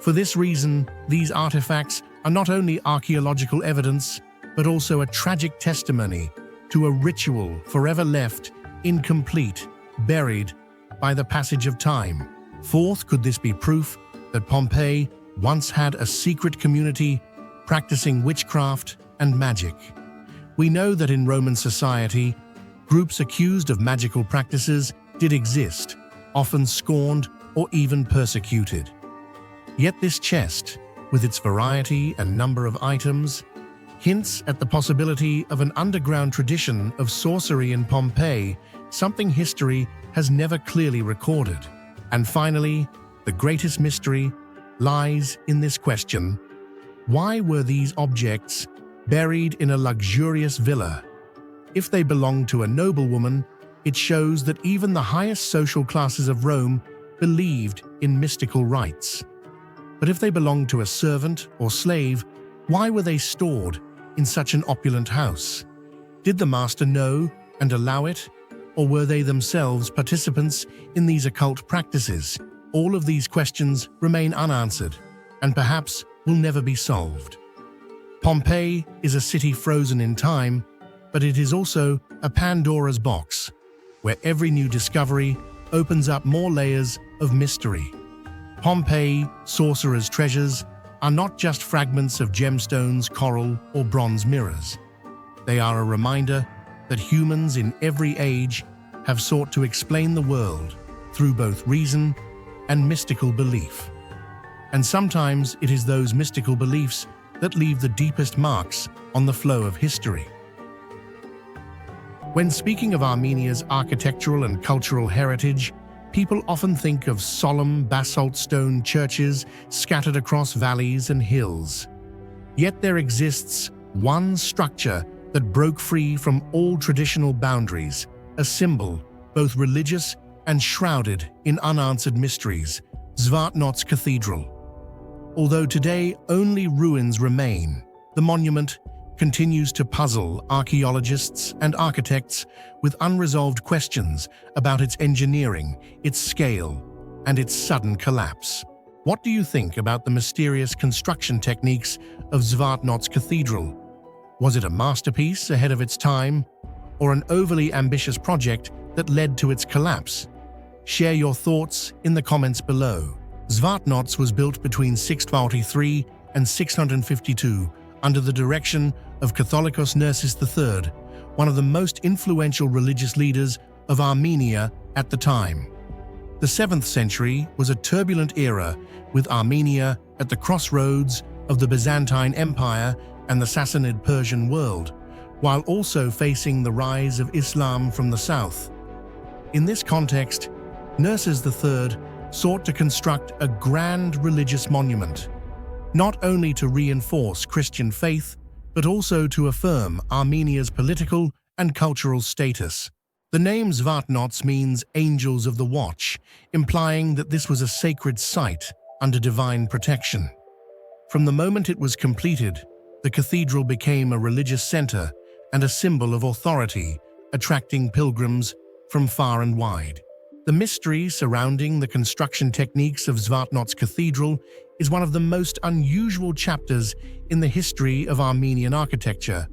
For this reason, these artifacts are not only archaeological evidence, but also a tragic testimony to a ritual forever left incomplete, buried by the passage of time. Fourth, could this be proof that Pompeii once had a secret community practicing witchcraft and magic? We know that in Roman society, groups accused of magical practices did exist, often scorned or even persecuted. Yet this chest, with its variety and number of items, hints at the possibility of an underground tradition of sorcery in Pompeii, something history has never clearly recorded. And finally, the greatest mystery lies in this question: why were these objects buried in a luxurious villa? If they belonged to a noblewoman, it shows that even the highest social classes of Rome believed in mystical rites. But if they belonged to a servant or slave, why were they stored in such an opulent house? Did the master know and allow it, or were they themselves participants in these occult practices? All of these questions remain unanswered, and perhaps will never be solved. Pompeii is a city frozen in time, but it is also a Pandora's box, where every new discovery opens up more layers of mystery. Pompeii, sorcerers' treasures, are not just fragments of gemstones, coral, or bronze mirrors. They are a reminder that humans in every age have sought to explain the world through both reason and mystical belief. And sometimes it is those mystical beliefs that leave the deepest marks on the flow of history. When speaking of Armenia's architectural and cultural heritage, people often think of solemn basalt stone churches scattered across valleys and hills. Yet there exists one structure that broke free from all traditional boundaries, a symbol both religious and shrouded in unanswered mysteries, Zvartnots Cathedral. Although today only ruins remain, the monument continues to puzzle archaeologists and architects with unresolved questions about its engineering, its scale, and its sudden collapse. What do you think about the mysterious construction techniques of Zvartnots Cathedral? Was it a masterpiece ahead of its time, or an overly ambitious project that led to its collapse? Share your thoughts in the comments below. Zvartnots was built between 643 and 652 under the direction of Catholicos Nerses III, one of the most influential religious leaders of Armenia at the time. The 7th century was a turbulent era, with Armenia at the crossroads of the Byzantine Empire and the Sassanid Persian world, while also facing the rise of Islam from the south. In this context, Nerses III sought to construct a grand religious monument, not only to reinforce Christian faith, but also to affirm Armenia's political and cultural status. The name Zvartnots means angels of the watch, implying that this was a sacred site under divine protection. From the moment it was completed, the cathedral became a religious center and a symbol of authority, attracting pilgrims from far and wide. The mystery surrounding the construction techniques of Zvartnots Cathedral is one of the most unusual chapters in the history of Armenian architecture,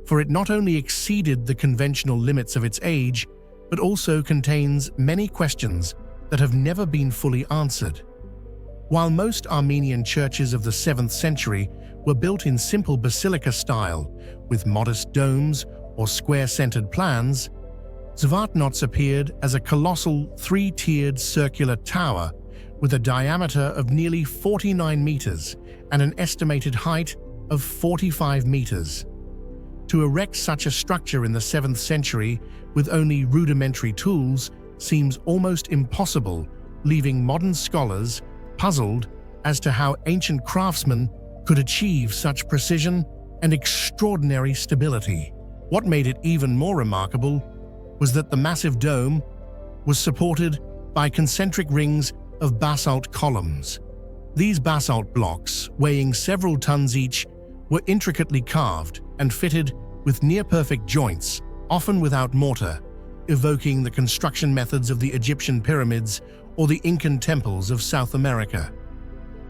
for it not only exceeded the conventional limits of its age, but also contains many questions that have never been fully answered. While most Armenian churches of the 7th century were built in simple basilica style, with modest domes or square-centered plans, Zvartnots appeared as a colossal three-tiered circular tower with a diameter of nearly 49 meters and an estimated height of 45 meters. To erect such a structure in the 7th century with only rudimentary tools seems almost impossible, leaving modern scholars puzzled as to how ancient craftsmen could achieve such precision and extraordinary stability. What made it even more remarkable was that the massive dome was supported by concentric rings of basalt columns. These basalt blocks, weighing several tons each, were intricately carved and fitted with near-perfect joints, often without mortar, evoking the construction methods of the Egyptian pyramids or the Incan temples of South America.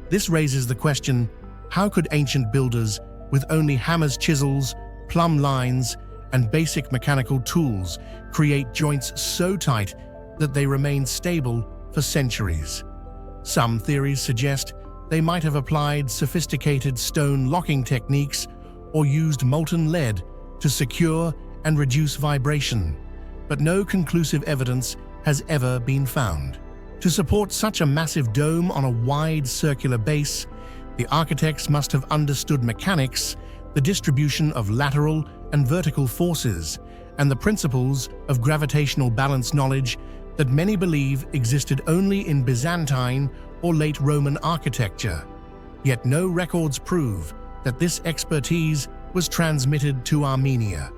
This raises the question, how could ancient builders, with only hammers, chisels, plumb lines, and basic mechanical tools, create joints so tight that they remain stable for centuries? Some theories suggest they might have applied sophisticated stone locking techniques or used molten lead to secure and reduce vibration, but no conclusive evidence has ever been found. To support such a massive dome on a wide circular base, the architects must have understood mechanics, the distribution of lateral and vertical forces, and the principles of gravitational balance, knowledge that many believe existed only in Byzantine or late Roman architecture. Yet no records prove that this expertise was transmitted to Armenia.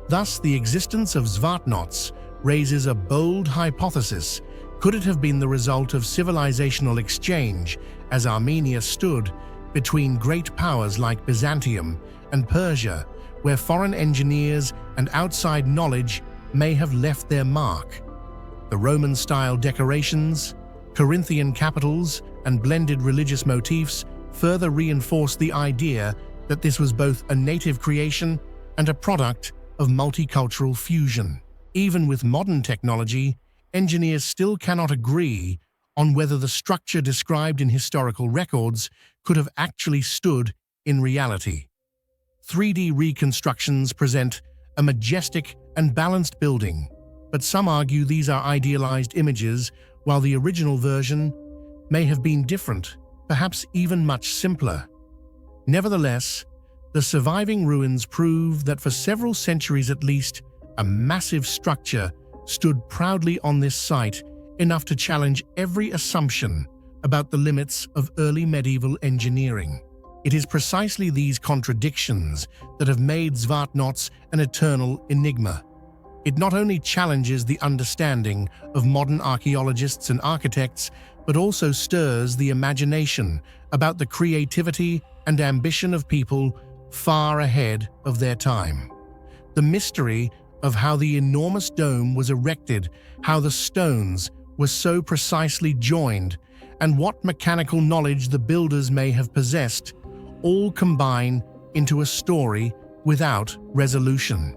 Thus, the existence of Zvartnots raises a bold hypothesis. Could it have been the result of civilizational exchange, as Armenia stood between great powers like Byzantium and Persia, where foreign engineers and outside knowledge may have left their mark? The Roman-style decorations, Corinthian capitals, and blended religious motifs further reinforce the idea that this was both a native creation and a product of multicultural fusion. Even with modern technology, engineers still cannot agree on whether the structure described in historical records could have actually stood in reality. 3D reconstructions present a majestic and balanced building, but some argue these are idealized images, while the original version may have been different, perhaps even much simpler. Nevertheless, the surviving ruins prove that for several centuries at least, a massive structure stood proudly on this site, enough to challenge every assumption about the limits of early medieval engineering. It is precisely these contradictions that have made Zvartnots an eternal enigma. It not only challenges the understanding of modern archaeologists and architects, but also stirs the imagination about the creativity and ambition of people far ahead of their time. The mystery of how the enormous dome was erected, how the stones were so precisely joined, and what mechanical knowledge the builders may have possessed, all combine into a story without resolution.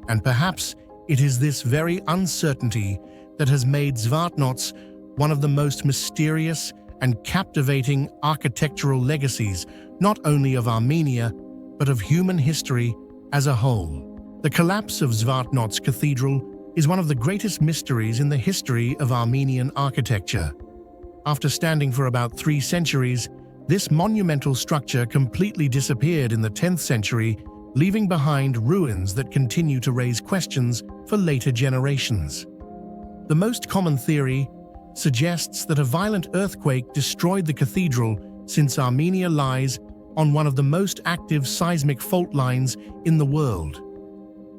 And perhaps it is this very uncertainty that has made Zvartnots one of the most mysterious and captivating architectural legacies, not only of Armenia, but of human history as a whole. The collapse of Zvartnots Cathedral is one of the greatest mysteries in the history of Armenian architecture. After standing for about 3 centuries, this monumental structure completely disappeared in the 10th century, leaving behind ruins that continue to raise questions for later generations. The most common theory suggests that a violent earthquake destroyed the cathedral, since Armenia lies on one of the most active seismic fault lines in the world.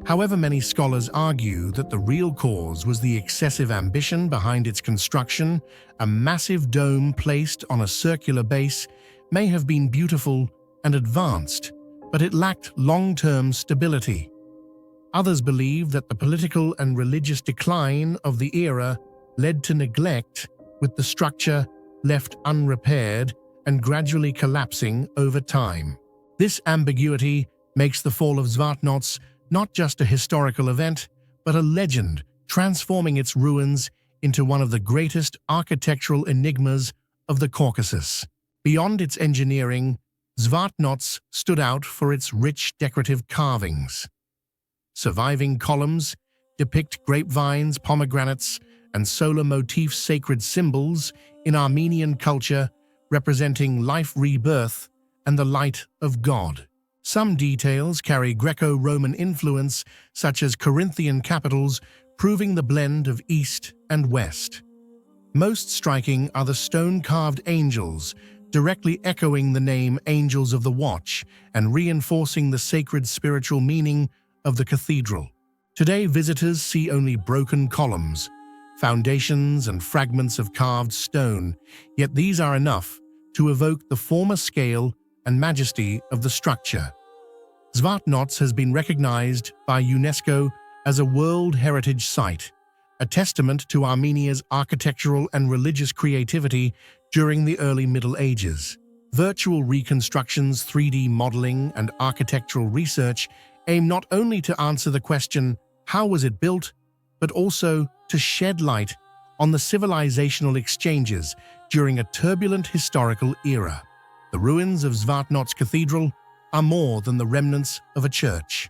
However, many scholars argue that the real cause was the excessive ambition behind its construction. A massive dome placed on a circular base may have been beautiful and advanced, but it lacked long-term stability. Others believe that the political and religious decline of the era led to neglect, with the structure left unrepaired and gradually collapsing over time. This ambiguity makes the fall of Zvartnots not just a historical event, but a legend, transforming its ruins into one of the greatest architectural enigmas of the Caucasus. Beyond its engineering, Zvartnots stood out for its rich decorative carvings. Surviving columns depict grapevines, pomegranates, and solar motif sacred symbols in Armenian culture, representing life rebirth and the light of God. Some details carry Greco-Roman influence, such as Corinthian capitals, proving the blend of East and West. Most striking are the stone-carved angels, directly echoing the name Angels of the Watch and reinforcing the sacred spiritual meaning of the cathedral. Today, visitors see only broken columns, foundations, and fragments of carved stone, yet these are enough to evoke the former scale and majesty of the structure. Zvartnots has been recognized by UNESCO as a World Heritage Site, a testament to Armenia's architectural and religious creativity during the early Middle Ages. Virtual reconstructions, 3D modeling, and architectural research aim not only to answer the question, how was it built, but also to shed light on the civilizational exchanges during a turbulent historical era. The ruins of Zvartnots Cathedral are more than the remnants of a church.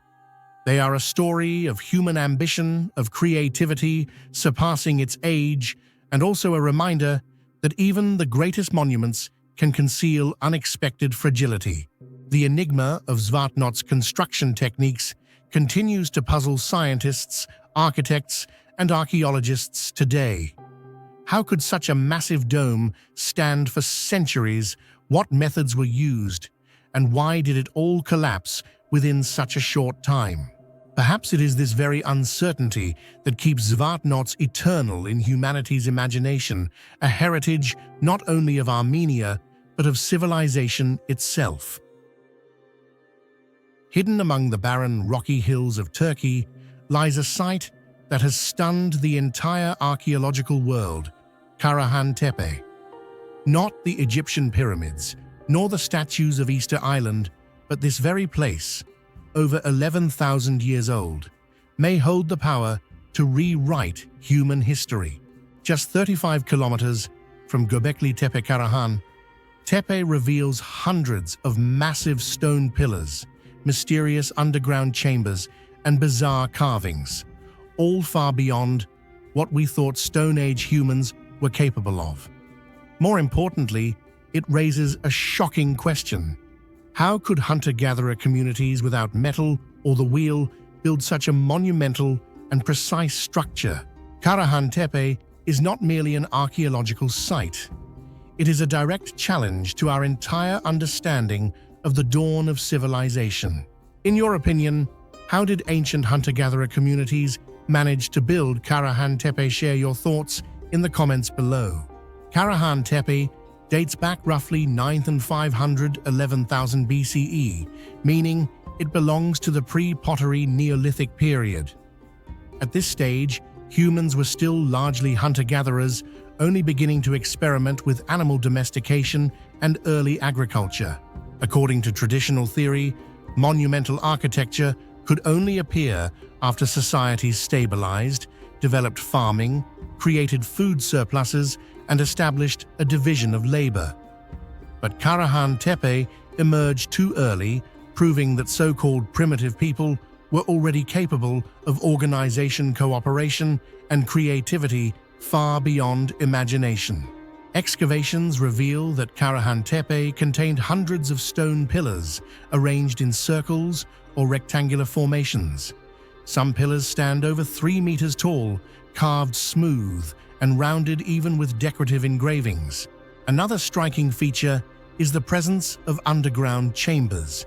They are a story of human ambition, of creativity surpassing its age, and also a reminder that even the greatest monuments can conceal unexpected fragility. The enigma of Zvartnots' construction techniques continues to puzzle scientists, architects, and archaeologists today. How could such a massive dome stand for centuries? What methods were used? And why did it all collapse within such a short time? Perhaps it is this very uncertainty that keeps Zvartnots eternal in humanity's imagination, a heritage not only of Armenia, but of civilization itself. Hidden among the barren, rocky hills of Turkey lies a site that has stunned the entire archaeological world, Karahan Tepe. Not the Egyptian pyramids, nor the statues of Easter Island, but this very place, over 11,000 years old, may hold the power to rewrite human history. Just 35 kilometers from Göbekli Tepe Karahan, Tepe reveals hundreds of massive stone pillars, mysterious underground chambers, and bizarre carvings, all far beyond what we thought Stone Age humans were capable of. More importantly, it raises a shocking question. How could hunter-gatherer communities without metal or the wheel build such a monumental and precise structure? Karahan Tepe is not merely an archaeological site. It is a direct challenge to our entire understanding of the dawn of civilization. In your opinion, how did ancient hunter-gatherer communities manage to build Karahan Tepe? Share your thoughts in the comments below. Karahan Tepe dates back roughly 9th and 511,000 BCE, meaning it belongs to the pre-pottery Neolithic period. At this stage, humans were still largely hunter-gatherers, only beginning to experiment with animal domestication and early agriculture. According to traditional theory, monumental architecture could only appear after societies stabilized, developed farming, created food surpluses, and established a division of labor. But Karahan Tepe emerged too early, proving that so-called primitive people were already capable of organization, cooperation, and creativity far beyond imagination. Excavations reveal that Karahan Tepe contained hundreds of stone pillars arranged in circles or rectangular formations. Some pillars stand over 3 meters tall, carved smooth and rounded even with decorative engravings. Another striking feature is the presence of underground chambers.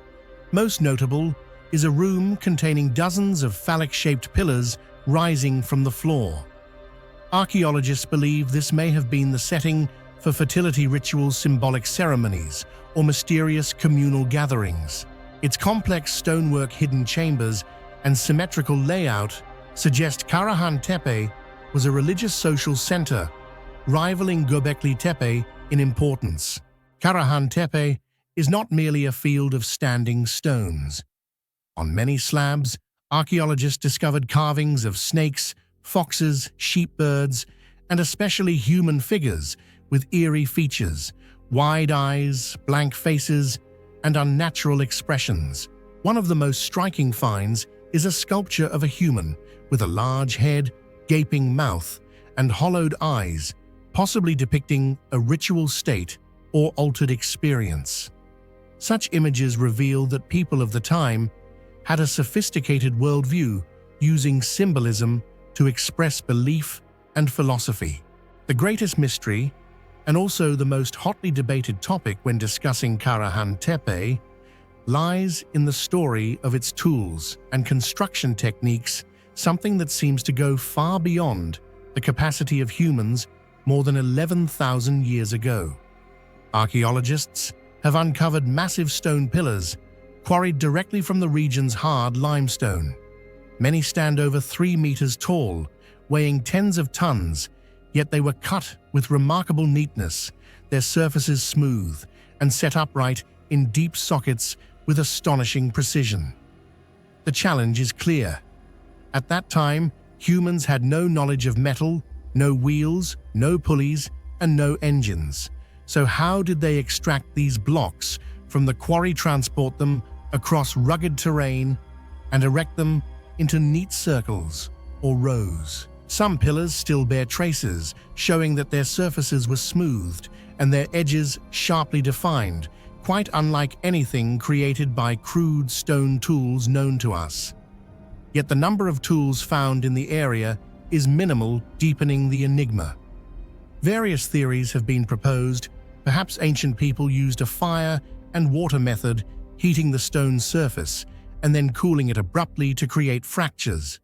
Most notable is a room containing dozens of phallic-shaped pillars rising from the floor. Archaeologists believe this may have been the setting for fertility rituals, symbolic ceremonies, or mysterious communal gatherings. Its complex stonework, hidden chambers, and symmetrical layout suggest Karahan Tepe was a religious social center, rivaling Göbekli Tepe in importance. Karahan Tepe is not merely a field of standing stones. On many slabs, archaeologists discovered carvings of snakes, foxes, sheepbirds, and especially human figures with eerie features, wide eyes, blank faces, and unnatural expressions. One of the most striking finds is a sculpture of a human with a large head, gaping mouth, and hollowed eyes, possibly depicting a ritual state or altered experience. Such images reveal that people of the time had a sophisticated worldview, using symbolism to express belief and philosophy. The greatest mystery, and also the most hotly debated topic when discussing Karahan Tepe, lies in the story of its tools and construction techniques, something that seems to go far beyond the capacity of humans more than 11,000 years ago. Archaeologists have uncovered massive stone pillars quarried directly from the region's hard limestone. Many stand over 3 meters tall, weighing tens of tons, yet they were cut with remarkable neatness, their surfaces smooth and set upright in deep sockets with astonishing precision. The challenge is clear. At that time, humans had no knowledge of metal, no wheels, no pulleys, and no engines. So how did they extract these blocks from the quarry, transport them across rugged terrain, and erect them into neat circles or rows? Some pillars still bear traces, showing that their surfaces were smoothed and their edges sharply defined, quite unlike anything created by crude stone tools known to us. Yet the number of tools found in the area is minimal, deepening the enigma. Various theories have been proposed. Perhaps ancient people used a fire and water method, heating the stone surface and then cooling it abruptly to create fractures.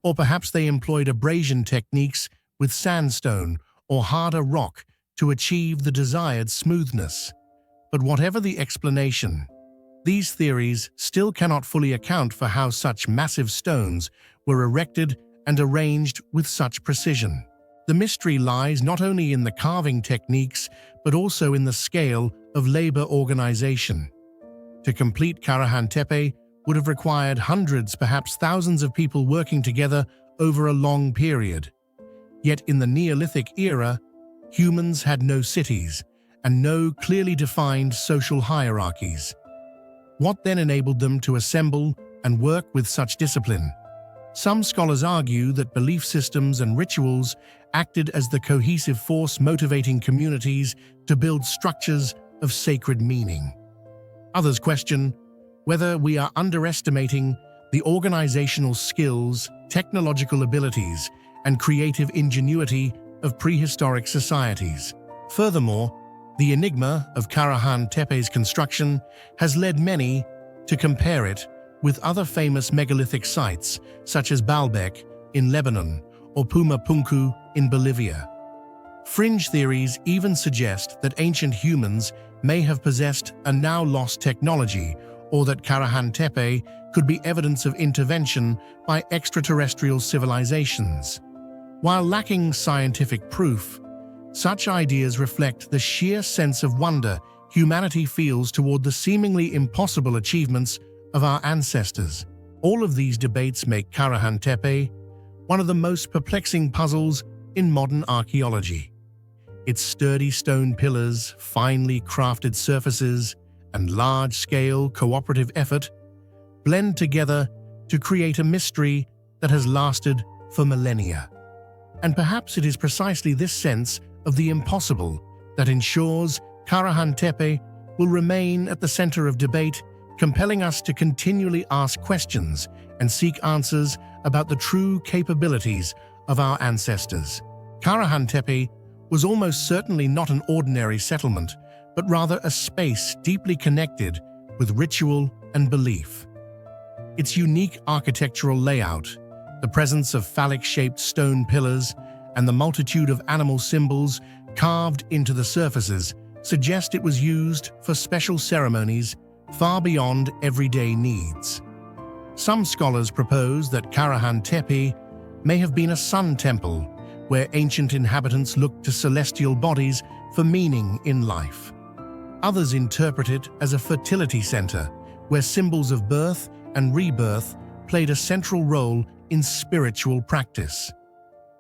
Or perhaps they employed abrasion techniques with sandstone or harder rock to achieve the desired smoothness. But whatever the explanation, these theories still cannot fully account for how such massive stones were erected and arranged with such precision. The mystery lies not only in the carving techniques, but also in the scale of labor organization. To complete Karahan Tepe, would have required hundreds, perhaps thousands of people working together over a long period. Yet in the Neolithic era, humans had no cities and no clearly defined social hierarchies. What then enabled them to assemble and work with such discipline? Some scholars argue that belief systems and rituals acted as the cohesive force motivating communities to build structures of sacred meaning. Others question whether we are underestimating the organizational skills, technological abilities, and creative ingenuity of prehistoric societies. Furthermore, the enigma of Karahan Tepe's construction has led many to compare it with other famous megalithic sites such as Baalbek in Lebanon or Puma Punku in Bolivia. Fringe theories even suggest that ancient humans may have possessed a now-lost technology, or that Karahan Tepe could be evidence of intervention by extraterrestrial civilizations. While lacking scientific proof, such ideas reflect the sheer sense of wonder humanity feels toward the seemingly impossible achievements of our ancestors. All of these debates make Karahan Tepe one of the most perplexing puzzles in modern archaeology. Its sturdy stone pillars, finely crafted surfaces, and large-scale cooperative effort blend together to create a mystery that has lasted for millennia. And perhaps it is precisely this sense of the impossible that ensures Karahan Tepe will remain at the center of debate, compelling us to continually ask questions and seek answers about the true capabilities of our ancestors. Karahan Tepe was almost certainly not an ordinary settlement, but rather a space deeply connected with ritual and belief. Its unique architectural layout, the presence of phallic-shaped stone pillars, and the multitude of animal symbols carved into the surfaces suggest it was used for special ceremonies far beyond everyday needs. Some scholars propose that Karahan Tepe may have been a sun temple, where ancient inhabitants looked to celestial bodies for meaning in life. Others interpret it as a fertility center, where symbols of birth and rebirth played a central role in spiritual practice.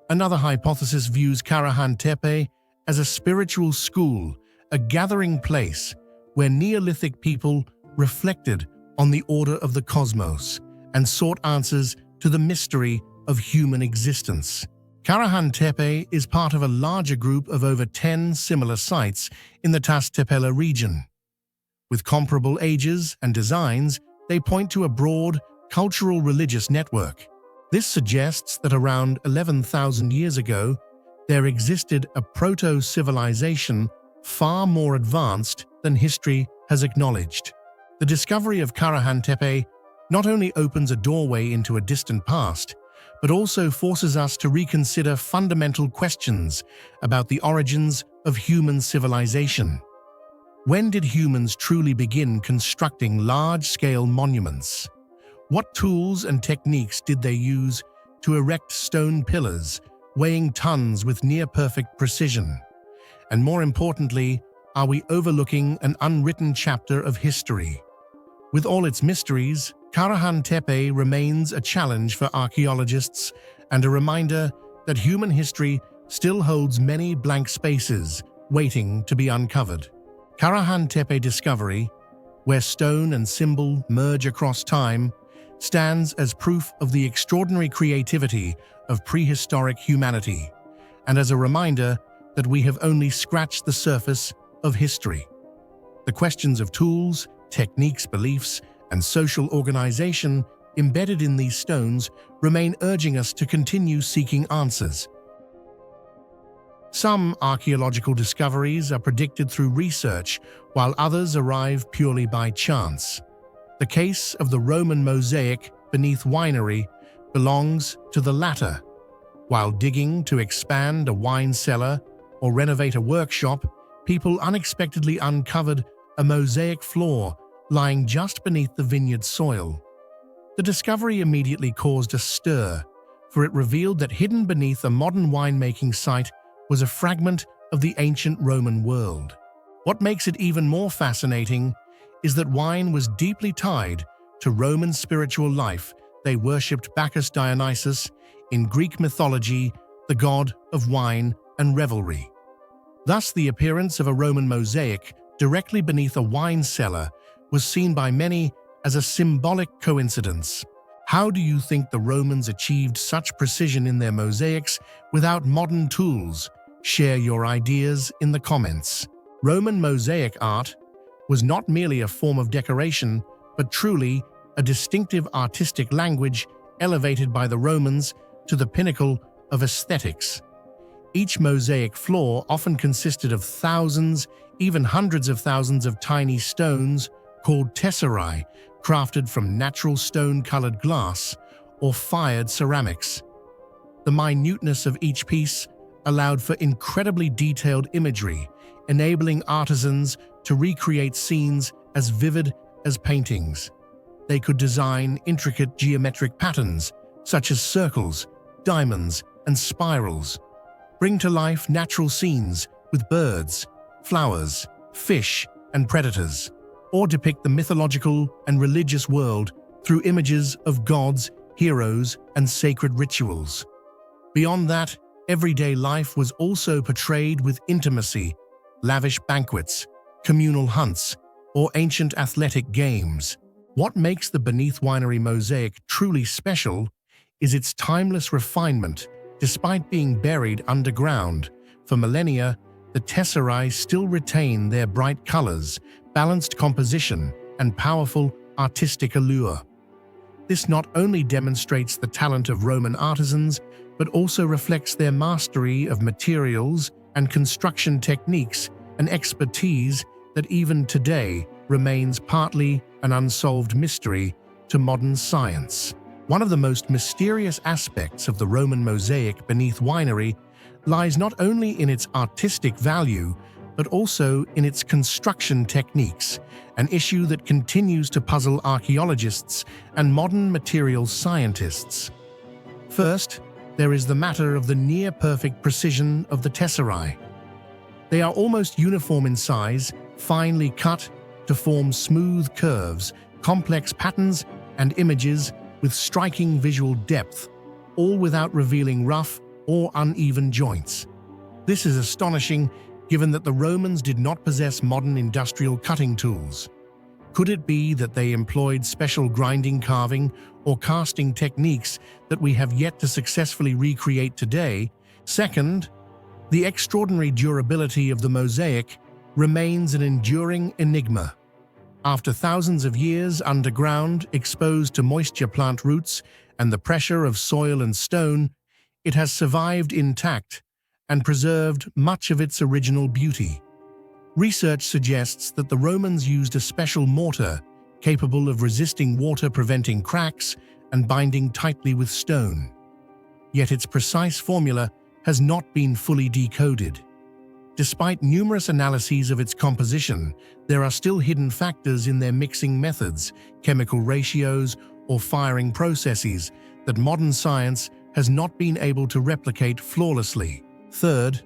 Another hypothesis views Karahan Tepe as a spiritual school, a gathering place where Neolithic people reflected on the order of the cosmos and sought answers to the mystery of human existence. Karahan Tepe is part of a larger group of over 10 similar sites in the Tas Tepela region. With comparable ages and designs, they point to a broad, cultural religious network. This suggests that around 11,000 years ago, there existed a proto-civilization far more advanced than history has acknowledged. The discovery of Karahan Tepe not only opens a doorway into a distant past, but also forces us to reconsider fundamental questions about the origins of human civilization. When did humans truly begin constructing large-scale monuments? What tools and techniques did they use to erect stone pillars, weighing tons with near-perfect precision? And more importantly, are we overlooking an unwritten chapter of history? With all its mysteries, Karahan Tepe remains a challenge for archaeologists and a reminder that human history still holds many blank spaces waiting to be uncovered. Karahan Tepe discovery, where stone and symbol merge across time, stands as proof of the extraordinary creativity of prehistoric humanity, and as a reminder that we have only scratched the surface of history. The questions of tools, techniques, beliefs, and social organization embedded in these stones remain, urging us to continue seeking answers. Some archaeological discoveries are predicted through research, while others arrive purely by chance. The case of the Roman mosaic beneath winery belongs to the latter. While digging to expand a wine cellar or renovate a workshop, people unexpectedly uncovered a mosaic floor lying just beneath the vineyard soil. The discovery immediately caused a stir, for it revealed that hidden beneath a modern winemaking site was a fragment of the ancient Roman world. What makes it even more fascinating is that wine was deeply tied to Roman spiritual life, they worshipped Bacchus Dionysus, in Greek mythology, the god of wine and revelry. Thus, the appearance of a Roman mosaic directly beneath a wine cellar was seen by many as a symbolic coincidence. How do you think the Romans achieved such precision in their mosaics without modern tools? Share your ideas in the comments. Roman mosaic art was not merely a form of decoration, but truly a distinctive artistic language elevated by the Romans to the pinnacle of aesthetics. Each mosaic floor often consisted of thousands, even hundreds of thousands of tiny stones called tesserae, crafted from natural stone-colored glass or fired ceramics. The minuteness of each piece allowed for incredibly detailed imagery, enabling artisans to recreate scenes as vivid as paintings. They could design intricate geometric patterns, such as circles, diamonds, and spirals, bring to life natural scenes with birds, flowers, fish, and predators, or depict the mythological and religious world through images of gods, heroes, and sacred rituals. Beyond that, everyday life was also portrayed with intimacy, lavish banquets, communal hunts, or ancient athletic games. What makes the Beneath Winery mosaic truly special is its timeless refinement. Despite being buried underground for millennia, the tesserae still retain their bright colors, balanced composition, and powerful artistic allure. This not only demonstrates the talent of Roman artisans, but also reflects their mastery of materials and construction techniques, an expertise that even today remains partly an unsolved mystery to modern science. One of the most mysterious aspects of the Roman mosaic Beneath Winery lies not only in its artistic value, but also in its construction techniques, an issue that continues to puzzle archaeologists and modern materials scientists. First, there is the matter of the near-perfect precision of the tesserae. They are almost uniform in size, finely cut to form smooth curves, complex patterns, and images with striking visual depth, all without revealing rough or uneven joints. This is astonishing given that the Romans did not possess modern industrial cutting tools. Could it be that they employed special grinding, carving, or casting techniques that we have yet to successfully recreate today? Second, the extraordinary durability of the mosaic remains an enduring enigma. After thousands of years underground, exposed to moisture, plant roots, and the pressure of soil and stone, it has survived intact and preserved much of its original beauty. Research suggests that the Romans used a special mortar capable of resisting water, preventing cracks, and binding tightly with stone. Yet its precise formula has not been fully decoded. Despite numerous analyses of its composition, there are still hidden factors in their mixing methods, chemical ratios, or firing processes that modern science has not been able to replicate flawlessly. Third,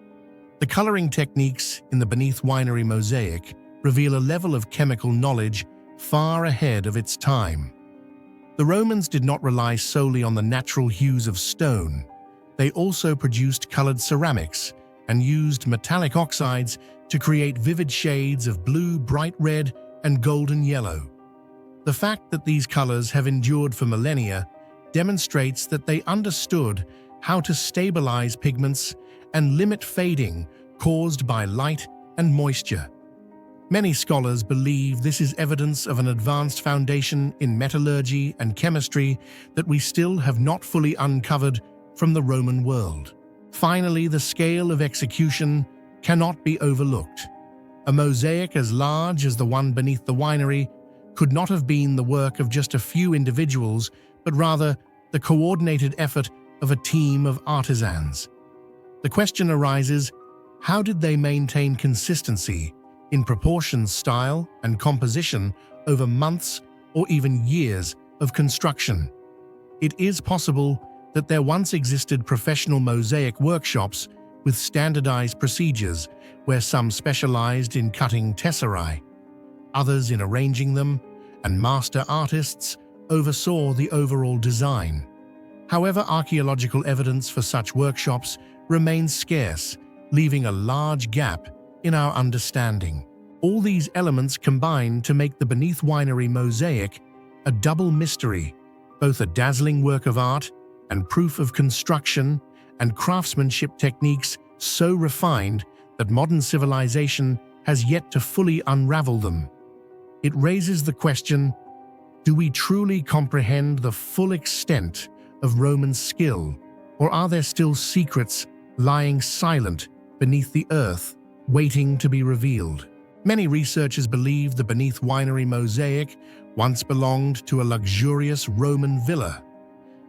the coloring techniques in the Beneath Winery mosaic reveal a level of chemical knowledge far ahead of its time. The Romans did not rely solely on the natural hues of stone. They also produced colored ceramics and used metallic oxides to create vivid shades of blue, bright red, and golden yellow. The fact that these colors have endured for millennia demonstrates that they understood how to stabilize pigments and limit fading caused by light and moisture. Many scholars believe this is evidence of an advanced foundation in metallurgy and chemistry that we still have not fully uncovered from the Roman world. Finally, the scale of execution cannot be overlooked. A mosaic as large as the one beneath the winery could not have been the work of just a few individuals, but rather the coordinated effort of a team of artisans. The question arises, how did they maintain consistency in proportion, style, and composition over months or even years of construction? It is possible that there once existed professional mosaic workshops with standardized procedures where some specialized in cutting tesserae, others in arranging them, and master artists oversaw the overall design. However, archaeological evidence for such workshops remains scarce, leaving a large gap in our understanding. All these elements combine to make the Beneath Winery mosaic a double mystery, both a dazzling work of art and proof of construction and craftsmanship techniques so refined that modern civilization has yet to fully unravel them. It raises the question, do we truly comprehend the full extent of Roman skill, or are there still secrets lying silent beneath the earth, waiting to be revealed? Many researchers believe the Beneath Winery mosaic once belonged to a luxurious Roman villa.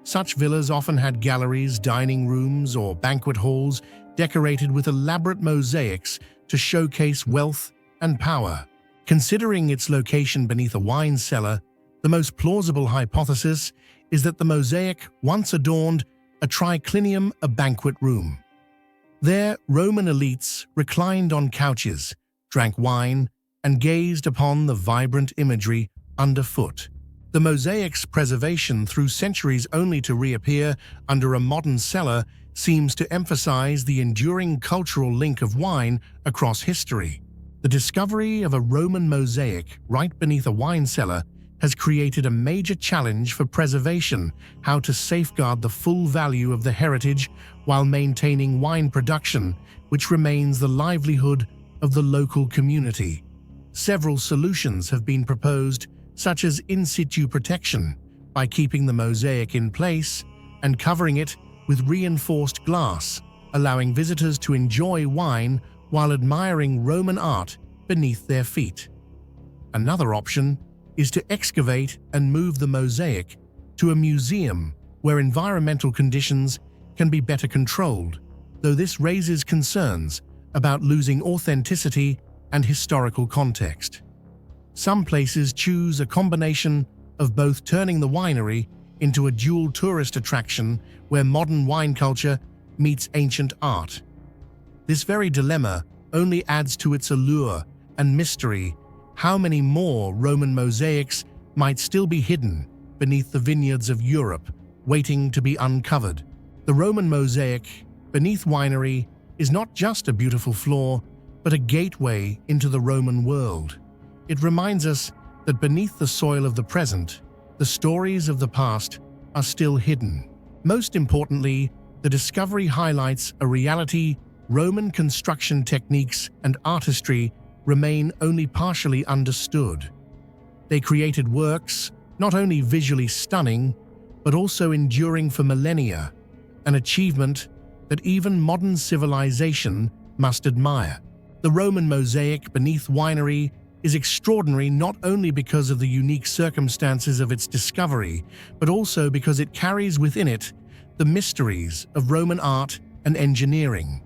Such villas often had galleries, dining rooms, or banquet halls decorated with elaborate mosaics to showcase wealth and power. Considering its location beneath a wine cellar, the most plausible hypothesis is that the mosaic once adorned a triclinium, a banquet room. There, Roman elites reclined on couches, drank wine, and gazed upon the vibrant imagery underfoot. The mosaic's preservation through centuries only to reappear under a modern cellar seems to emphasize the enduring cultural link of wine across history. The discovery of a Roman mosaic right beneath a wine cellar has created a major challenge for preservation: how to safeguard the full value of the heritage while maintaining wine production, which remains the livelihood of the local community. Several solutions have been proposed, such as in situ protection, by keeping the mosaic in place and covering it with reinforced glass, allowing visitors to enjoy wine while admiring Roman art beneath their feet. Another option is to excavate and move the mosaic to a museum where environmental conditions can be better controlled, though this raises concerns about losing authenticity and historical context. Some places choose a combination of both, turning the winery into a dual tourist attraction where modern wine culture meets ancient art. This very dilemma only adds to its allure and mystery. How many more Roman mosaics might still be hidden beneath the vineyards of Europe, waiting to be uncovered? The Roman mosaic Beneath Winery is not just a beautiful floor, but a gateway into the Roman world. It reminds us that beneath the soil of the present, the stories of the past are still hidden. Most importantly, the discovery highlights a reality: Roman construction techniques and artistry remain only partially understood. They created works not only visually stunning, but also enduring for millennia, an achievement that even modern civilization must admire. The Roman mosaic Beneath Winery is extraordinary not only because of the unique circumstances of its discovery, but also because it carries within it the mysteries of Roman art and engineering.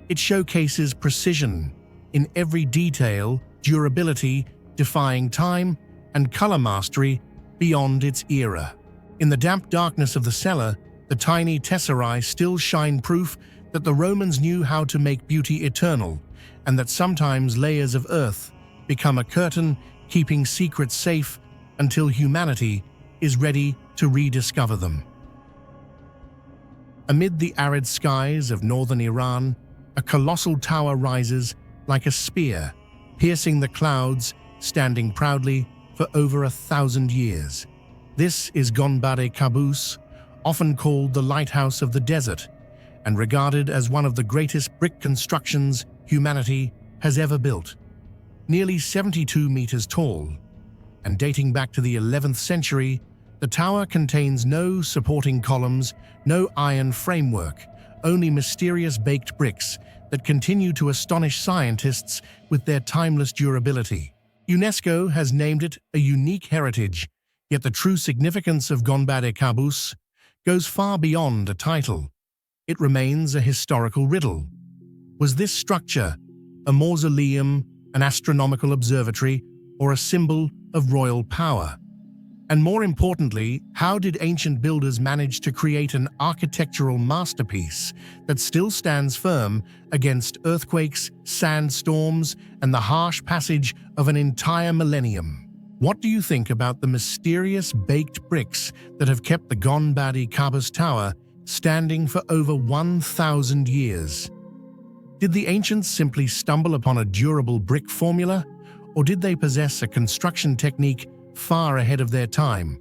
It showcases precision in every detail, durability, defying time, and color mastery beyond its era. In the damp darkness of the cellar, the tiny tesserae still shine proof that the Romans knew how to make beauty eternal, and that sometimes layers of earth become a curtain, keeping secrets safe until humanity is ready to rediscover them. Amid the arid skies of northern Iran, a colossal tower rises like a spear, piercing the clouds, standing proudly for over 1,000 years. This is Gonbad-e Qaboos, often called the Lighthouse of the Desert, and regarded as one of the greatest brick constructions humanity has ever built. Nearly 72 meters tall, and dating back to the 11th century, the tower contains no supporting columns, no iron framework, only mysterious baked bricks that continue to astonish scientists with their timeless durability. UNESCO has named it a unique heritage, yet the true significance of Gonbad-e Qaboos goes far beyond a title. It remains a historical riddle. Was this structure a mausoleum, an astronomical observatory, or a symbol of royal power? And more importantly, how did ancient builders manage to create an architectural masterpiece that still stands firm against earthquakes, sandstorms, and the harsh passage of an entire millennium? What do you think about the mysterious baked bricks that have kept the Gonbadi Kabus Tower standing for over 1,000 years? Did the ancients simply stumble upon a durable brick formula, or did they possess a construction technique far ahead of their time?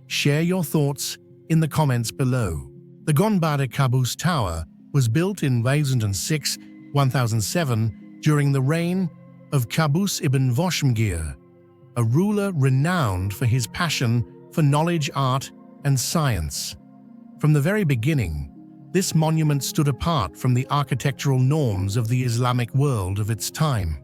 Share your thoughts in the comments below. The Gonbadi Kabus Tower was built in 1006-1007 during the reign of Kabus ibn Voshmgir, a ruler renowned for his passion for knowledge, art, and science. From the very beginning, this monument stood apart from the architectural norms of the Islamic world of its time.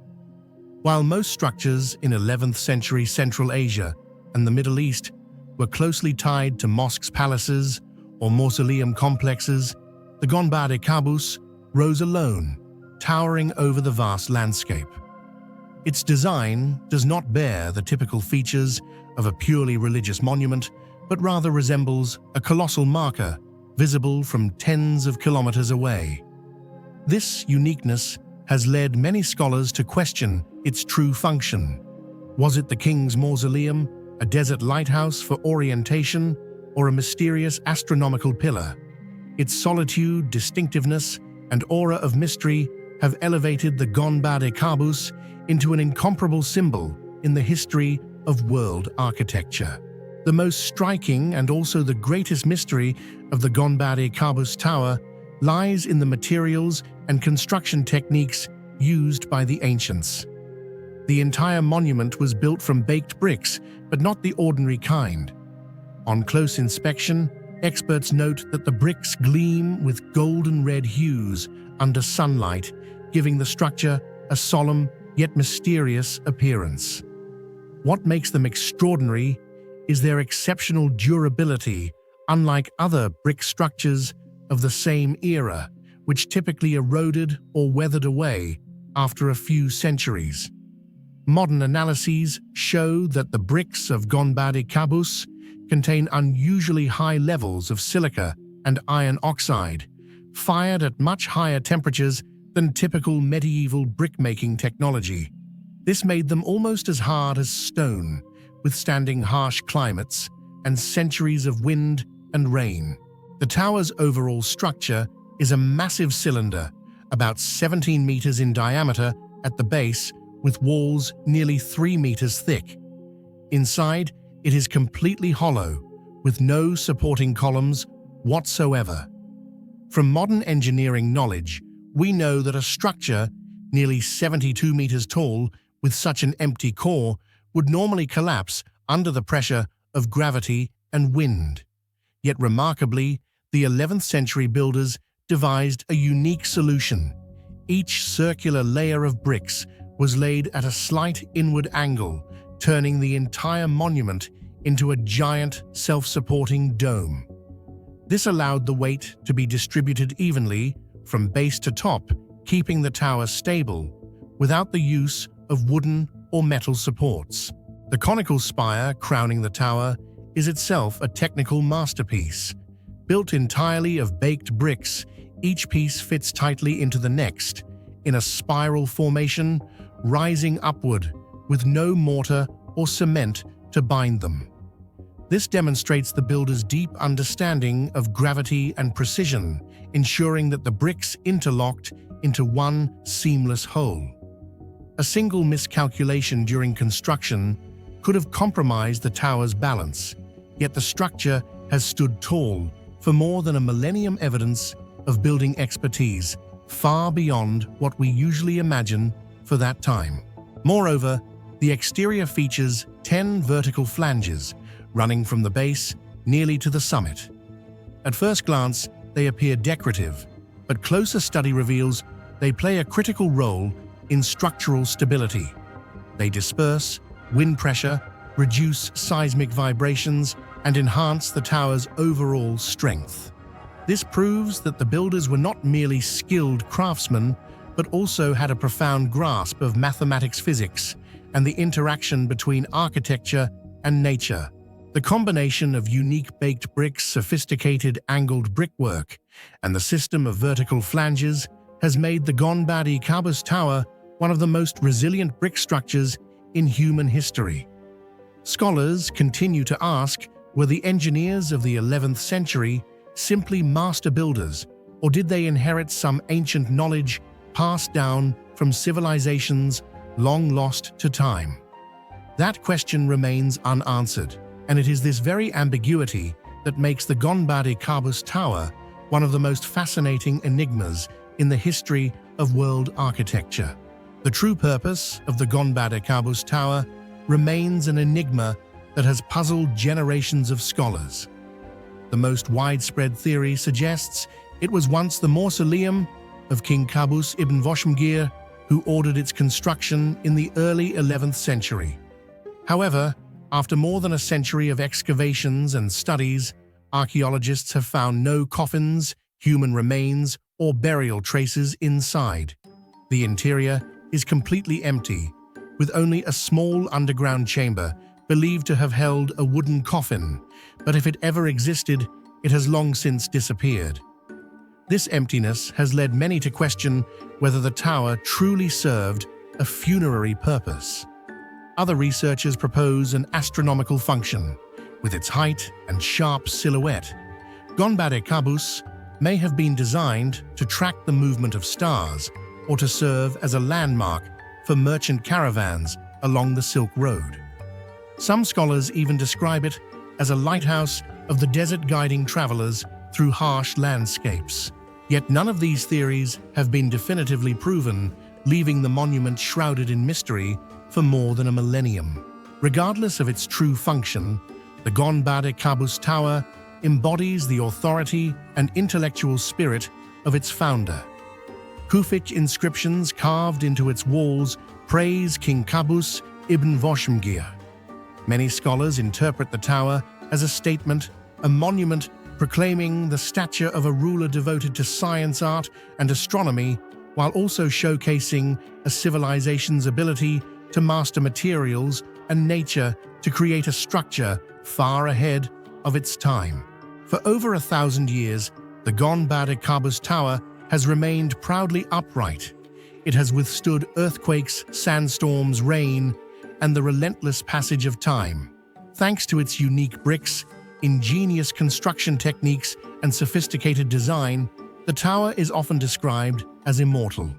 While most structures in 11th century Central Asia and the Middle East were closely tied to mosques, palaces, or mausoleum complexes, the Gonbadi Kabus rose alone, towering over the vast landscape. Its design does not bear the typical features of a purely religious monument, but rather resembles a colossal marker visible from tens of kilometers away. This uniqueness has led many scholars to question its true function. Was it the king's mausoleum, a desert lighthouse for orientation, or a mysterious astronomical pillar? Its solitude, distinctiveness, and aura of mystery have elevated the Gonbadi Kabus into an incomparable symbol in the history of world architecture. The most striking and also the greatest mystery of the Gonbadi Kabus Tower lies in the materials and construction techniques used by the ancients. The entire monument was built from baked bricks, but not the ordinary kind. On close inspection, experts note that the bricks gleam with golden red hues under sunlight, giving the structure a solemn yet mysterious appearance. What makes them extraordinary is their exceptional durability, unlike other brick structures of the same era, which typically eroded or weathered away after a few centuries. Modern analyses show that the bricks of Gonbadi Kabus contain unusually high levels of silica and iron oxide, fired at much higher temperatures than typical medieval brick-making technology. This made them almost as hard as stone, withstanding harsh climates and centuries of wind and rain. The tower's overall structure is a massive cylinder, about 17 meters in diameter at the base, with walls nearly 3 meters thick. Inside, it is completely hollow, with no supporting columns whatsoever. From modern engineering knowledge, we know that a structure nearly 72 meters tall with such an empty core would normally collapse under the pressure of gravity and wind. Yet remarkably, the 11th century builders devised a unique solution. Each circular layer of bricks was laid at a slight inward angle, turning the entire monument into a giant self-supporting dome. This allowed the weight to be distributed evenly from base to top, keeping the tower stable without the use of wooden or metal supports. The conical spire crowning the tower is itself a technical masterpiece. Built entirely of baked bricks, each piece fits tightly into the next, in a spiral formation, rising upward, with no mortar or cement to bind them. This demonstrates the builder's deep understanding of gravity and precision, ensuring that the bricks interlocked into one seamless whole. A single miscalculation during construction could have compromised the tower's balance, yet the structure has stood tall for more than a millennium, evidence of building expertise far beyond what we usually imagine for that time. Moreover, the exterior features 10 vertical flanges running from the base nearly to the summit. At first glance, they appear decorative, but closer study reveals they play a critical role in structural stability. They disperse wind pressure, reduce seismic vibrations, and enhance the tower's overall strength. This proves that the builders were not merely skilled craftsmen, but also had a profound grasp of mathematics, physics, and the interaction between architecture and nature. The combination of unique baked bricks, sophisticated angled brickwork, and the system of vertical flanges has made the Gonbadi Kabus Tower one of the most resilient brick structures in human history. Scholars continue to ask, were the engineers of the 11th century simply master builders, or did they inherit some ancient knowledge passed down from civilizations long lost to time? That question remains unanswered, and it is this very ambiguity that makes the Gonbade Kabus Tower one of the most fascinating enigmas in the history of world architecture. The true purpose of the Gonbade Kabus Tower remains an enigma that has puzzled generations of scholars. The most widespread theory suggests it was once the mausoleum of King Kabus ibn Voshmgir, who ordered its construction in the early 11th century. However, after more than a century of excavations and studies, archaeologists have found no coffins, human remains, or burial traces inside. The interior is completely empty, with only a small underground chamber believed to have held a wooden coffin, but if it ever existed, it has long since disappeared. This emptiness has led many to question whether the tower truly served a funerary purpose. Other researchers propose an astronomical function. With its height and sharp silhouette, Gonbade Kabus may have been designed to track the movement of stars or to serve as a landmark for merchant caravans along the Silk Road. Some scholars even describe it as a lighthouse of the desert guiding travelers through harsh landscapes. Yet none of these theories have been definitively proven, leaving the monument shrouded in mystery for more than a millennium. Regardless of its true function, the Gonbade Kabus Tower embodies the authority and intellectual spirit of its founder. Kufic inscriptions carved into its walls praise King Kabus ibn Voshmgir. Many scholars interpret the tower as a statement, a monument proclaiming the stature of a ruler devoted to science, art, and astronomy, while also showcasing a civilization's ability to master materials and nature to create a structure far ahead of its time. For over 1,000 years, the Gonbade Kabus Tower has remained proudly upright. It has withstood earthquakes, sandstorms, rain, and the relentless passage of time. Thanks to its unique bricks, ingenious construction techniques, and sophisticated design, the tower is often described as immortal.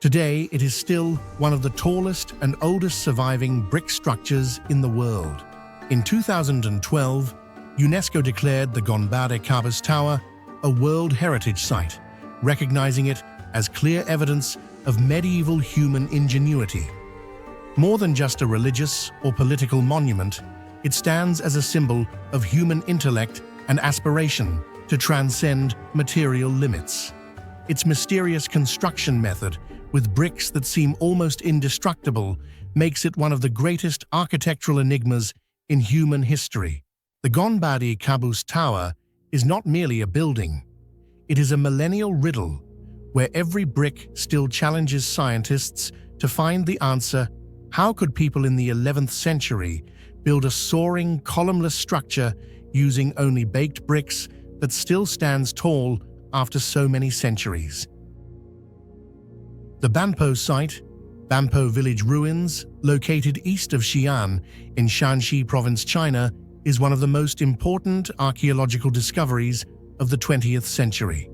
Today, it is still one of the tallest and oldest surviving brick structures in the world. In 2012, UNESCO declared the Gonbade Kabus Tower a World Heritage Site, recognizing it as clear evidence of medieval human ingenuity. More than just a religious or political monument, it stands as a symbol of human intellect and aspiration to transcend material limits. Its mysterious construction method, with bricks that seem almost indestructible, makes it one of the greatest architectural enigmas in human history. The Gonbade Kabus Tower is not merely a building. It is a millennial riddle where every brick still challenges scientists to find the answer: how could people in the 11th century build a soaring, columnless structure using only baked bricks that still stands tall after so many centuries? The Banpo site, Banpo Village Ruins, located east of Xi'an in Shanxi Province, China, is one of the most important archaeological discoveries of the 20th century.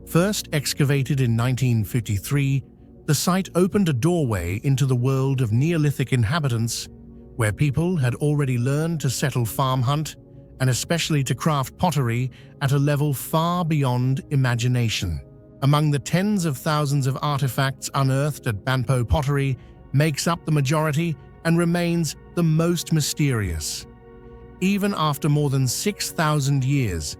First excavated in 1953, the site opened a doorway into the world of Neolithic inhabitants, where people had already learned to settle farm hunt and especially to craft pottery at a level far beyond imagination. Among the tens of thousands of artifacts unearthed at Banpo pottery makes up the majority and remains the most mysterious. Even after more than 6,000 years,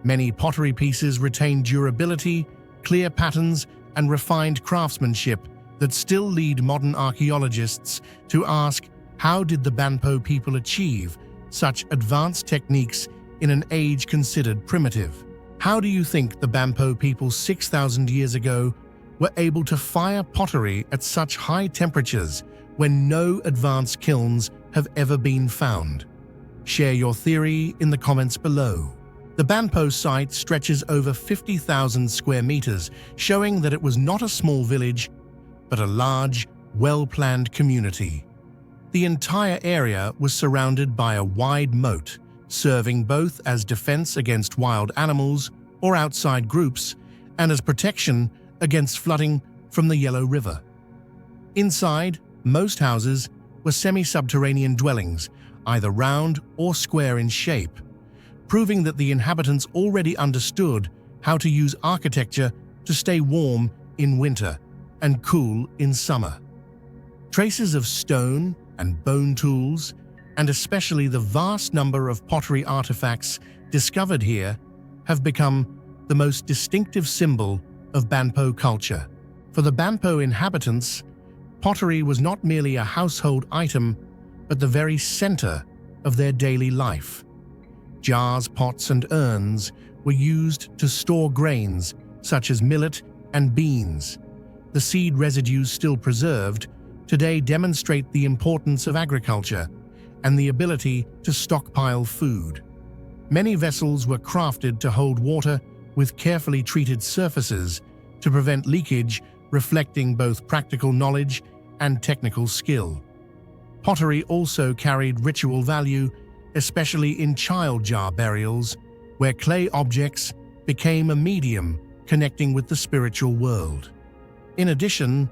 many pottery pieces retain durability, clear patterns, and refined craftsmanship that still lead modern archaeologists to ask, how did the Banpo people achieve such advanced techniques in an age considered primitive? How do you think the Banpo people 6,000 years ago were able to fire pottery at such high temperatures when no advanced kilns have ever been found? Share your theory in the comments below. The Banpo site stretches over 50,000 square meters, showing that it was not a small village, but a large, well-planned community. The entire area was surrounded by a wide moat, serving both as defense against wild animals or outside groups and as protection against flooding from the Yellow River. Inside, most houses were semi-subterranean dwellings, either round or square in shape, proving that the inhabitants already understood how to use architecture to stay warm in winter and cool in summer. Traces of stone and bone tools, and especially the vast number of pottery artifacts discovered here, have become the most distinctive symbol of Banpo culture. For the Banpo inhabitants, pottery was not merely a household item, but the very center of their daily life. Jars, pots, and urns were used to store grains such as millet and beans. The seed residues still preserved today demonstrate the importance of agriculture and the ability to stockpile food. Many vessels were crafted to hold water with carefully treated surfaces to prevent leakage, reflecting both practical knowledge and technical skill. Pottery also carried ritual value, especially in child jar burials, where clay objects became a medium connecting with the spiritual world. In addition,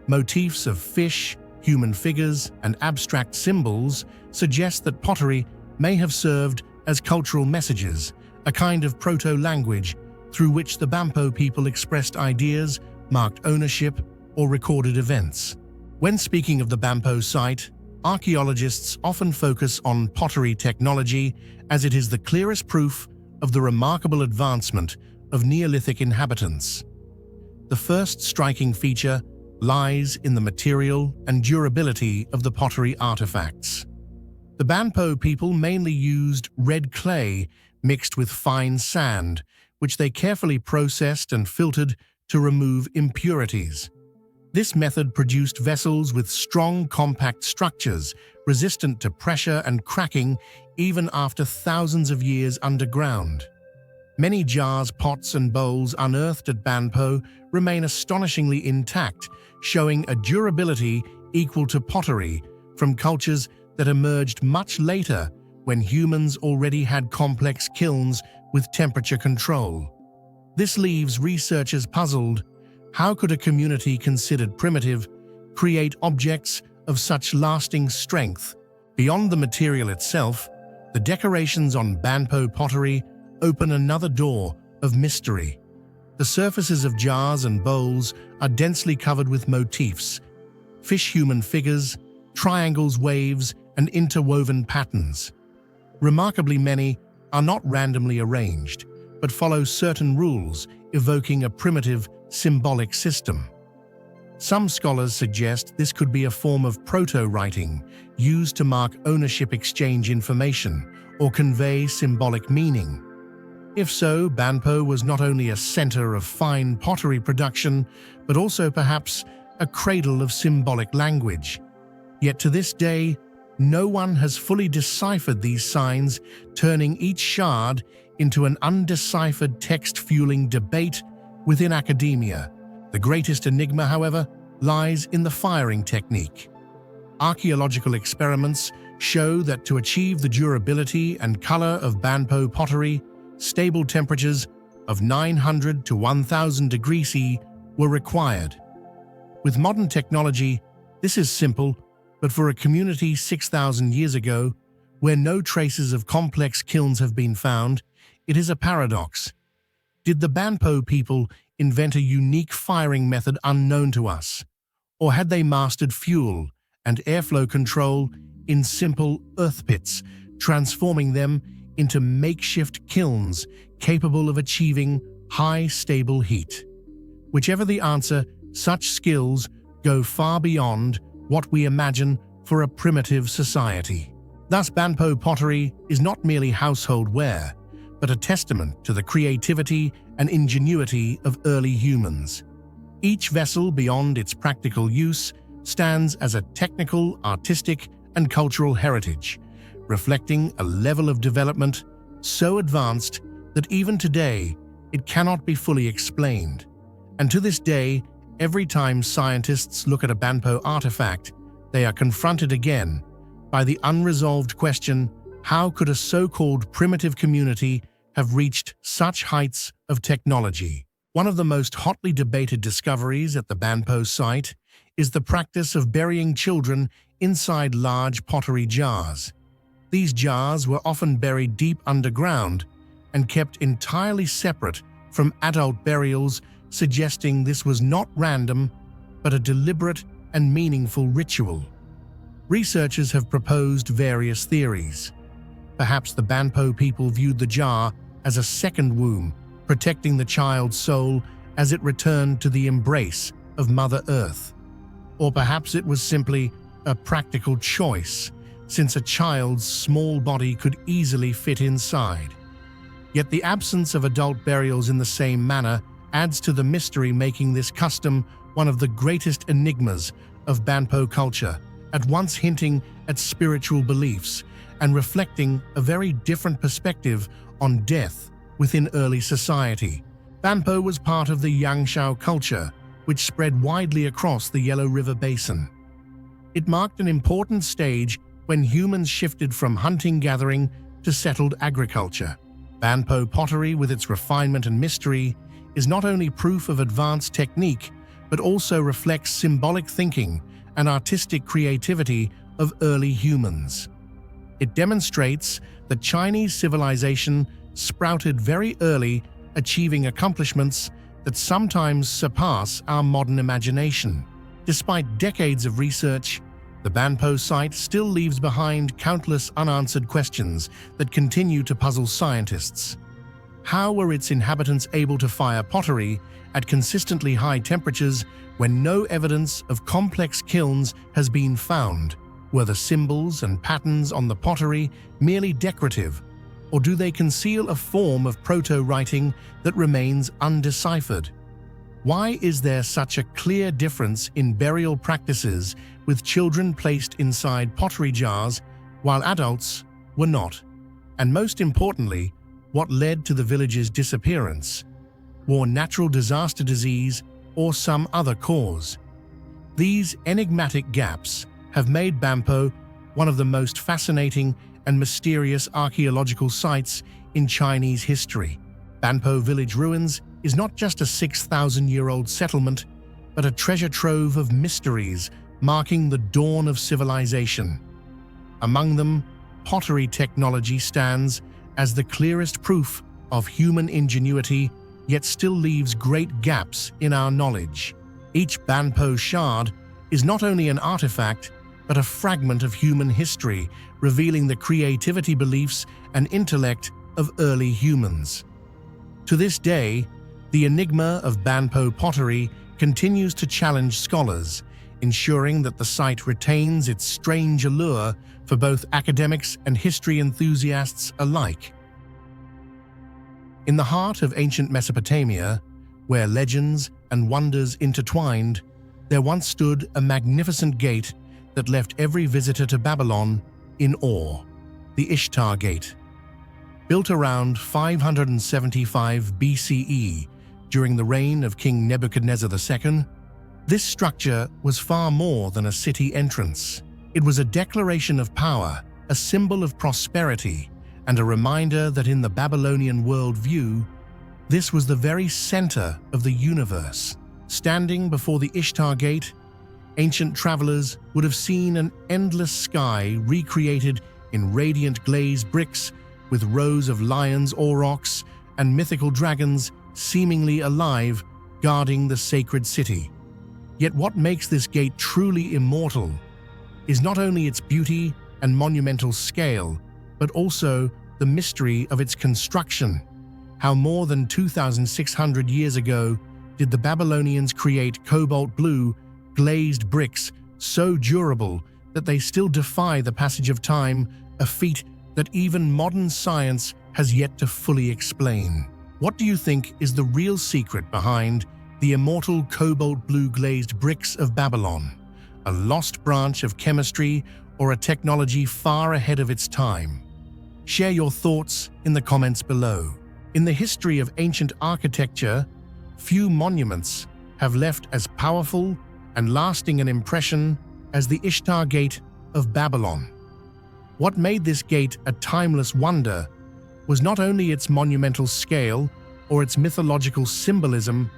motifs of fish, human figures, and abstract symbols suggest that pottery may have served as cultural messages, a kind of proto-language through which the Banpo people expressed ideas, marked ownership, or recorded events. When speaking of the Banpo site, archaeologists often focus on pottery technology as it is the clearest proof of the remarkable advancement of Neolithic inhabitants. The first striking feature lies in the material and durability of the pottery artifacts. The Banpo people mainly used red clay mixed with fine sand, which they carefully processed and filtered to remove impurities. This method produced vessels with strong, compact structures, resistant to pressure and cracking even after thousands of years underground. Many jars, pots, and bowls unearthed at Banpo remain astonishingly intact, showing a durability equal to pottery from cultures that emerged much later when humans already had complex kilns with temperature control. This leaves researchers puzzled. How could a community considered primitive create objects of such lasting strength? Beyond the material itself, the decorations on Banpo pottery open another door of mystery. The surfaces of jars and bowls are densely covered with motifs, fish-human figures, triangles, waves, and interwoven patterns. Remarkably many are not randomly arranged, but follow certain rules, evoking a primitive, symbolic system. Some scholars suggest this could be a form of proto-writing used to mark ownership, exchange information, or convey symbolic meaning. If so, Banpo was not only a center of fine pottery production, but also perhaps a cradle of symbolic language. Yet to this day, no one has fully deciphered these signs, turning each shard into an undeciphered text fueling debate within academia. The greatest enigma, however, lies in the firing technique. Archaeological experiments show that to achieve the durability and color of Banpo pottery, stable temperatures of 900 to 1000 degrees C were required. With modern technology, this is simple, but for a community 6,000 years ago, where no traces of complex kilns have been found, it is a paradox. Did the Banpo people invent a unique firing method unknown to us? Or had they mastered fuel and airflow control in simple earth pits, transforming them into makeshift kilns capable of achieving high, stable heat? Whichever the answer, such skills go far beyond what we imagine for a primitive society. Thus, Banpo pottery is not merely household ware, but a testament to the creativity and ingenuity of early humans. Each vessel, beyond its practical use, stands as a technical, artistic, and cultural heritage, reflecting a level of development so advanced that even today it cannot be fully explained. And to this day, every time scientists look at a Banpo artifact, they are confronted again by the unresolved question, how could a so-called primitive community have reached such heights of technology? One of the most hotly debated discoveries at the Banpo site is the practice of burying children inside large pottery jars. These jars were often buried deep underground and kept entirely separate from adult burials, suggesting this was not random, but a deliberate and meaningful ritual. Researchers have proposed various theories. Perhaps the Banpo people viewed the jar as a second womb, protecting the child's soul as it returned to the embrace of Mother Earth. Or perhaps it was simply a practical choice, since a child's small body could easily fit inside. Yet the absence of adult burials in the same manner adds to the mystery, making this custom one of the greatest enigmas of Banpo culture, at once hinting at spiritual beliefs and reflecting a very different perspective on death within early society. Banpo was part of the Yangshao culture, which spread widely across the Yellow River Basin. It marked an important stage when humans shifted from hunting-gathering to settled agriculture. Banpo pottery, with its refinement and mystery, is not only proof of advanced technique, but also reflects symbolic thinking and artistic creativity of early humans. It demonstrates that Chinese civilization sprouted very early, achieving accomplishments that sometimes surpass our modern imagination. Despite decades of research, the Banpo site still leaves behind countless unanswered questions that continue to puzzle scientists. How were its inhabitants able to fire pottery at consistently high temperatures when no evidence of complex kilns has been found? Were the symbols and patterns on the pottery merely decorative, or do they conceal a form of proto-writing that remains undeciphered? Why is there such a clear difference in burial practices, with children placed inside pottery jars while adults were not? And most importantly, what led to the village's disappearance? War, natural disaster, disease, or some other cause? These enigmatic gaps have made Banpo one of the most fascinating and mysterious archaeological sites in Chinese history. Banpo village ruins is not just a 6,000-year-old settlement, but a treasure trove of mysteries marking the dawn of civilization. Among them, pottery technology stands as the clearest proof of human ingenuity, yet still leaves great gaps in our knowledge. Each Banpo shard is not only an artifact, but a fragment of human history, revealing the creativity, beliefs, and intellect of early humans. To this day, the enigma of Banpo pottery continues to challenge scholars, ensuring that the site retains its strange allure for both academics and history enthusiasts alike. In the heart of ancient Mesopotamia, where legends and wonders intertwined, there once stood a magnificent gate that left every visitor to Babylon in awe: the Ishtar Gate. Built around 575 BCE during the reign of King Nebuchadnezzar II, this structure was far more than a city entrance. It was a declaration of power, a symbol of prosperity, and a reminder that in the Babylonian worldview, this was the very center of the universe. Standing before the Ishtar Gate, ancient travelers would have seen an endless sky recreated in radiant glazed bricks, with rows of lions, aurochs, and mythical dragons seemingly alive, guarding the sacred city. Yet what makes this gate truly immortal is not only its beauty and monumental scale, but also the mystery of its construction. How more than 2,600 years ago did the Babylonians create cobalt blue, glazed bricks so durable that they still defy the passage of time, a feat that even modern science has yet to fully explain? What do you think is the real secret behind the immortal cobalt blue glazed bricks of Babylon? A lost branch of chemistry or a technology far ahead of its time? Share your thoughts in the comments below. In the history of ancient architecture, few monuments have left as powerful and lasting an impression as the Ishtar Gate of Babylon. What made this gate a timeless wonder was not only its monumental scale or its mythological symbolism,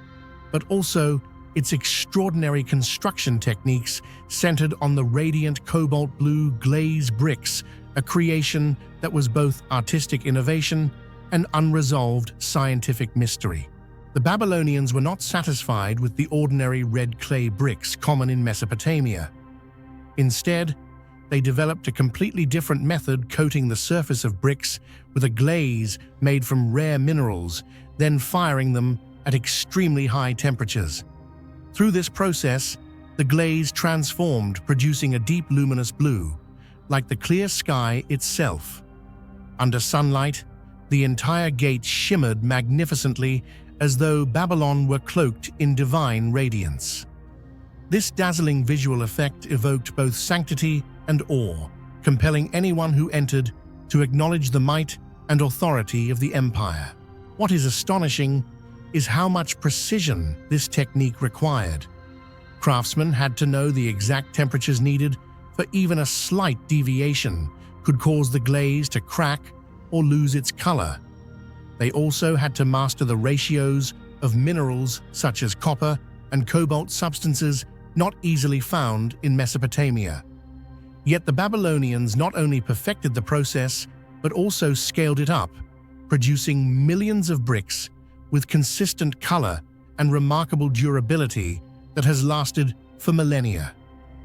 but also its extraordinary construction techniques centered on the radiant cobalt blue glazed bricks, a creation that was both artistic innovation and unresolved scientific mystery. The Babylonians were not satisfied with the ordinary red clay bricks common in Mesopotamia. Instead, they developed a completely different method, coating the surface of bricks with a glaze made from rare minerals, then firing them at extremely high temperatures. Through this process, the glaze transformed, producing a deep luminous blue, like the clear sky itself. Under sunlight, the entire gate shimmered magnificently, as though Babylon were cloaked in divine radiance. This dazzling visual effect evoked both sanctity and awe, compelling anyone who entered to acknowledge the might and authority of the empire. What is astonishing is how much precision this technique required. Craftsmen had to know the exact temperatures needed, for even a slight deviation could cause the glaze to crack or lose its color. They also had to master the ratios of minerals such as copper and cobalt, substances not easily found in Mesopotamia. Yet the Babylonians not only perfected the process, but also scaled it up, producing millions of bricks with consistent color and remarkable durability that has lasted for millennia.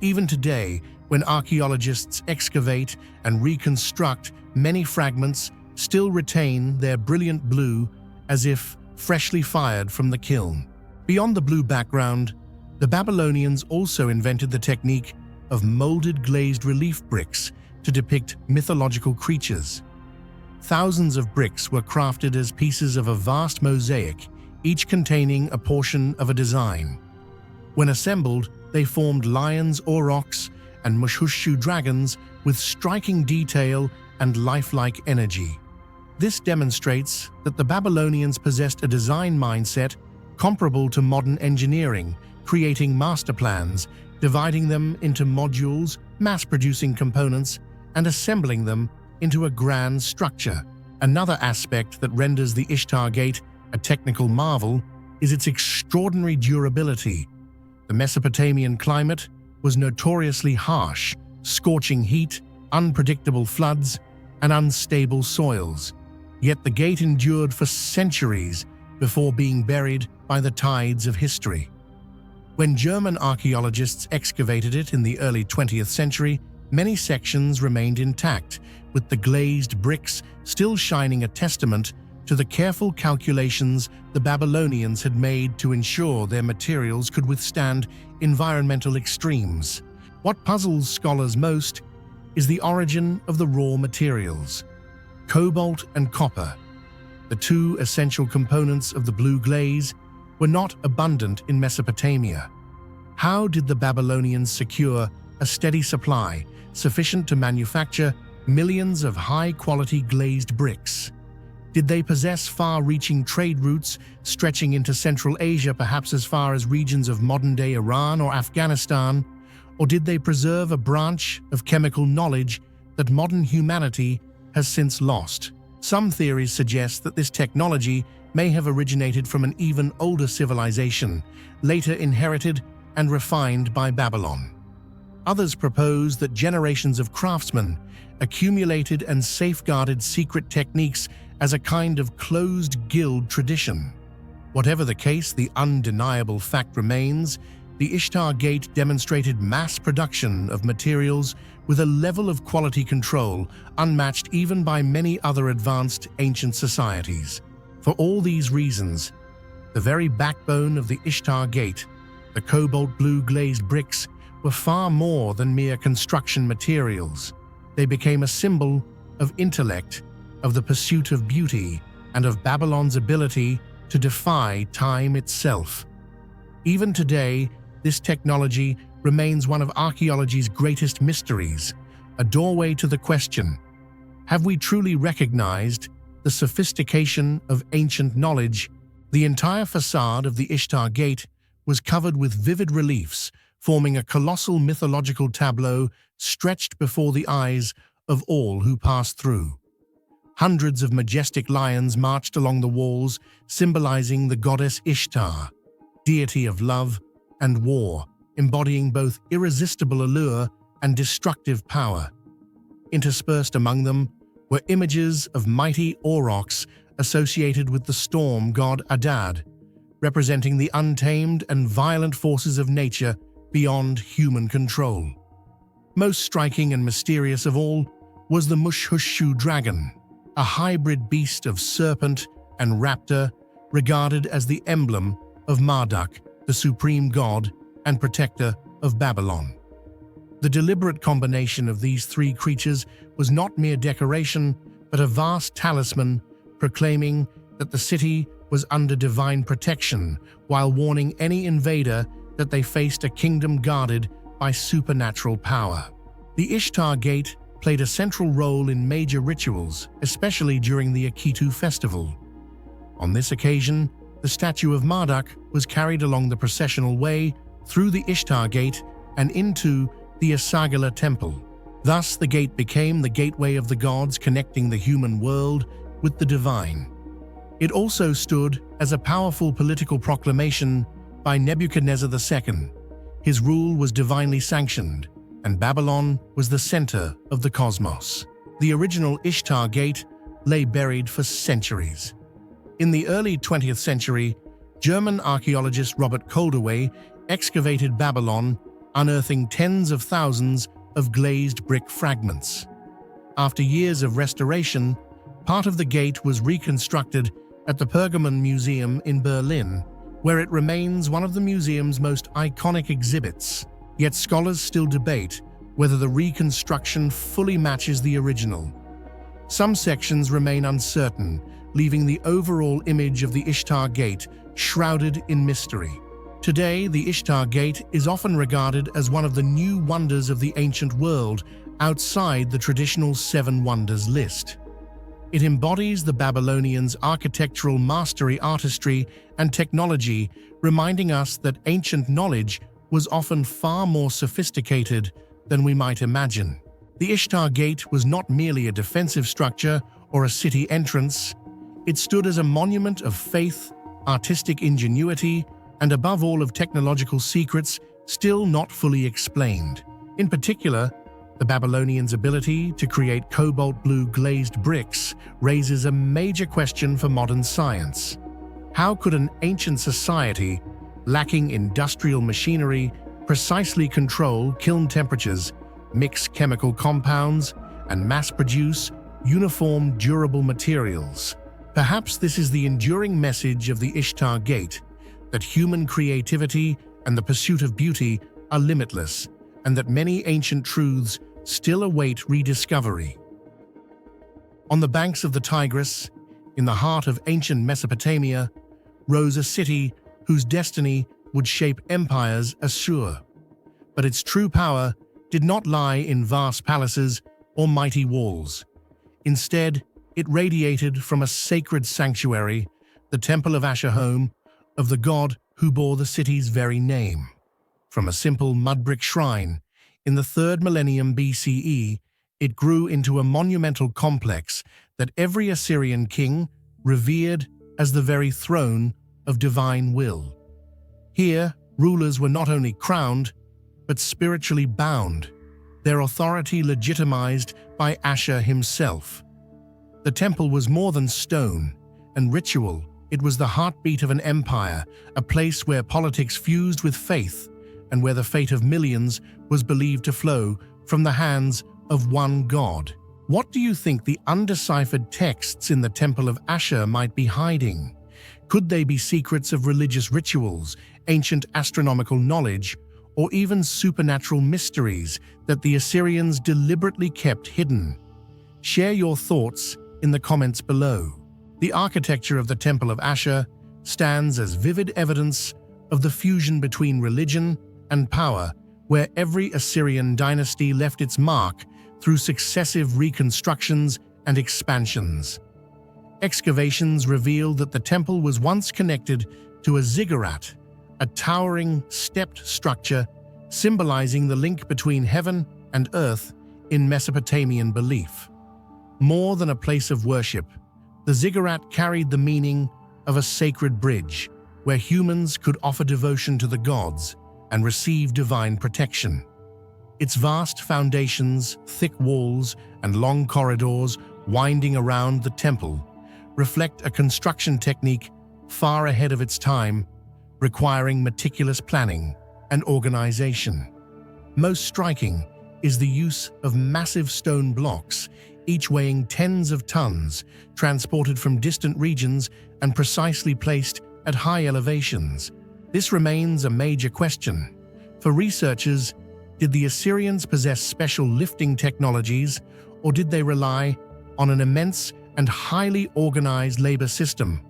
Even today, when archaeologists excavate and reconstruct, many fragments still retain their brilliant blue as if freshly fired from the kiln. Beyond the blue background, the Babylonians also invented the technique of molded glazed relief bricks to depict mythological creatures. Thousands of bricks were crafted as pieces of a vast mosaic, each containing a portion of a design. When assembled, they formed lions, aurochs, and Mushushu dragons with striking detail and lifelike energy. This demonstrates that the Babylonians possessed a design mindset comparable to modern engineering, creating master plans, dividing them into modules, mass-producing components, and assembling them into a grand structure. Another aspect that renders the Ishtar Gate a technical marvel is its extraordinary durability. The Mesopotamian climate was notoriously harsh, scorching heat, unpredictable floods, and unstable soils. Yet the gate endured for centuries before being buried by the tides of history. When German archaeologists excavated it in the early 20th century, many sections remained intact, with the glazed bricks still shining, a testament to the careful calculations the Babylonians had made to ensure their materials could withstand environmental extremes. What puzzles scholars most is the origin of the raw materials. Cobalt and copper, the two essential components of the blue glaze, were not abundant in Mesopotamia. How did the Babylonians secure a steady supply sufficient to manufacture millions of high-quality glazed bricks? Did they possess far-reaching trade routes stretching into Central Asia, perhaps as far as regions of modern-day Iran or Afghanistan? Or did they preserve a branch of chemical knowledge that modern humanity has since lost? Some theories suggest that this technology may have originated from an even older civilization, later inherited and refined by Babylon. Others propose that generations of craftsmen accumulated and safeguarded secret techniques as a kind of closed guild tradition. Whatever the case, the undeniable fact remains: the Ishtar Gate demonstrated mass production of materials with a level of quality control unmatched even by many other advanced ancient societies. For all these reasons, the very backbone of the Ishtar Gate, the cobalt blue glazed bricks, were far more than mere construction materials. They became a symbol of intellect, of the pursuit of beauty, and of Babylon's ability to defy time itself. Even today, this technology remains one of archaeology's greatest mysteries, a doorway to the question: have we truly recognized the sophistication of ancient knowledge? The entire facade of the Ishtar Gate was covered with vivid reliefs, forming a colossal mythological tableau stretched before the eyes of all who passed through. Hundreds of majestic lions marched along the walls, symbolizing the goddess Ishtar, deity of love and war, embodying both irresistible allure and destructive power. Interspersed among them were images of mighty aurochs associated with the storm god Adad, representing the untamed and violent forces of nature beyond human control. Most striking and mysterious of all was the Mushushu dragon, a hybrid beast of serpent and raptor, regarded as the emblem of Marduk, the supreme god and protector of Babylon. The deliberate combination of these three creatures was not mere decoration, but a vast talisman proclaiming that the city was under divine protection, while warning any invader that they faced a kingdom guarded by supernatural power. The Ishtar Gate played a central role in major rituals, especially during the Akitu festival. On this occasion, the statue of Marduk was carried along the processional way through the Ishtar Gate and into the Asagala temple. Thus, the gate became the gateway of the gods, connecting the human world with the divine. It also stood as a powerful political proclamation by Nebuchadnezzar II. His rule was divinely sanctioned, and Babylon was the center of the cosmos. The original Ishtar Gate lay buried for centuries. In the early 20th century, German archaeologist Robert Koldewey excavated Babylon, unearthing tens of thousands of glazed brick fragments. After years of restoration, part of the gate was reconstructed at the Pergamon Museum in Berlin, where it remains one of the museum's most iconic exhibits. Yet scholars still debate whether the reconstruction fully matches the original. Some sections remain uncertain, leaving the overall image of the Ishtar Gate shrouded in mystery. Today, the Ishtar Gate is often regarded as one of the new wonders of the ancient world, outside the traditional Seven Wonders list. It embodies the Babylonians' architectural mastery, artistry, and technology, reminding us that ancient knowledge was often far more sophisticated than we might imagine. The Ishtar Gate was not merely a defensive structure or a city entrance. It stood as a monument of faith, artistic ingenuity, and above all of technological secrets still not fully explained. In particular, the Babylonians' ability to create cobalt blue glazed bricks raises a major question for modern science. How could an ancient society, lacking industrial machinery, precisely control kiln temperatures, mix chemical compounds, and mass-produce uniform, durable materials? Perhaps this is the enduring message of the Ishtar Gate, that human creativity and the pursuit of beauty are limitless, and that many ancient truths still await rediscovery. On the banks of the Tigris, in the heart of ancient Mesopotamia, rose a city whose destiny would shape empires, Assur. But its true power did not lie in vast palaces or mighty walls. Instead, it radiated from a sacred sanctuary, the Temple of Ashur, home of the god who bore the city's very name. From a simple mud-brick shrine in the 3rd millennium BCE, it grew into a monumental complex that every Assyrian king revered as the very throne of divine will. Here, rulers were not only crowned, but spiritually bound, their authority legitimized by Ashur himself. The temple was more than stone and ritual. It was the heartbeat of an empire, a place where politics fused with faith, and where the fate of millions was believed to flow from the hands of one god. What do you think the undeciphered texts in the Temple of Ashur might be hiding? Could they be secrets of religious rituals, ancient astronomical knowledge, or even supernatural mysteries that the Assyrians deliberately kept hidden? Share your thoughts in the comments below. The architecture of the Temple of Ashur stands as vivid evidence of the fusion between religion and power, where every Assyrian dynasty left its mark through successive reconstructions and expansions. Excavations revealed that the temple was once connected to a ziggurat, a towering, stepped structure symbolizing the link between heaven and earth in Mesopotamian belief. More than a place of worship, the ziggurat carried the meaning of a sacred bridge where humans could offer devotion to the gods and receive divine protection. Its vast foundations, thick walls, and long corridors winding around the temple reflect a construction technique far ahead of its time, requiring meticulous planning and organization. Most striking is the use of massive stone blocks, each weighing tens of tons, transported from distant regions and precisely placed at high elevations. This remains a major question. For researchers, did the Assyrians possess special lifting technologies, or did they rely on an immense and highly organized labor system,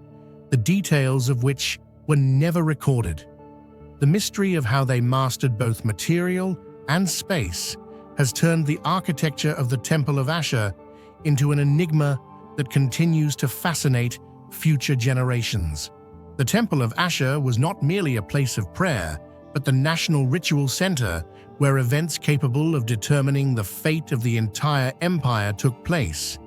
the details of which were never recorded? The mystery of how they mastered both material and space has turned the architecture of the Temple of Ashur into an enigma that continues to fascinate future generations. The Temple of Ashur was not merely a place of prayer, but the national ritual center where events capable of determining the fate of the entire empire took place.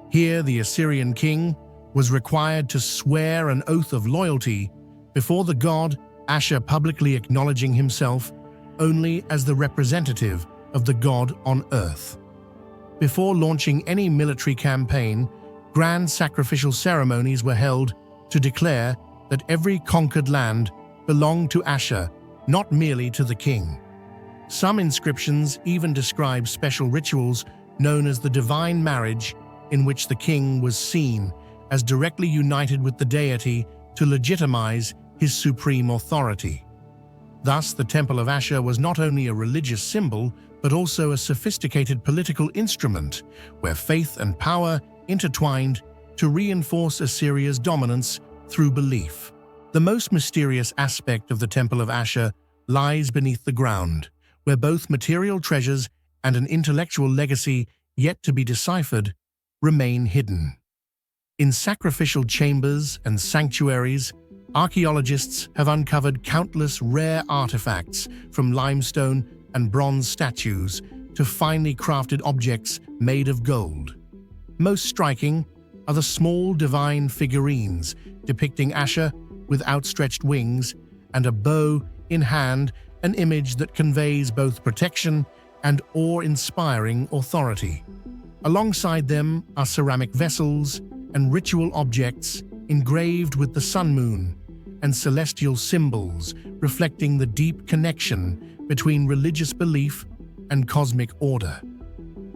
Here, the Assyrian king was required to swear an oath of loyalty before the god Ashur, publicly acknowledging himself only as the representative of the god on earth. Before launching any military campaign, grand sacrificial ceremonies were held to declare that every conquered land belonged to Ashur, not merely to the king. Some inscriptions even describe special rituals known as the divine marriage, in which the king was seen as directly united with the deity to legitimize his supreme authority. Thus, the Temple of Ashur was not only a religious symbol, but also a sophisticated political instrument where faith and power intertwined to reinforce Assyria's dominance through belief. The most mysterious aspect of the Temple of Ashur lies beneath the ground, where both material treasures and an intellectual legacy yet to be deciphered remain hidden. In sacrificial chambers and sanctuaries, archaeologists have uncovered countless rare artifacts, from limestone and bronze statues to finely crafted objects made of gold. Most striking are the small divine figurines depicting Ashur with outstretched wings and a bow in hand, an image that conveys both protection and awe-inspiring authority. Alongside them are ceramic vessels and ritual objects engraved with the sun moon and celestial symbols, reflecting the deep connection between religious belief and cosmic order.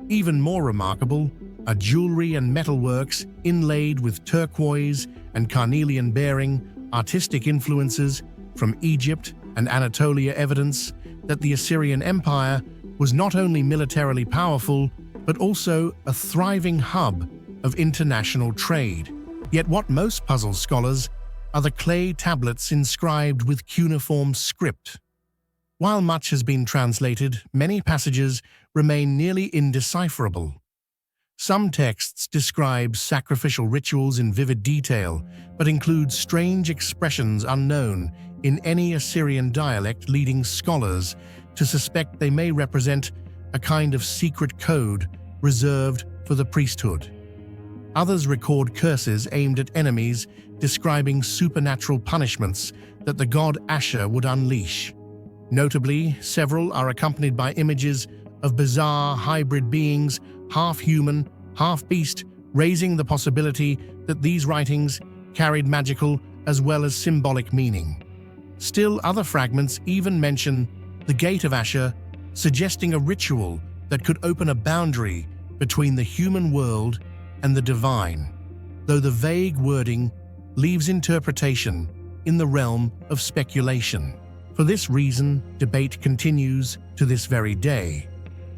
Even more remarkable are jewelry and metalworks inlaid with turquoise and carnelian bearing artistic influences from Egypt and Anatolia, evidence that the Assyrian Empire was not only militarily powerful, but also a thriving hub of international trade. Yet what most puzzles scholars are the clay tablets inscribed with cuneiform script. While much has been translated, many passages remain nearly indecipherable. Some texts describe sacrificial rituals in vivid detail, but include strange expressions unknown in any Assyrian dialect, leading scholars to suspect they may represent a kind of secret code reserved for the priesthood. Others record curses aimed at enemies, describing supernatural punishments that the god Ashur would unleash. Notably, several are accompanied by images of bizarre hybrid beings, half human, half beast, raising the possibility that these writings carried magical as well as symbolic meaning. Still, other fragments even mention the Gate of Ashur, suggesting a ritual that could open a boundary between the human world and the divine, though the vague wording leaves interpretation in the realm of speculation. For this reason, debate continues to this very day.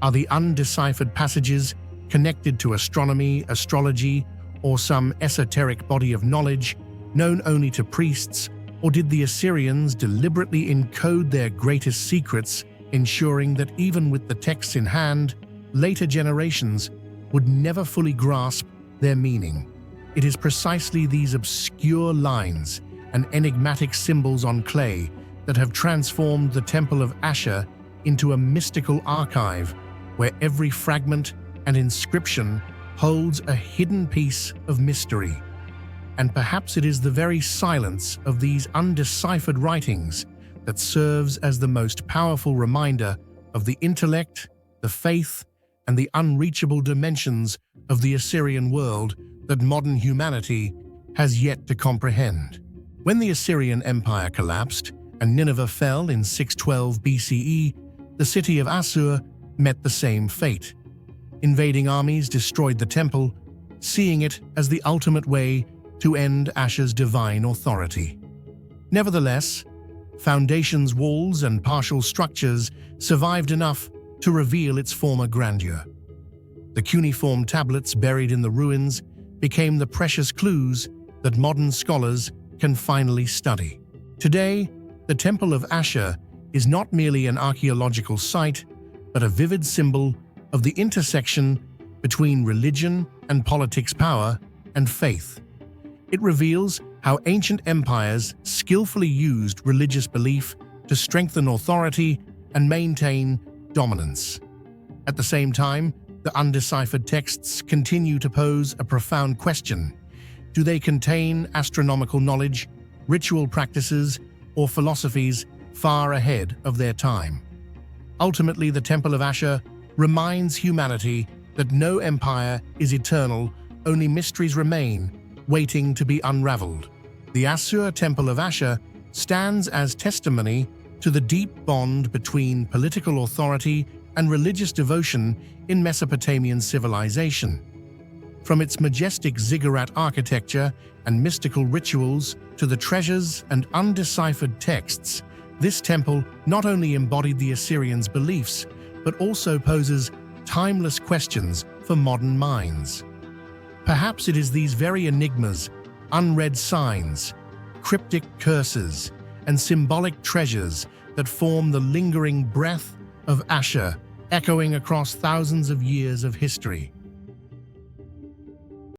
Are the undeciphered passages connected to astronomy, astrology, or some esoteric body of knowledge known only to priests, or did the Assyrians deliberately encode their greatest secrets, ensuring that even with the texts in hand, later generations would never fully grasp their meaning? It is precisely these obscure lines and enigmatic symbols on clay that have transformed the Temple of Ashur into a mystical archive where every fragment and inscription holds a hidden piece of mystery. And perhaps it is the very silence of these undeciphered writings that serves as the most powerful reminder of the intellect, the faith, and the unreachable dimensions of the Assyrian world that modern humanity has yet to comprehend. When the Assyrian Empire collapsed and Nineveh fell in 612 BCE, the city of Assur met the same fate. Invading armies destroyed the temple, seeing it as the ultimate way to end Ashur's divine authority. Nevertheless, foundations, walls, and partial structures survived enough to reveal its former grandeur. The cuneiform tablets buried in the ruins became the precious clues that modern scholars can finally study. Today, the Temple of Ashur is not merely an archaeological site, but a vivid symbol of the intersection between religion and politics, power and faith. It reveals how ancient empires skillfully used religious belief to strengthen authority and maintain dominance. At the same time, the undeciphered texts continue to pose a profound question. Do they contain astronomical knowledge, ritual practices, or philosophies far ahead of their time? Ultimately, the Temple of Ashur reminds humanity that no empire is eternal, only mysteries remain, waiting to be unraveled. The Assur Temple of Ashur stands as testimony to the deep bond between political authority and religious devotion in Mesopotamian civilization. From its majestic ziggurat architecture and mystical rituals to the treasures and undeciphered texts, this temple not only embodied the Assyrians' beliefs, but also poses timeless questions for modern minds. Perhaps it is these very enigmas, unread signs, cryptic curses, and symbolic treasures that form the lingering breath of Ashur, echoing across thousands of years of history.